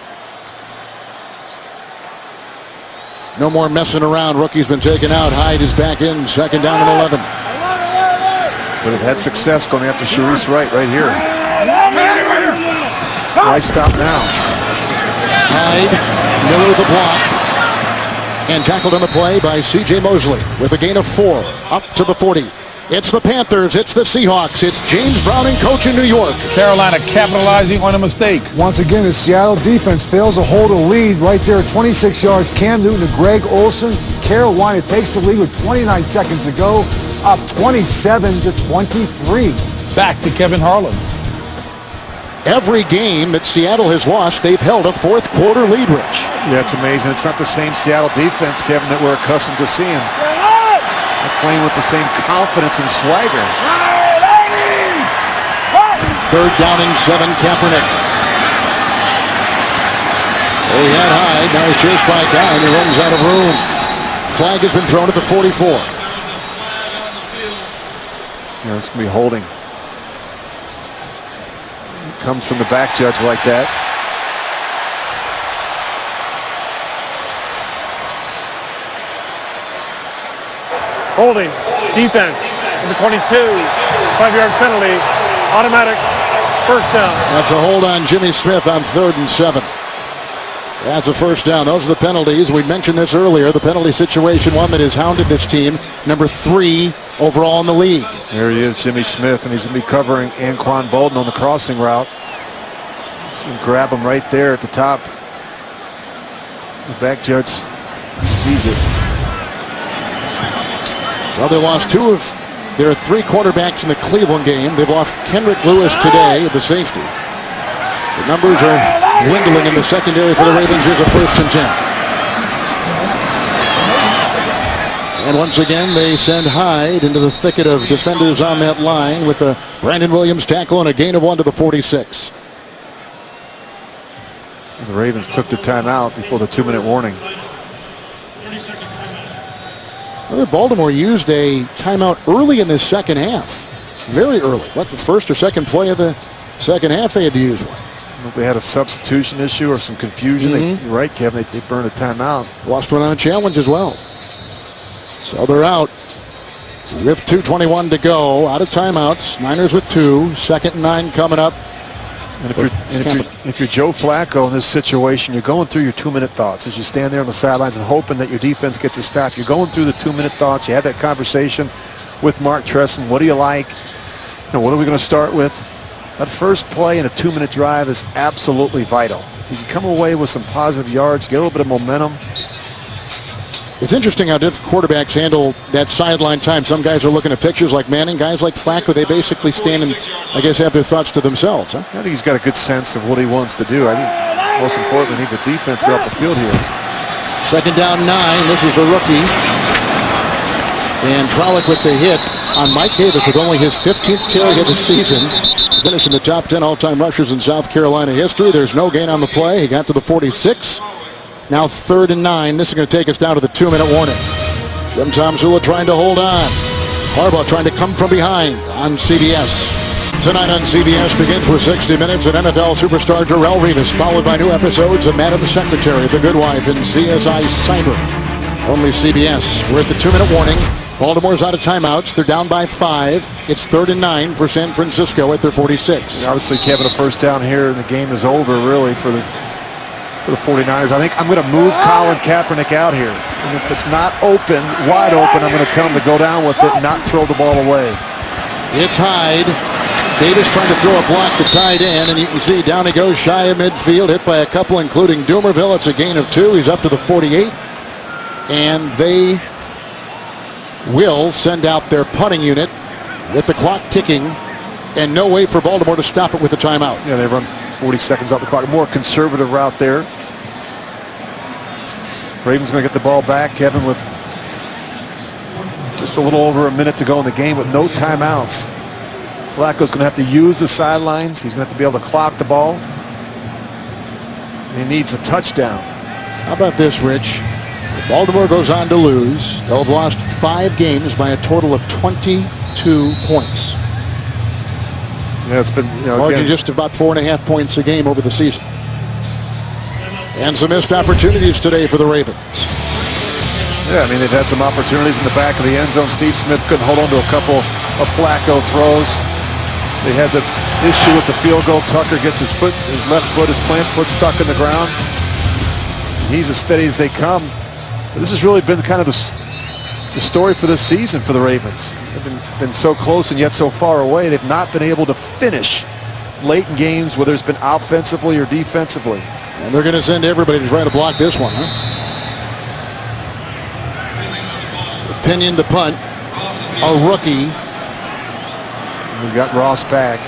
No more messing around. Rookie's been taken out. Hyde is back in. 2nd down and 11. Would have had success going after Shareece Wright right here. Why stop now? Hyde, Miller the block. And tackled on the play by C.J. Mosley with a gain of 4 up to the 40. It's the Panthers, it's the Seahawks, it's James Brown and coach in New York. Carolina capitalizing on a mistake. Once again, the Seattle defense fails to hold a lead right there at 26 yards. Cam Newton to Greg Olsen. Carolina takes the lead with 29 seconds to go, up 27-23. Back to Kevin Harlan. Every game that Seattle has lost, they've held a 4th quarter lead, Rich. Yeah, it's amazing. It's not the same Seattle defense, Kevin, that we're accustomed to seeing. They're playing with the same confidence and swagger. 3rd down and 7, Kaepernick. He had Hyde, now he's chased by a guy and he runs out of room. Flag has been thrown at the 44. Yeah, it's going to be holding. Comes from the back judge like that. Holding. Defense. Number 22. 5-yard penalty. Automatic. First down. That's a hold on Jimmy Smith on 3rd and 7. That's a first down. Those are the penalties. We mentioned this earlier. The penalty situation, one that has hounded this team. Number 3 overall in the league. There he is, Jimmy Smith, and he's going to be covering Anquan Bolden on the crossing route. So grab him right there at the top. The back judge sees it. Well, they lost 2 of their 3 quarterbacks in the Cleveland game. They've lost Kendrick Lewis today, the safety. The numbers are dwindling in the secondary for the Ravens. Here's a 1st and 10. And once again, they send Hyde into the thicket of defenders on that line with a Brandon Williams tackle and a gain of 1 to the 46. And the Ravens took the timeout before the 2-minute warning. Baltimore used a timeout early in this second half. Very early. What, the 1st or 2nd play of the second half they had to use one? I don't know if they had a substitution issue or some confusion. You're right, Kevin. They burned a timeout. Lost one on a challenge as well. So they're out with 2:21 to go. Out of timeouts. Niners with 2. 2nd and 9 coming up. And if you're Joe Flacco in this situation, you're going through your 2-minute thoughts as you stand there on the sidelines and hoping that your defense gets a stop. You're going through the 2-minute thoughts. You had that conversation with Mark Tresson. What do you like? What are we going to start with? That first play in a 2-minute drive is absolutely vital. If you can come away with some positive yards, get a little bit of momentum. It's interesting how different quarterbacks handle that sideline time. Some guys are looking at pictures like Manning. Guys like Flacco, they basically stand and, I guess, have their thoughts to themselves. Huh? I think he's got a good sense of what he wants to do. I think most importantly, needs a defense to get off the field here. 2nd down 9. This is the rookie. And Trolloc with the hit on Mike Davis with only his 15th carry of the season. Finishing the top 10 all-time rushers in South Carolina history. There's no gain on the play. He got to the 46. Now 3rd and 9. This is going to take us down to the 2-minute warning. Jim Tomsula trying to hold on. Harbaugh trying to come from behind on CBS. Tonight on CBS begins with 60 Minutes and NFL superstar Darrelle Revis, followed by new episodes of Madam the Secretary, The Good Wife, and CSI Cyber. Only CBS. We're at the 2-minute warning. Baltimore's out of timeouts. They're down by 5. It's 3rd and 9 for San Francisco at their 46. Obviously, Kevin, a first down here, and the game is over, really, for the 49ers. I think I'm going to move Colin Kaepernick out here. And if it's not open, wide open, I'm going to tell him to go down with it and not throw the ball away. It's Hyde. Davis trying to throw a block to tight end, and you can see down he goes shy of midfield, hit by a couple, including Dumerville. It's a gain of 2. He's up to the 48. And they will send out their punting unit with the clock ticking and no way for Baltimore to stop it with the timeout. Yeah, they run 40 seconds off the clock. A more conservative route there. Ravens going to get the ball back, Kevin, with just a little over a minute to go in the game with no timeouts. Flacco's going to have to use the sidelines. He's going to have to be able to clock the ball. And he needs a touchdown. How about this, Rich? If Baltimore goes on to lose, they'll have lost 5 games by a total of 22 points. Yeah, it's been, margin just about 4.5 points a game over the season. And some missed opportunities today for the Ravens. Yeah, I mean, they've had some opportunities in the back of the end zone. Steve Smith couldn't hold on to a couple of Flacco throws. They had the issue with the field goal. Tucker gets his left foot, his plant foot stuck in the ground. He's as steady as they come. But this has really been kind of the story for this season for the Ravens. They've been so close and yet so far away. They've not been able to finish late in games, whether it's been offensively or defensively. And they're going to send everybody to try to block this one, huh? Pinion to punt. A rookie. We've got Ross back.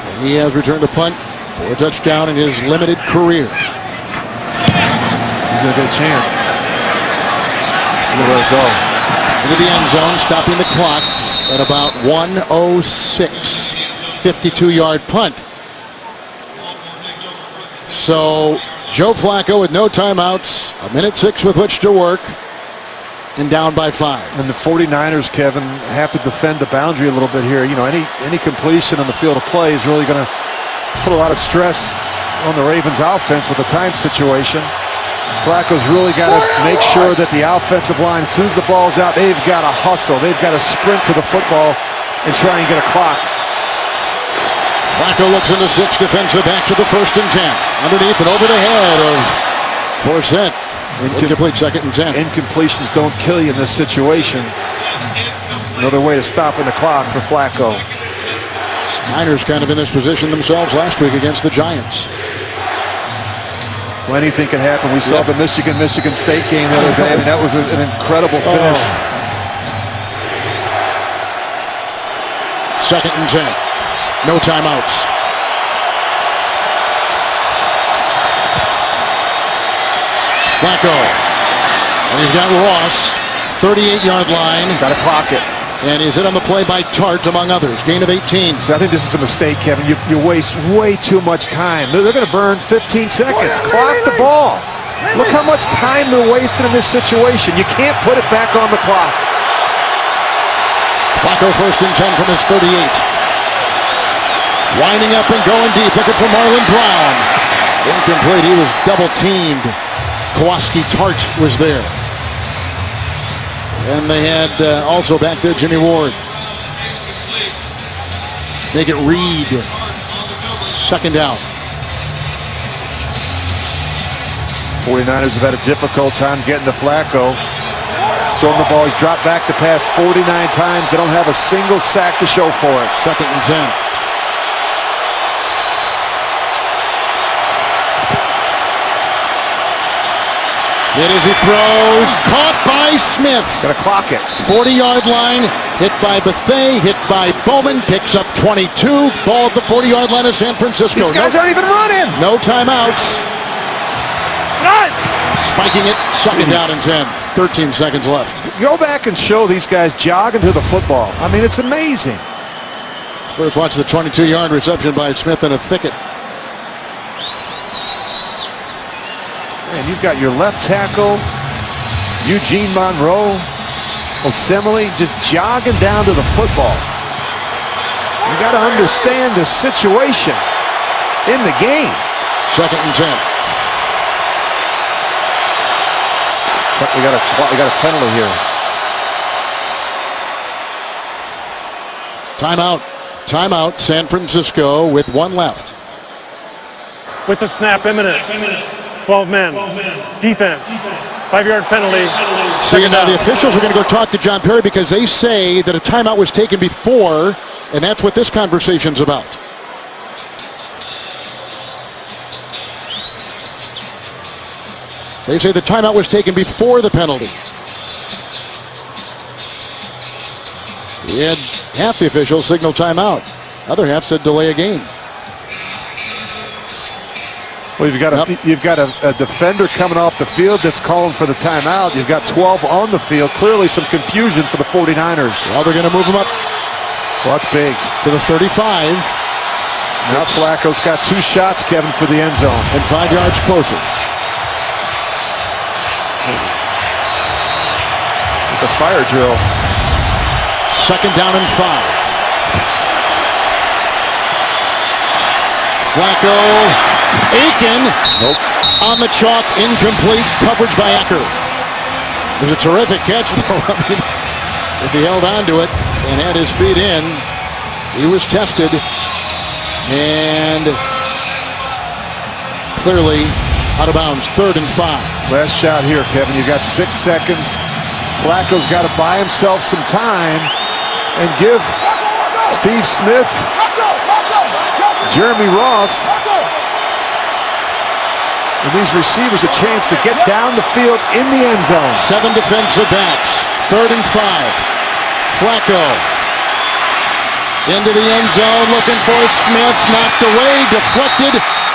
And he has returned a punt for a touchdown in his limited career. He's going to get a chance. Look at it go. Into the end zone, stopping the clock at about 1:06. 52-yard punt. So Joe Flacco with no timeouts, 1:06 with which to work, and down by 5. And the 49ers, Kevin, have to defend the boundary a little bit here. You know, any completion on the field of play is really going to put a lot of stress on the Ravens offense with the time situation. Flacco's really got to make sure that the offensive line, as soon as the ball's out, they've got to hustle. They've got to sprint to the football and try and get a clock. Flacco looks in the 6 defensive back to the 1st and 10. Underneath and over the head of Forsett. Incomplete 2nd and 10. Incompletions don't kill you in this situation. Another way to stop in the clock for Flacco. Niners kind of in this position themselves last week against the Giants. Well, anything can happen. We saw the Michigan State game the other day. I mean, that was an incredible finish. 2nd and 10. No timeouts. Flacco. And he's got Ross, 38-yard line. Got to clock it. And he's hit on the play by Tart, among others. Gain of 18. So I think this is a mistake, Kevin. You waste way too much time. They're going to burn 15 seconds. Clock the ball. Look how much time they're wasting in this situation. You can't put it back on the clock. Flacco 1st and 10 from his 38. Winding up and going deep, looking for Marlon Brown. Incomplete. He was double teamed. Kowalski Tart was there. And they had also back there Jimmy Ward. Make it Reed. 2nd down. 49ers have had a difficult time getting to Flacco. Throwing the ball. He's dropped back to pass 49 times. They don't have a single sack to show for it. 2nd and 10. It is he throws, caught by Smith. Gonna clock it. 40-yard line, hit by Bethea, hit by Bowman, picks up 22. Ball at the 40-yard line of San Francisco. These guys aren't even running. No timeouts. Spiking it, 2nd down and 10. 13 seconds left. Go back and show these guys jogging to the football. I mean, it's amazing. First watch the 22-yard reception by Smith in a thicket. And you've got your left tackle, Eugene Monroe, Osemele, just jogging down to the football. You got to understand the situation in the game. 2nd and 10. We got a penalty here. Timeout, San Francisco with 1 left. With the snap imminent. 12 men. Defense. 5-yard penalty. See, now the officials are going to go talk to John Perry because they say that a timeout was taken before, and that's what this conversation's about. They say the timeout was taken before the penalty. And half the officials signaled timeout. Other half said delay a game. Well, you've got a defender coming off the field that's calling for the timeout. You've got 12 on the field. Clearly some confusion for the 49ers. Well, they're going to move him up. Well, that's big. To the 35. Now Flacco's got 2 shots, Kevin, for the end zone. And 5 yards closer. With the fire drill. 2nd down and 5. Flacco, Aiken, on the chalk, incomplete, coverage by Ecker. It was a terrific catch, though. I mean, if he held on to it and had his feet in, he was tested, and clearly out of bounds, 3rd and 5. Last shot here, Kevin. You got 6 seconds. Flacco's got to buy himself some time and give Steve Smith, Jeremy Ross, and these receivers a chance to get down the field in the end zone. 7 defensive backs, 3rd and 5. Flacco into the end zone, looking for Smith, knocked away, deflected,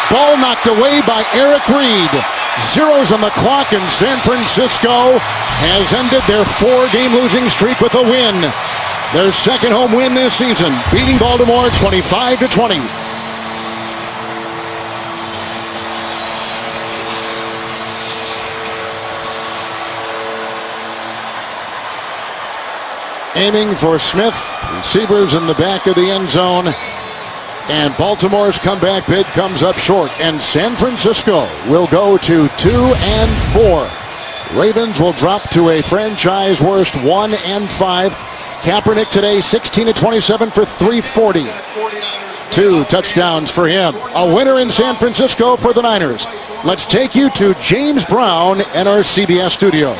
ball knocked away by Eric Reed. Zeros on the clock, and San Francisco has ended their 4-game losing streak with a win. Their 2nd home win this season, beating Baltimore 25-20. Aiming for Smith, receivers in the back of the end zone, and Baltimore's comeback bid comes up short, and San Francisco will go to 2-4. Ravens will drop to a franchise worst 1-5. Kaepernick today 16-27 for 340. 2 touchdowns for him. A winner in San Francisco for the Niners. Let's take you to James Brown and our CBS studio.